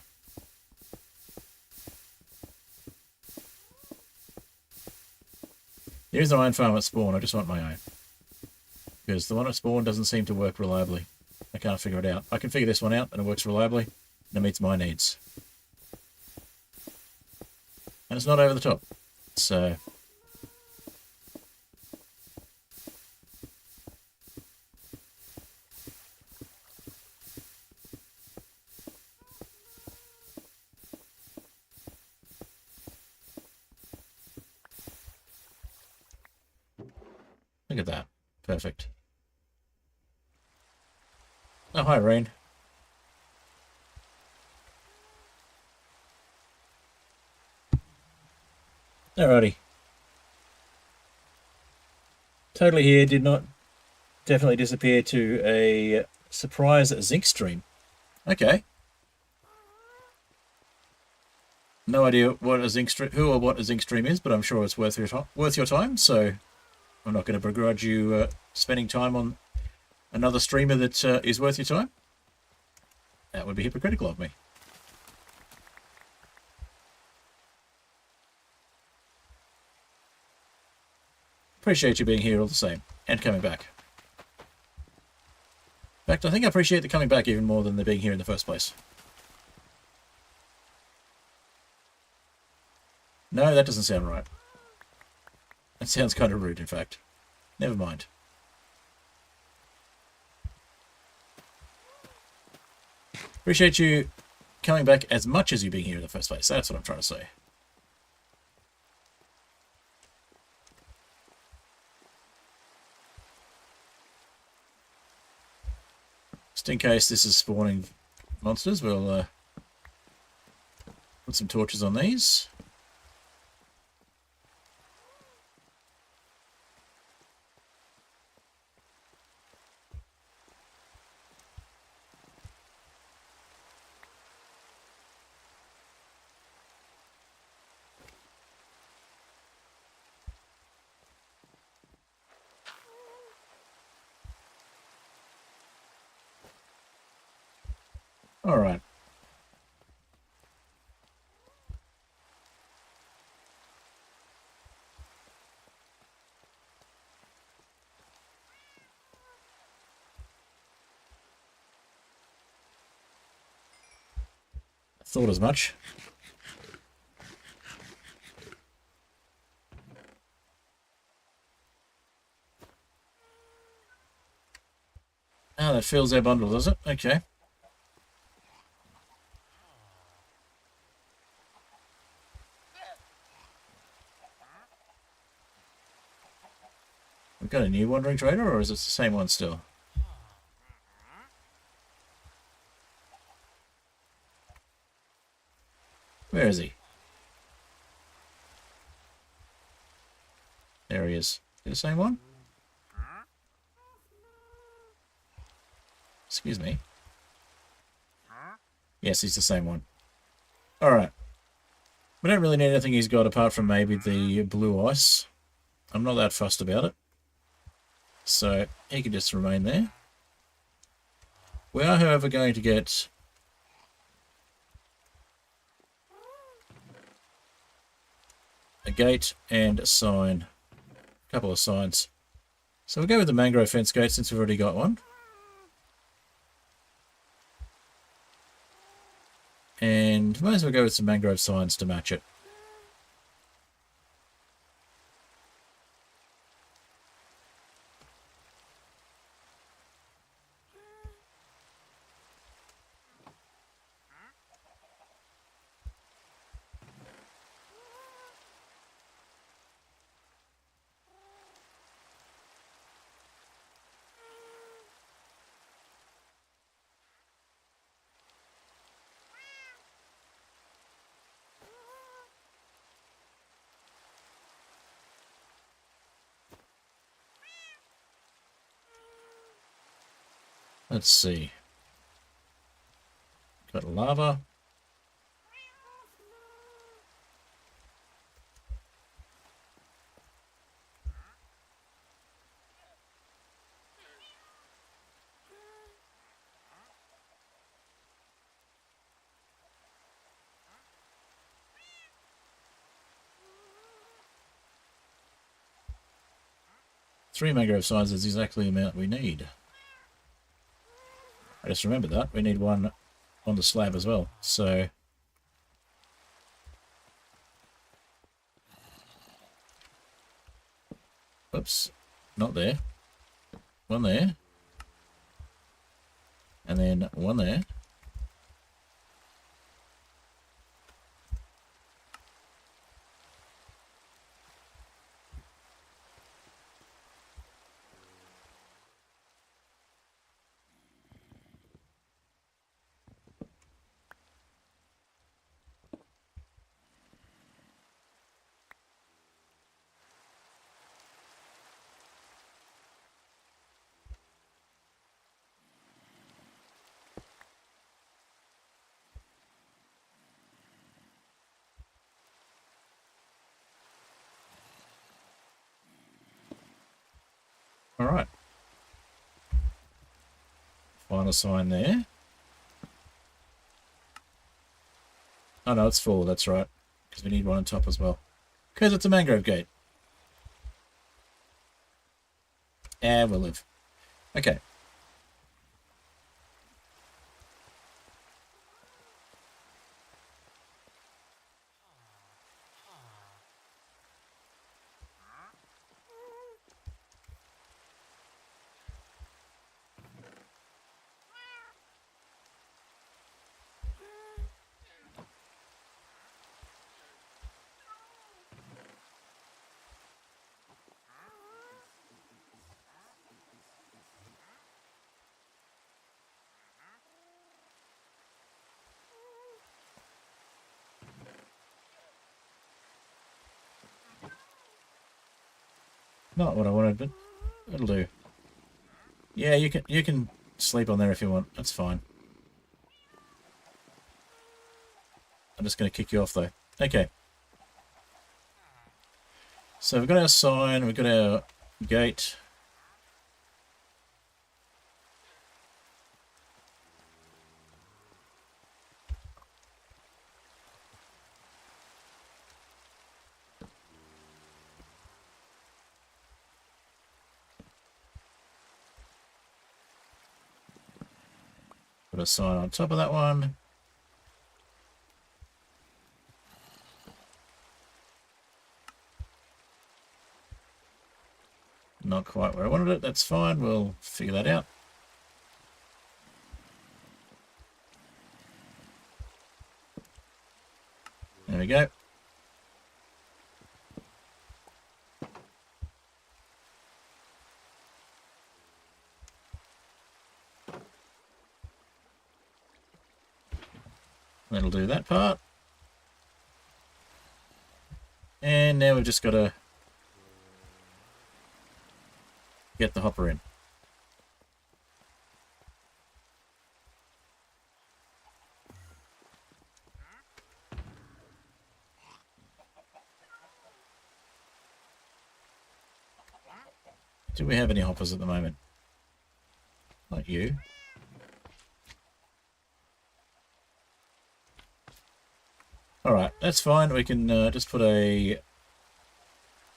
A: Here's an iron farm at spawn. I just want my own. Because the one at spawn doesn't seem to work reliably. I can't figure it out. I can figure this one out and it works reliably. And it meets my needs. And it's not over the top. So... look at that. Perfect. Oh, hi, Rain. Alrighty. Totally here did not definitely disappear to a surprise zinc stream. Okay. No idea what a zinc stream, who or what a zinc stream is, but I'm sure it's worth your time. So I'm not going to begrudge you spending time on another streamer that is worth your time. That would be hypocritical of me. Appreciate you being here all the same, and coming back. In fact, I think I appreciate the coming back even more than the being here in the first place. No, that doesn't sound right. That sounds kind of rude, in fact. Never mind. Appreciate you coming back as much as you being here in the first place. That's what I'm trying to say. Just in case this is spawning monsters, we'll put some torches on these. All right. Thought as much. Oh, that fills our bundle, does it? Okay. We've got a new wandering trader, or is it the same one still? Where is he? There he is. Is it the same one? Excuse me. Yes, he's the same one. Alright. We don't really need anything he's got apart from maybe the blue ice. I'm not that fussed about it. So, he can just remain there. We are, however, going to get a gate and a sign. A couple of signs. So we'll go with the mangrove fence gate since we've already got one. And might as well go with some mangrove signs to match it. Let's see. Got lava. Three mangrove signs is exactly the amount we need. I just remembered that. We need one on the slab as well. So, oops, not there. One there. And then one there. All right. Final sign there. Oh no, it's 4, that's right. Because we need one on top as well. Because it's a mangrove gate. And we'll live. Okay. Not what I wanted, but it'll do. Yeah, you can sleep on there if you want. That's fine. I'm just going to kick you off though. Okay. So we've got our sign, we've got our gate. Put a sign on top of that one. Not quite where I wanted it. That's fine. We'll figure that out. There we go. That'll do that part. And now we've just got to get the hopper in. Do we have any hoppers at the moment? Not you. Alright, that's fine. We can just put a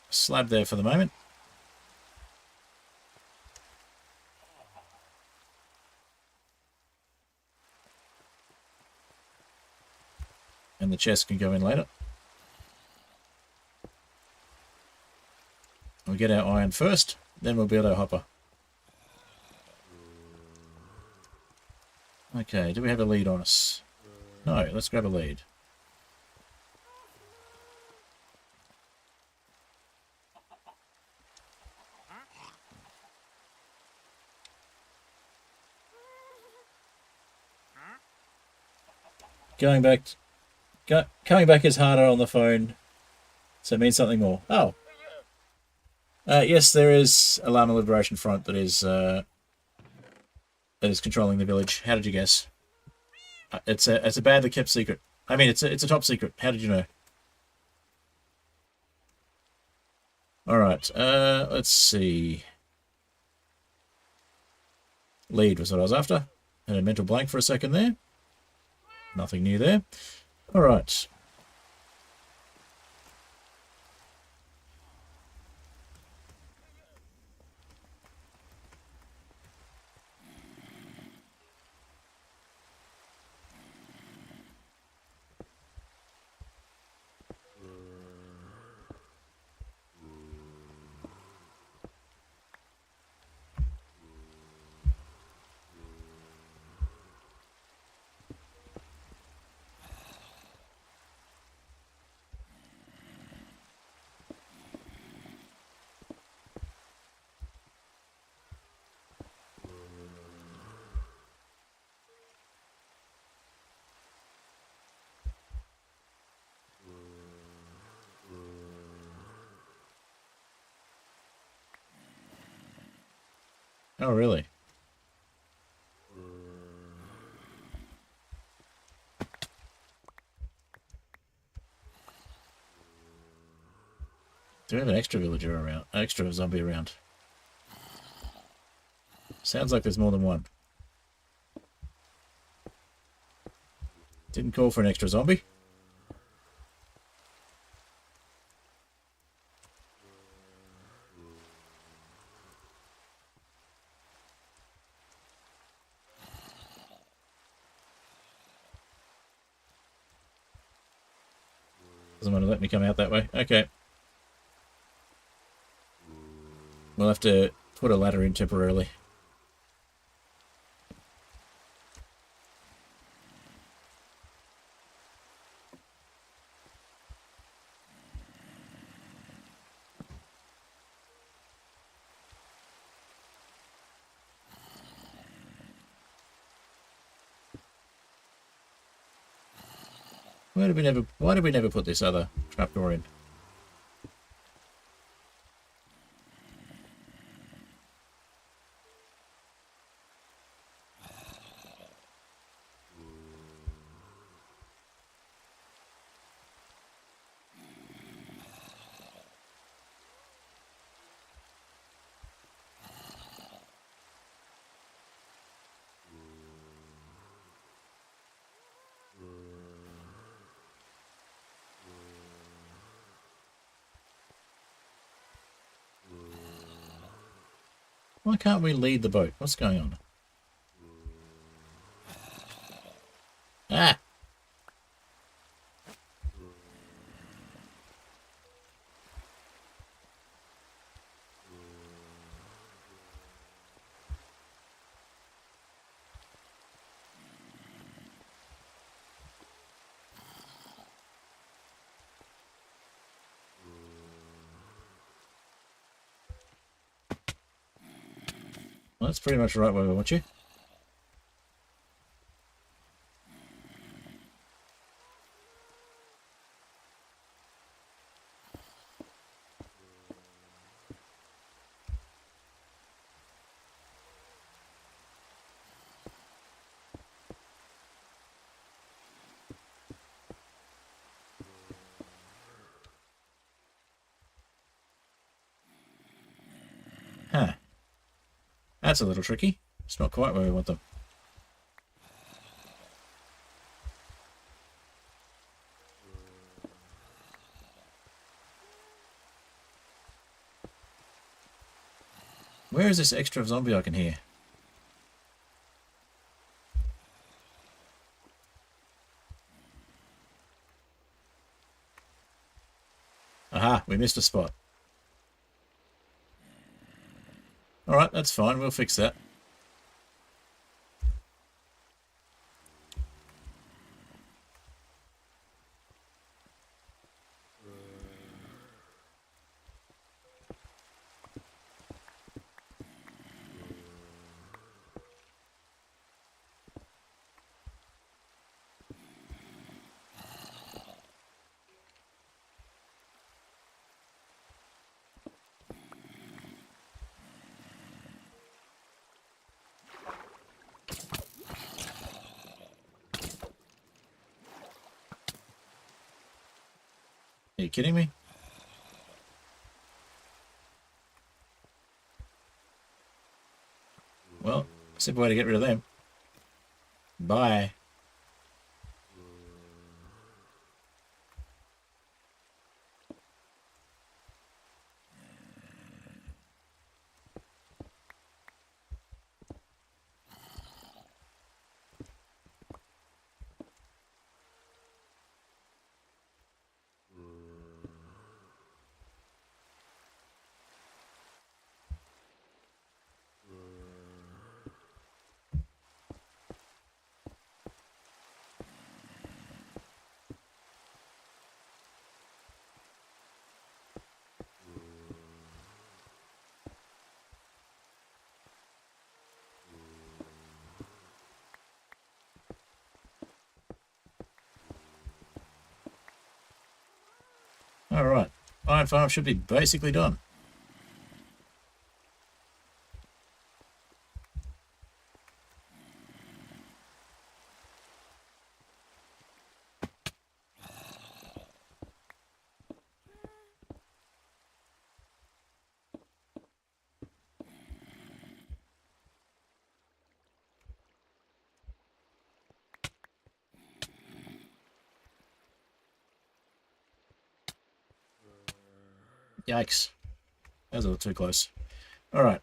A: slab there for the moment. And the chest can go in later. We'll get our iron first, then we'll build our hopper. Okay, do we have a lead on us? No, let's grab a lead. Coming back is harder on the phone, so it means something more. Oh. Yes, there is a Llama Liberation Front that is controlling the village. How did you guess? It's a badly kept secret. I mean, it's a top secret. How did you know? All right. Let's see. Lead was what I was after. Had a mental blank for a second there. Nothing new there. All right. Oh, really? Do we have an extra villager around? Extra zombie around? Sounds like there's more than one. Didn't call for an extra zombie. Doesn't want to let me come out that way. Okay. We'll have to put a ladder in temporarily. Why did we never put this other trapdoor in? Why can't we lead the boat? What's going on? Ah! Well, that's pretty much right where we want you. Huh. That's a little tricky. It's not quite where we want them. Where is this extra zombie I can hear? Aha, we missed a spot. Alright, that's fine. We'll fix that. Are you kidding me? Well, simple way to get rid of them. Bye. Alright. Iron farm should be basically done. Yikes. That was a little too close. Alright.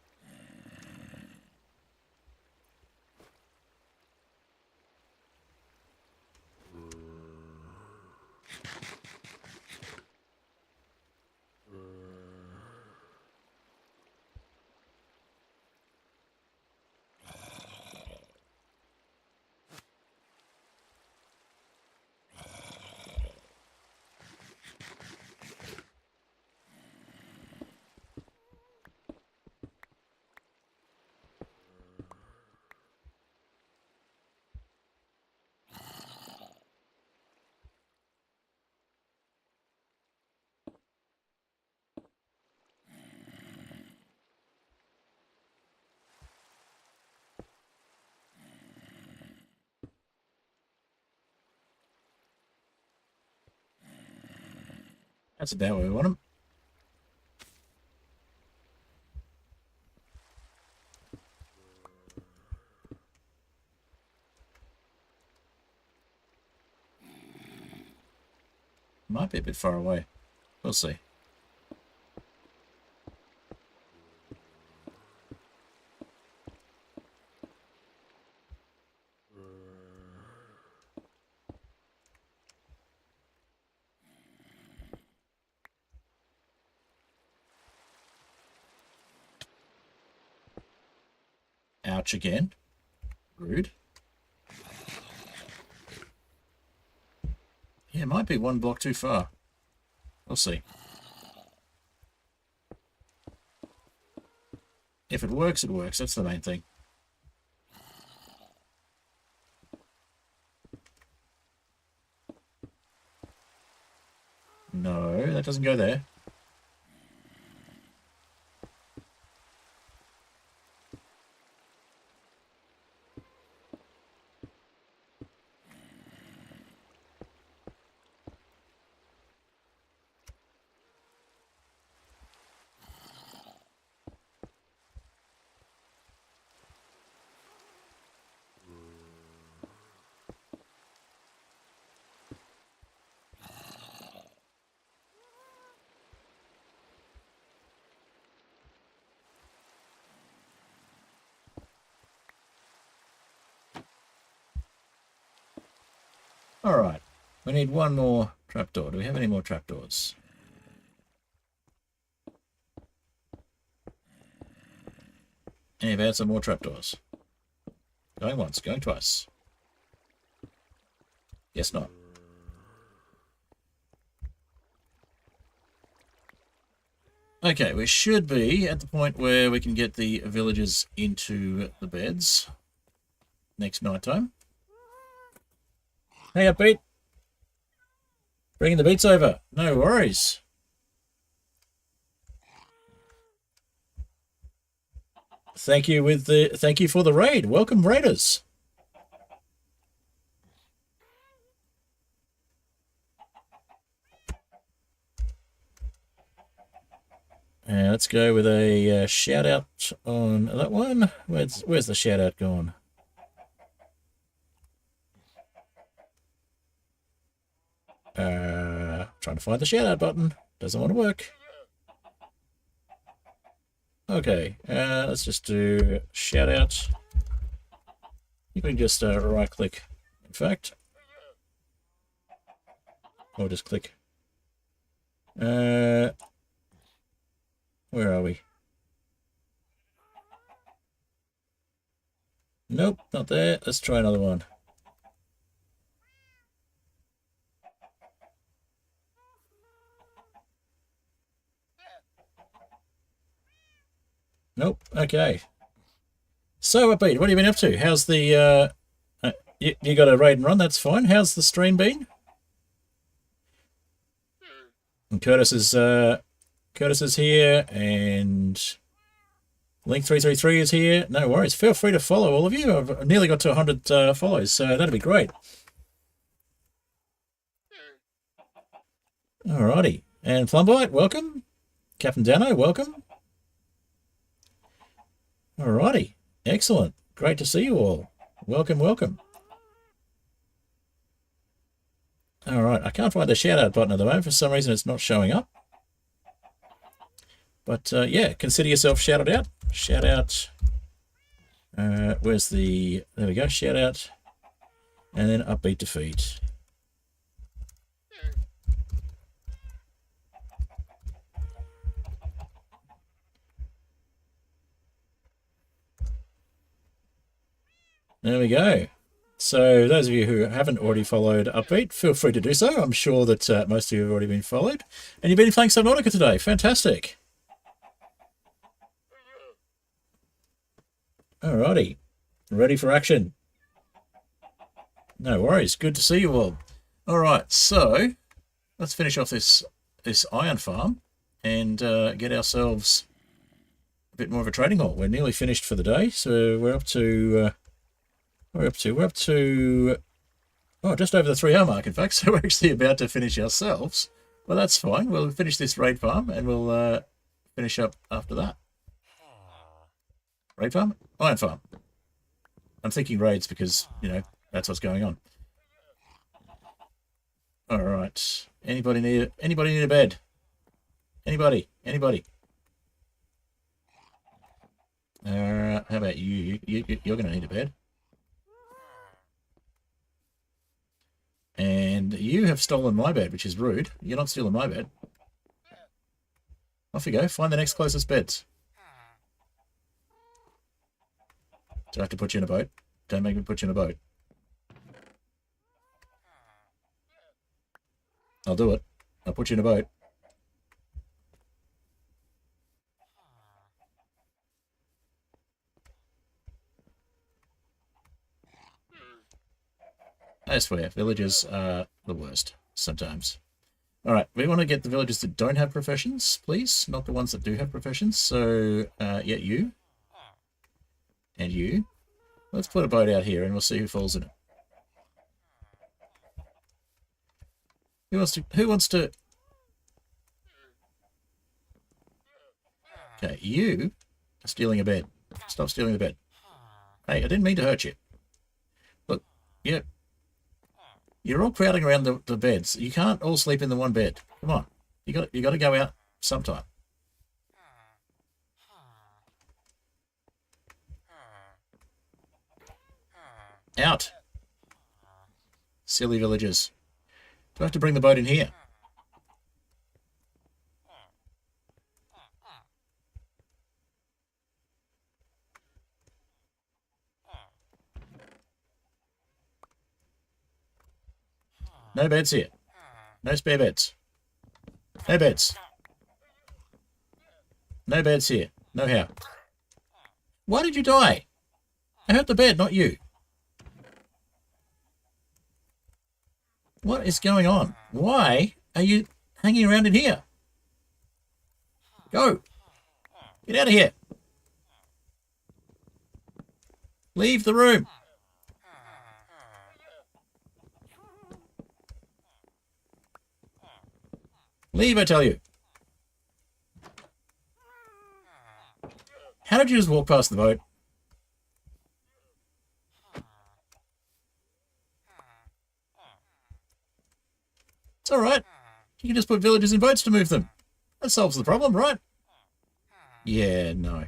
A: That's about where we want them. Might be a bit far away. We'll see. touch again. Rude. Yeah, it might be one block too far. We'll see. If it works, it works. That's the main thing. No, that doesn't go there. All right, we need one more trapdoor. Do we have any more trapdoors? And you've had some more trapdoors. Going once, going twice. Yes, not. Okay, we should be at the point where we can get the villagers into the beds next night time. Hey up, Pete. Bringing the beats over. No worries. Thank you for the raid. Welcome, raiders. Let's go with a shout out on that one. Where's the shout out gone? Trying to find the shout out button. Doesn't want to work. Okay, let's just do shout out. You can just right click, in fact. Or just click. Where are we? Nope, not there. Let's try another one. Nope. Okay. So, Pete, what have you been up to? How's the you got a raid and run? That's fine. How's the stream been? And Curtis is here, and Link333 is here. No worries. Feel free to follow all of you. I've nearly got to 100 follows, so that'd be great. Alrighty. And Flumbite, welcome. Captain Dano, welcome. Alrighty. Excellent. Great to see you all. Welcome, welcome. Alright, I can't find the shout out button at the moment. For some reason it's not showing up. But yeah, consider yourself shouted out. Shout out. Where's the... There we go. Shout out. And then upbeat defeat. There we go. So those of you who haven't already followed Upbeat, feel free to do so. I'm sure that most of you have already been followed. And you've been playing Subnautica today. Fantastic. Alrighty. Ready for action. No worries. Good to see you all. Alright, so let's finish off this iron farm and get ourselves a bit more of a trading hall. We're nearly finished for the day, so we're up to... We're up to, oh, just over the 3-hour mark, in fact, so we're actually about to finish ourselves. Well, that's fine. We'll finish this raid farm, and we'll finish up after that. Raid farm? Iron farm. I'm thinking raids because, you know, that's what's going on. All right. Anybody need a bed? Anybody? How about you? You're going to need a bed. And you have stolen my bed, which is rude. You're not stealing my bed. Off you go. Find the next closest beds. Do I have to put you in a boat? Don't make me put you in a boat. I'll do it. I'll put you in a boat. I swear, villagers are the worst sometimes. Alright, we want to get the villagers that don't have professions, please. Not the ones that do have professions. So, yeah, you. And you. Let's put a boat out here and we'll see who falls in it. Who wants to... Okay, you are stealing a bed. Stop stealing the bed. Hey, I didn't mean to hurt you. Look, you're all crowding around the beds. You can't all sleep in the one bed. Come on. You got to go out sometime. Out. Silly villagers. Do I have to bring the boat in here? No beds here. No spare beds. No beds. No beds here. No how. Why did you die? I hurt the bed, not you. What is going on? Why are you hanging around in here? Go. Get out of here. Leave the room. Leave, I tell you. How did you just walk past the boat? It's alright. You can just put villagers in boats to move them. That solves the problem, right? Yeah, no.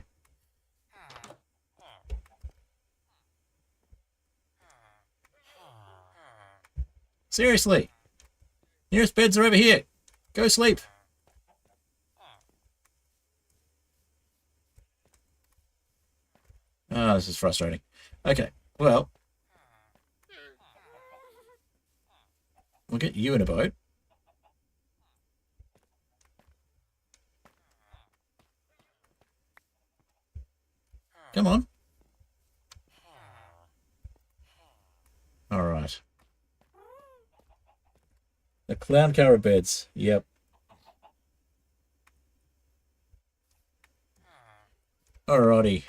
A: Seriously. Nearest beds are over here. Go sleep. Ah, this is frustrating. Okay, well. We'll get you in a boat. Come on. All right. The clown car beds. Yep. Alrighty.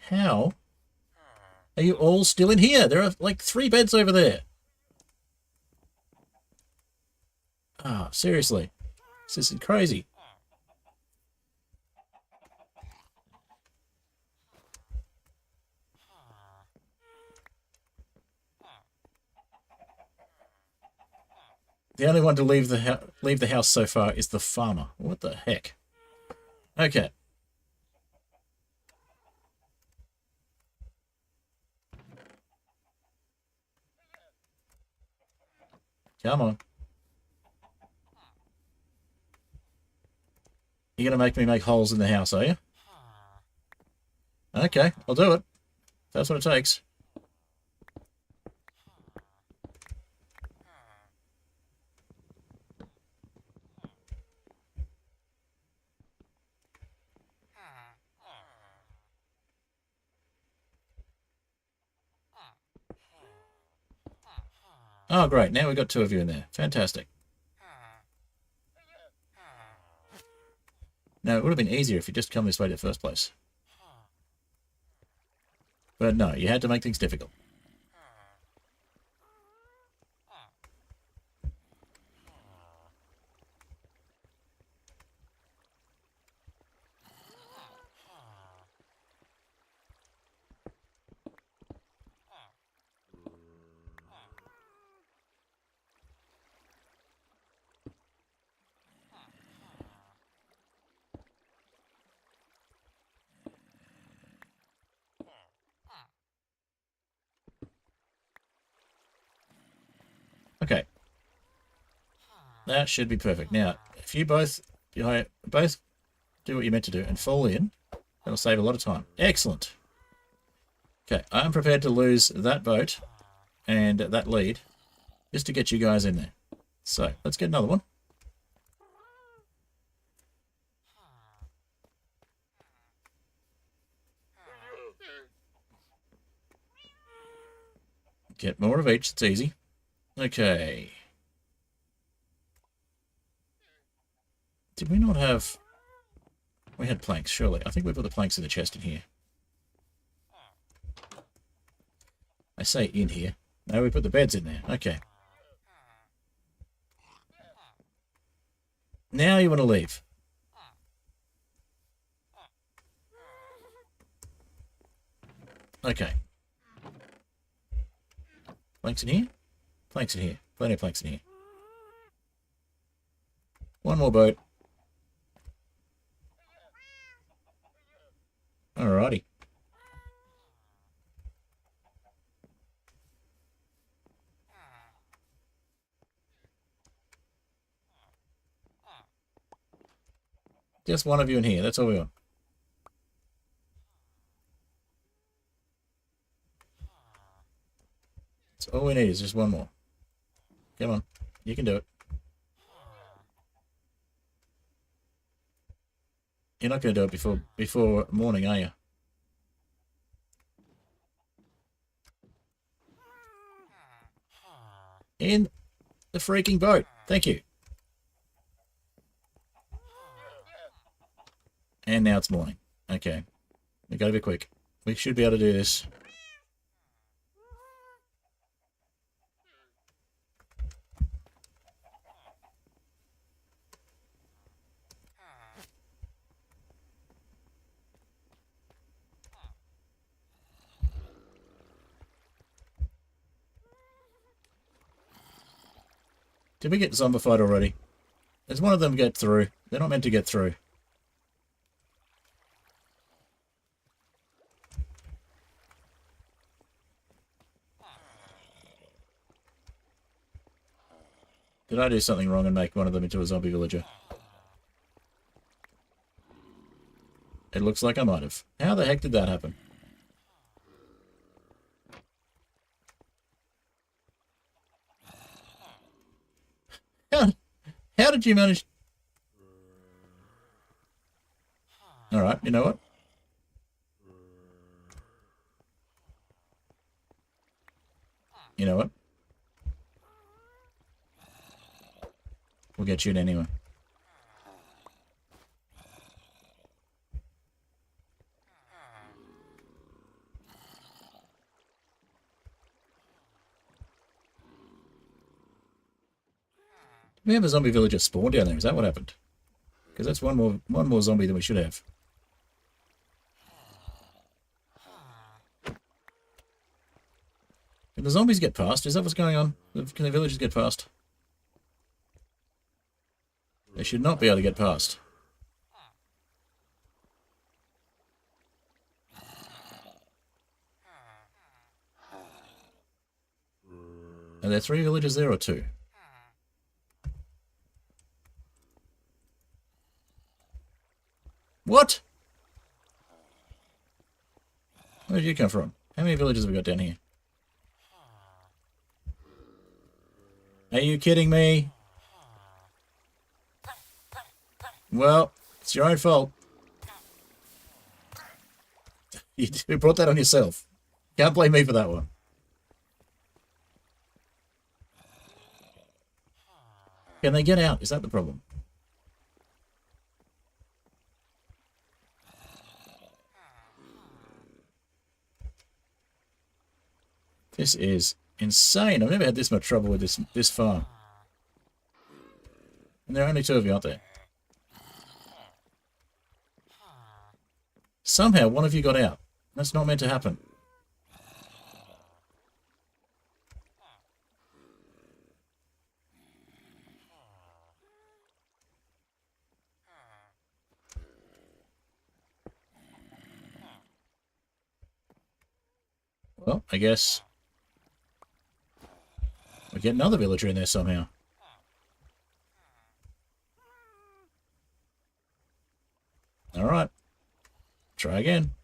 A: How are you all still in here? There are like 3 beds over there. Ah, seriously. This is crazy. The only one to leave the house so far is the farmer. What the heck? Okay. Come on. You're going to make me make holes in the house, are you? Okay, I'll do it. That's what it takes. Oh, great. Now we've got 2 of you in there. Fantastic. Now, it would have been easier if you just come this way in the first place. But no, you had to make things difficult. Okay. That should be perfect. Now, if you both do what you're meant to do and fall in, that'll save a lot of time. Excellent. Okay, I'm prepared to lose that boat and that lead just to get you guys in there. So, let's get another one. Get more of each, it's easy. Okay. Did we not have... We had planks, surely. I think we put the planks in the chest in here. I say in here. No, we put the beds in there. Okay. Now you want to leave. Okay. Planks in here? Planks in here. Plenty of planks in here. One more boat. Alrighty. Just one of you in here. That's all we want. That's all we need is just one more. Come on. You can do it. You're not going to do it before morning, are you? In the freaking boat. Thank you. And now it's morning. Okay. We gotta be quick. We should be able to do this. Did we get zombified already? There's one of them get through. They're not meant to get through. Did I do something wrong and make one of them into a zombie villager? It looks like I might have. How the heck did that happen? How did you manage? Alright, you know what? You know what? We'll get you in anyway. We have a zombie villager spawn down there. Is that what happened? Because that's one more zombie than we should have. Can the zombies get past? Is that what's going on? Can the villagers get past? They should not be able to get past. Are there 3 villagers there or 2? What? Where did you come from? How many villagers have we got down here? Are you kidding me? Well, it's your own fault. You brought that on yourself. Can't blame me for that one. Can they get out? Is that the problem? This is insane. I've never had this much trouble with this farm. And there are only 2 of you, aren't there? Somehow one of you got out. That's not meant to happen. Well, I guess We get another villager in there somehow. Alright. Try again.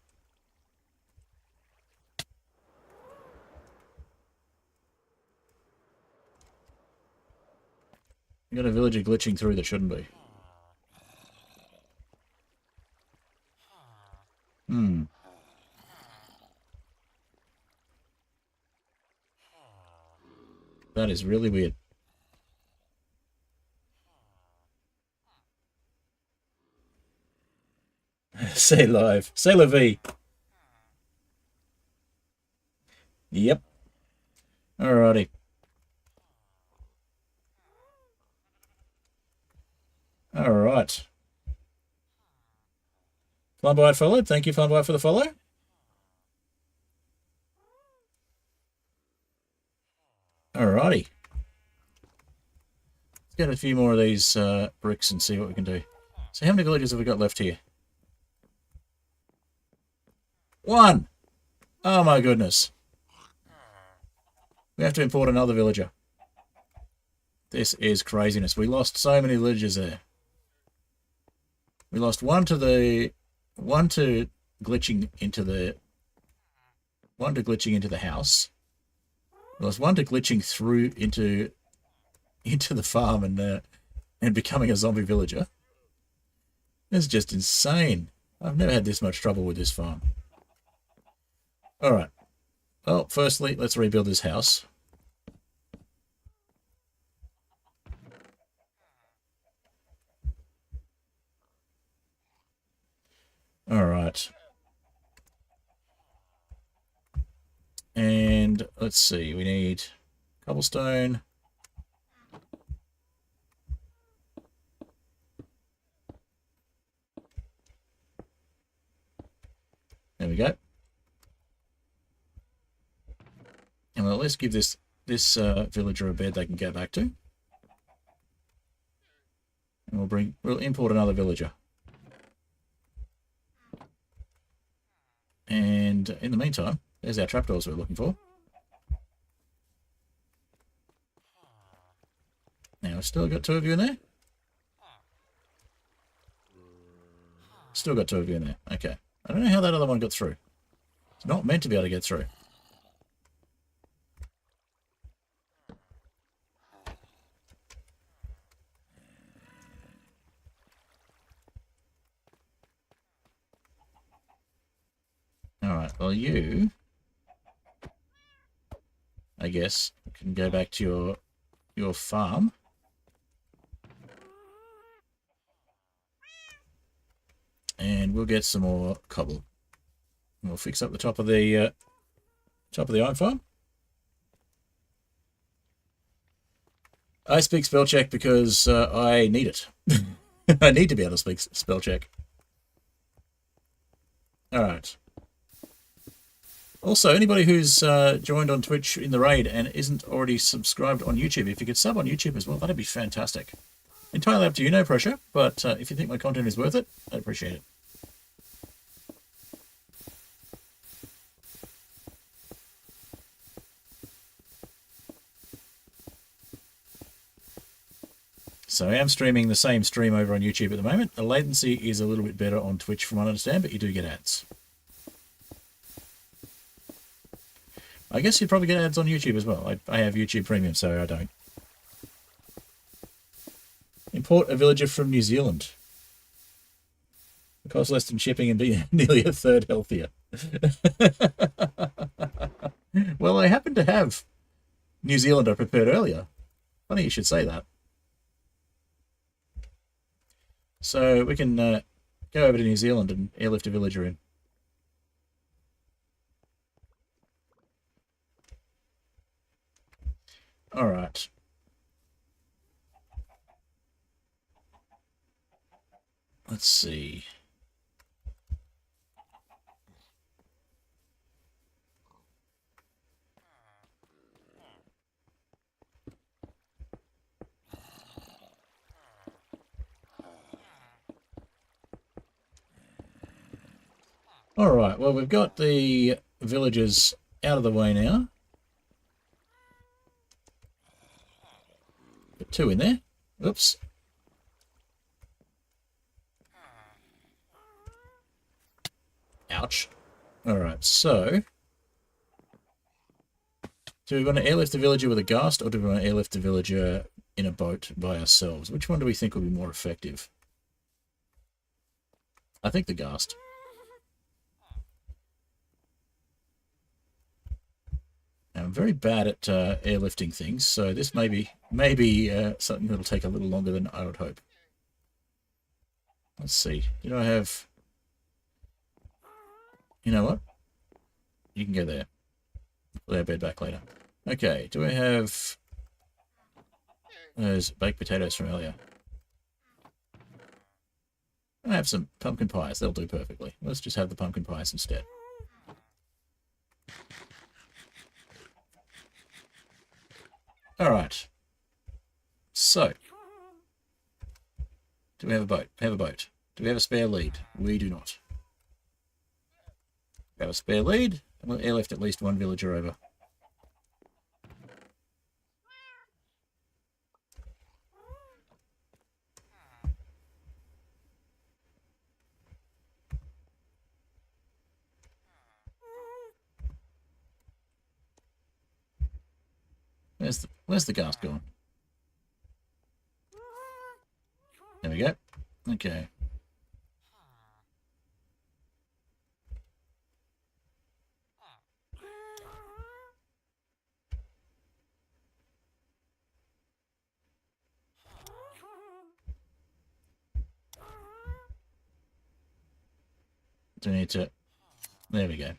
A: We got a villager glitching through that shouldn't be. That is really weird. Say live. Say la vie. Yep. Alrighty. Alright. Flamboyant followed. Thank you, Flamboyant, for the follow. Alrighty. Let's get a few more of these bricks and see what we can do. So how many villagers have we got left here? 1! Oh my goodness. We have to import another villager. This is craziness. We lost so many villagers there. We lost one to glitching into the house. We lost one to glitching through into the farm and becoming a zombie villager. It's just insane. I've never had this much trouble with this farm. Alright. Well, firstly, let's rebuild this house. Alright. And let's see, we need cobblestone. There we go. And well, let's give this villager a bed they can go back to. And we'll import another villager. And in the meantime, there's our trapdoors we're looking for. Now, we've still got 2 of you in there. Still got 2 of you in there. Okay. I don't know how that other one got through. It's not meant to be able to get through. Alright, well you, I guess, can go back to your farm. And we'll get some more cobble. And we'll fix up the top of the iron farm. I speak spell check because I need it. I need to be able to speak spell check. Alright. Also, anybody who's joined on Twitch in the raid and isn't already subscribed on YouTube, if you could sub on YouTube as well, that'd be fantastic. Entirely up to you, no pressure, but if you think my content is worth it, I'd appreciate it. So I am streaming the same stream over on YouTube at the moment. The latency is a little bit better on Twitch from what I understand, but you do get ads. I guess you'd probably get ads on YouTube as well. I have YouTube Premium, so I don't. Import a villager from New Zealand. It costs less than shipping and be nearly a third healthier. Well, I happen to have New Zealander prepared earlier. Funny you should say that. So we can go over to New Zealand and airlift a villager in. All right. Let's see. All right, well, we've got the villagers out of the way now. 2 in there. Oops. Ouch. Alright, so... do we want to airlift the villager with a ghast, or do we want to airlift the villager in a boat by ourselves? Which one do we think will be more effective? I think the ghast. Now, I'm very bad at airlifting things, so this may be something that'll take a little longer than I would hope. Let's see. Do I have... You know what? You can go there. Put our bed back later. Okay, do I have those baked potatoes from earlier? I have some pumpkin pies. They'll do perfectly. Let's just have the pumpkin pies instead. Alright. So. Do we have a boat? We have a boat. Do we have a spare lead? We do not. We have a spare lead, and we'll airlift at least one villager over. Where's the ghast gone? There we go. Okay. Do we need to... There we go.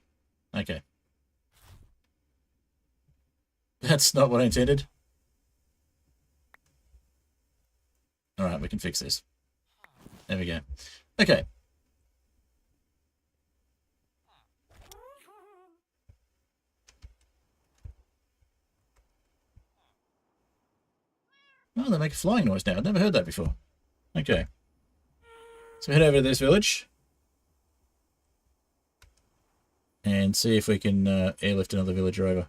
A: Okay. That's not what I intended. Alright, we can fix this. There we go. Okay. Oh, they make a flying noise now. I've never heard that before. Okay. So head over to this village. And see if we can airlift another villager over.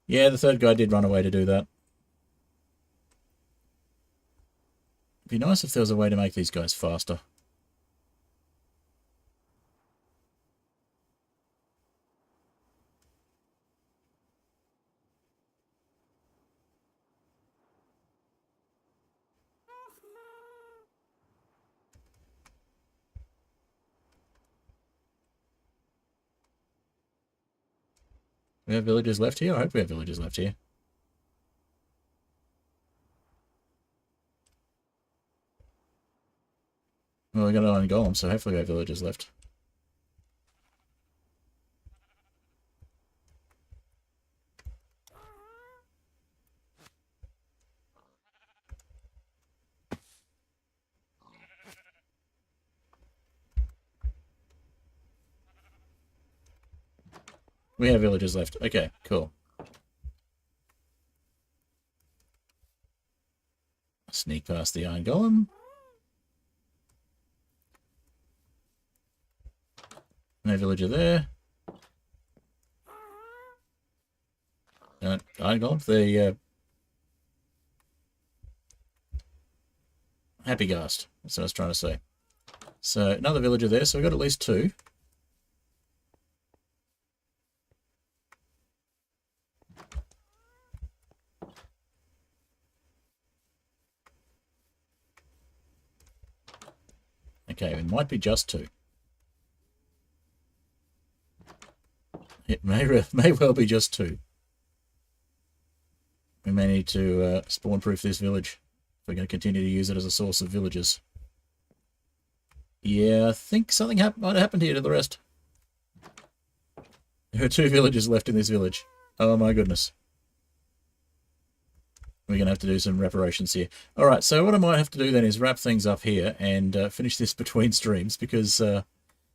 A: Yeah, the third guy did run away to do that. It'd be nice if there was a way to make these guys faster. We have villagers left here? I hope we have villagers left here. Well, we got an iron golem, so hopefully we have villagers left. We have villagers left. Okay, cool. Sneak past the iron golem. No villager there. Iron golem, the happy ghast. That's what I was trying to say. So another villager there, so we've got at least 2. Okay, it might be just 2. It may well be just 2. We may need to spawn-proof this village if we're going to continue to use it as a source of villagers. Yeah, I think something might have happened here to the rest. There are 2 villagers left in this village. Oh my goodness. We're going to have to do some reparations here. Alright, so what I might have to do then is wrap things up here and finish this between streams, because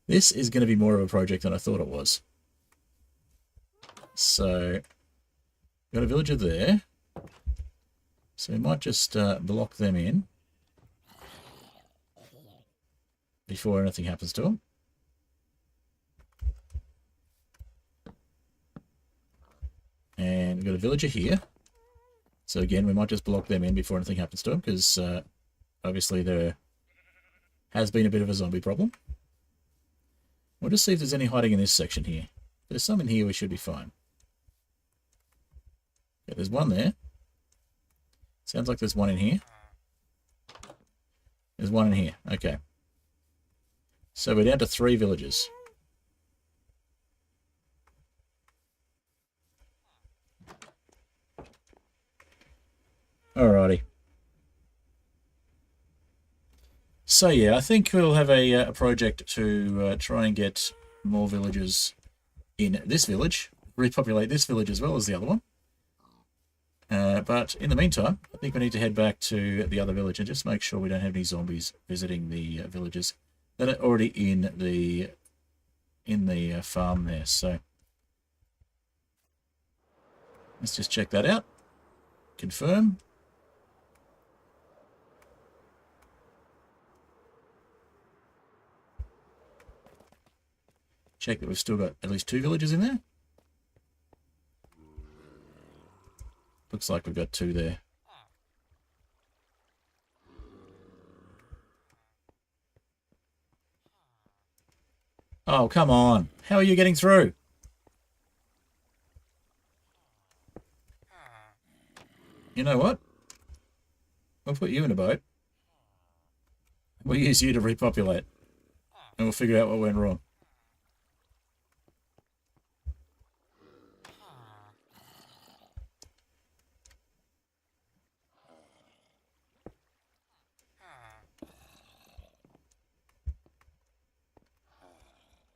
A: this is going to be more of a project than I thought it was. So, got a villager there. So we might just block them in. before anything happens to them. And we've got a villager here. So again, we might just block them in before anything happens to them, because obviously there has been a bit of a zombie problem. We'll just see if there's any hiding in this section here. If there's some in here, we should be fine. Yeah, there's one there. Sounds like there's one in here. There's one in here. Okay. So we're down to 3 villagers. Alrighty. So yeah, I think we'll have a project to try and get more villagers in this village, repopulate this village as well as the other one. But in the meantime, I think we need to head back to the other village and just make sure we don't have any zombies visiting the villages that are already in the farm there. So let's just check that out. Confirm. Check that we've still got at least 2 villagers in there. Looks like we've got 2 there. Oh, come on. How are you getting through? You know what? We'll put you in a boat. We'll use you to repopulate. And we'll figure out what went wrong.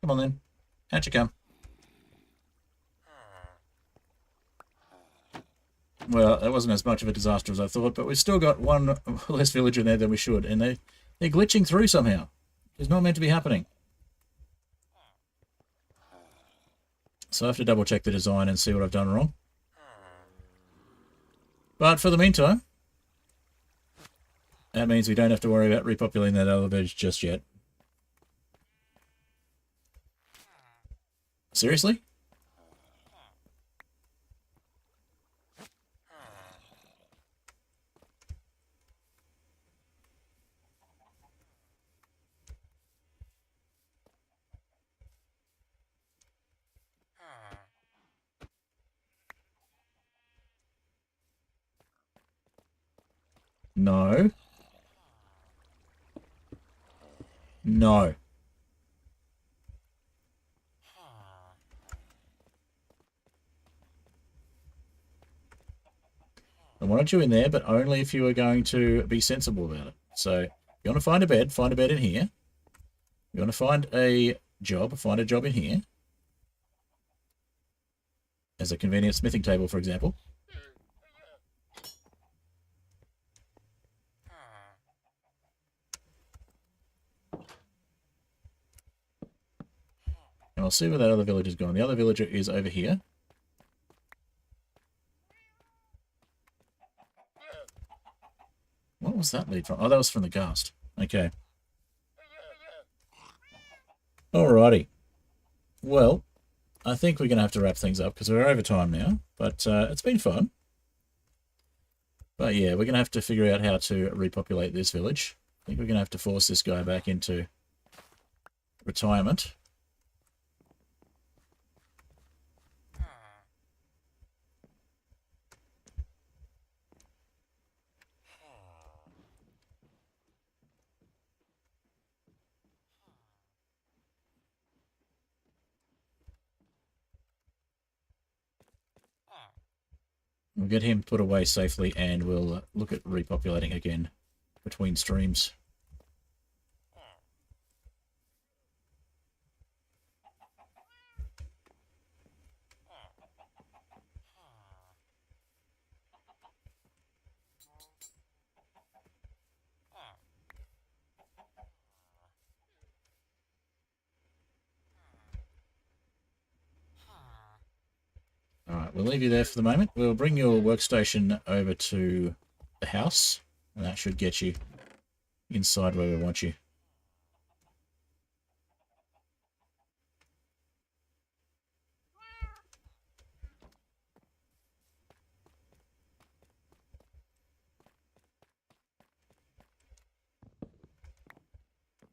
A: Come on then. Out you come. Well, that wasn't as much of a disaster as I thought, but we've still got 1 less villager in there than we should, and they're glitching through somehow. It's not meant to be happening. So I have to double check the design and see what I've done wrong. But for the meantime, that means we don't have to worry about repopulating that other village just yet. Seriously? No. No. I wanted you in there, but only if you were going to be sensible about it. So, you want to find a bed in here. You want to find a job in here. As a convenient smithing table, for example. And I'll see where that other villager's gone. The other villager is over here. What was that lead from? Oh, that was from the ghast. Okay. Alrighty. Well, I think we're going to have to wrap things up because we're over time now. But it's been fun. But yeah, we're going to have to figure out how to repopulate this village. I think we're going to have to force this guy back into retirement. We'll get him put away safely and we'll look at repopulating again between streams. Alright, we'll leave you there for the moment. We'll bring your workstation over to the house, and that should get you inside where we want you.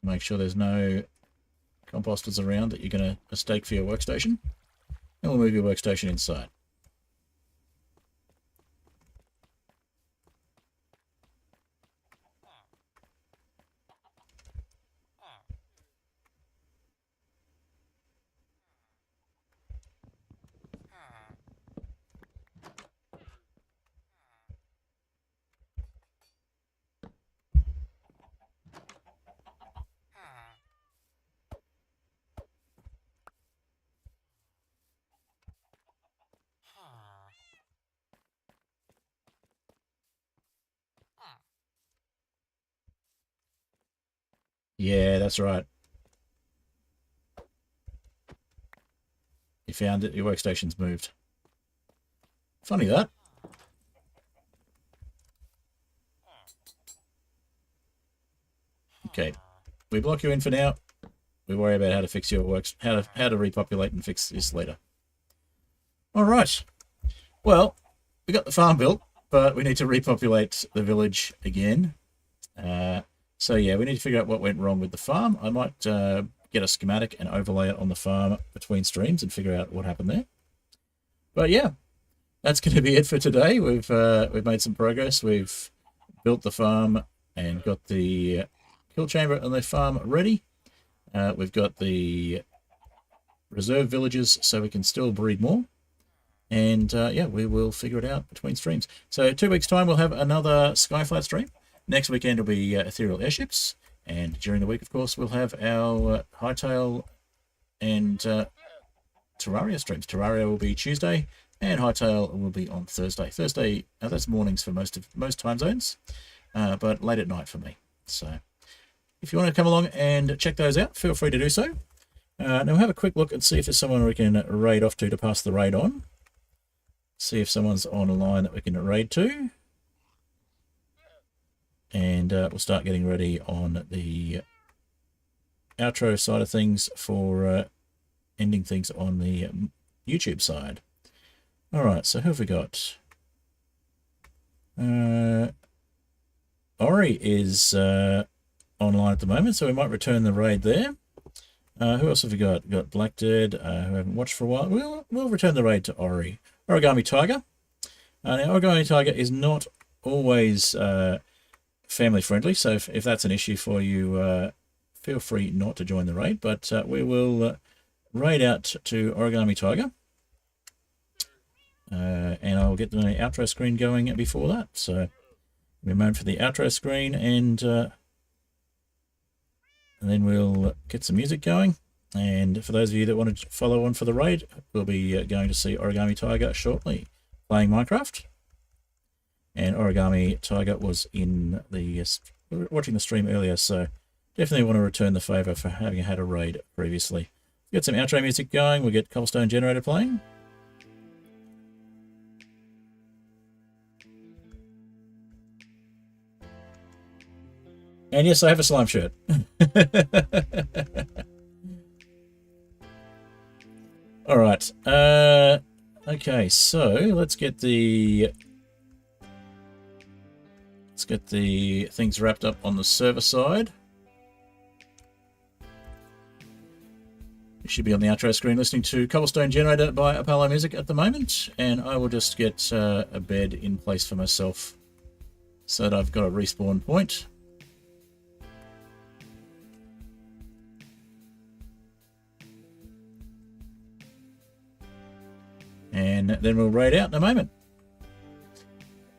A: Make sure there's no composters around that you're going to stake for your workstation. And we'll move your workstation inside. Yeah, that's right. You found it, your workstation's moved. Funny that. Okay, we block you in for now. We worry about how to fix your works, how to repopulate and fix this later. All right. Well, we got the farm built, but we need to repopulate the village again. So yeah, we need to figure out what went wrong with the farm. I might get a schematic and overlay it on the farm between streams and figure out what happened there. But yeah, that's going to be it for today. We've made some progress. We've built the farm and got the kill chamber on the farm ready. We've got the reserve villages so we can still breed more. And yeah, we will figure it out between streams. So 2 weeks time, we'll have another Skyflat stream. Next weekend will be ethereal airships. And during the week, of course, we'll have our Hightail and Terraria streams. Terraria will be Tuesday and Hightail will be on Thursday. Thursday, that's mornings for most time zones, but late at night for me. So if you want to come along and check those out, feel free to do so. Now we'll have a quick look and see if there's someone we can raid off to pass the raid on. See if someone's on a line that we can raid to. And we'll start getting ready on the outro side of things for ending things on the YouTube side. All right, so who have we got? Ori is online at the moment, so we might return the raid there. Who else have we got? We've got Black Dead, who I haven't watched for a while. We'll return the raid to Ori. Origami Tiger. Now, Origami Tiger is not always family friendly, so if that's an issue for you, feel free not to join the raid, but we will raid out to Origami Tiger. And I'll get the outro screen going before that. So we mode for the outro screen, and then we'll get some music going. And for those of you that want to follow on for the raid, we'll be going to see Origami Tiger shortly playing Minecraft. And Origami Tiger was in the watching the stream earlier, so definitely want to return the favour for having had a raid previously. Get some outro music going. We'll get Cobblestone Generator playing. And yes, I have a slime shirt. All right. Okay, so let's get the things wrapped up on the server side. You should be on the outro screen listening to Cobblestone Generator by Apollo Music at the moment, and I will just get a bed in place for myself so that I've got a respawn point. And then we'll raid out in a moment.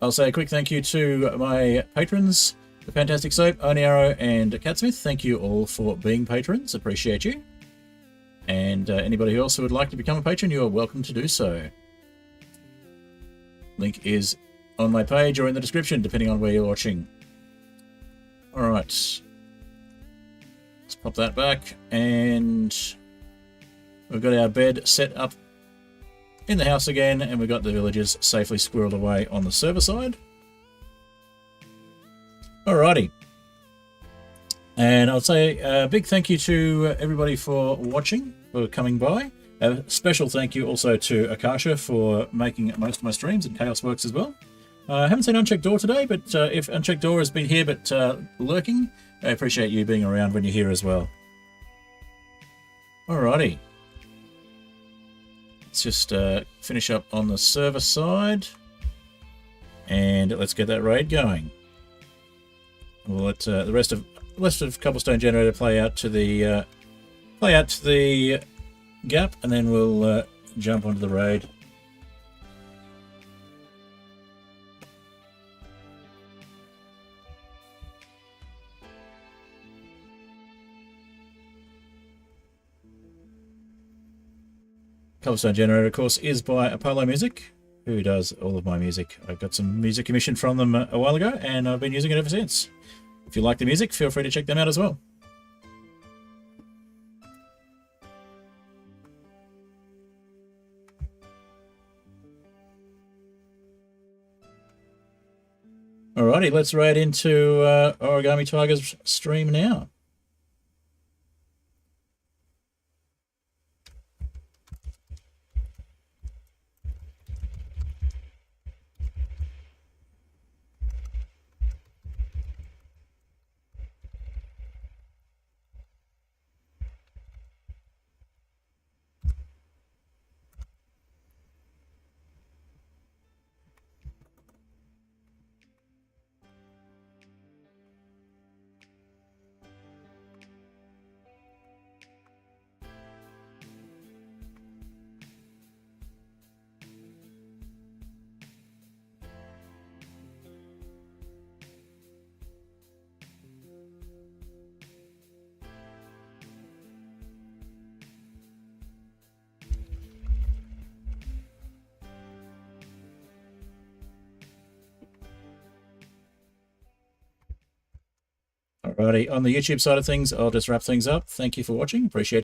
A: I'll say a quick thank you to my patrons, the Fantastic Soap, Oniaro, and Catsmith. Thank you all for being patrons. Appreciate you. And anybody else who would like to become a patron, you are welcome to do so. Link is on my page or in the description, depending on where you're watching. All right. Let's pop that back. And we've got our bed set up in the house again, and we've got the villagers safely squirreled away on the server side. Alrighty. And I'll say a big thank you to everybody for watching, for coming by. A special thank you also to Akasha for making most of my streams, and Chaos Works as well. I haven't seen Unchecked Door today, but if Unchecked Door has been here but lurking, I appreciate you being around when you're here as well. Alrighty. Let's just finish up on the server side. And let's get that raid going. We'll let the rest of Cobblestone Generator play out to the gap, and then we'll jump onto the raid. Cobblestone Generator, of course, is by Apollo Music, who does all of my music. I got some music commissioned from them a while ago, and I've been using it ever since. If you like the music, feel free to check them out as well. Alrighty, let's raid into Origami Tiger's stream now. Alrighty, on the YouTube side of things, I'll just wrap things up. Thank you for watching. Appreciate it.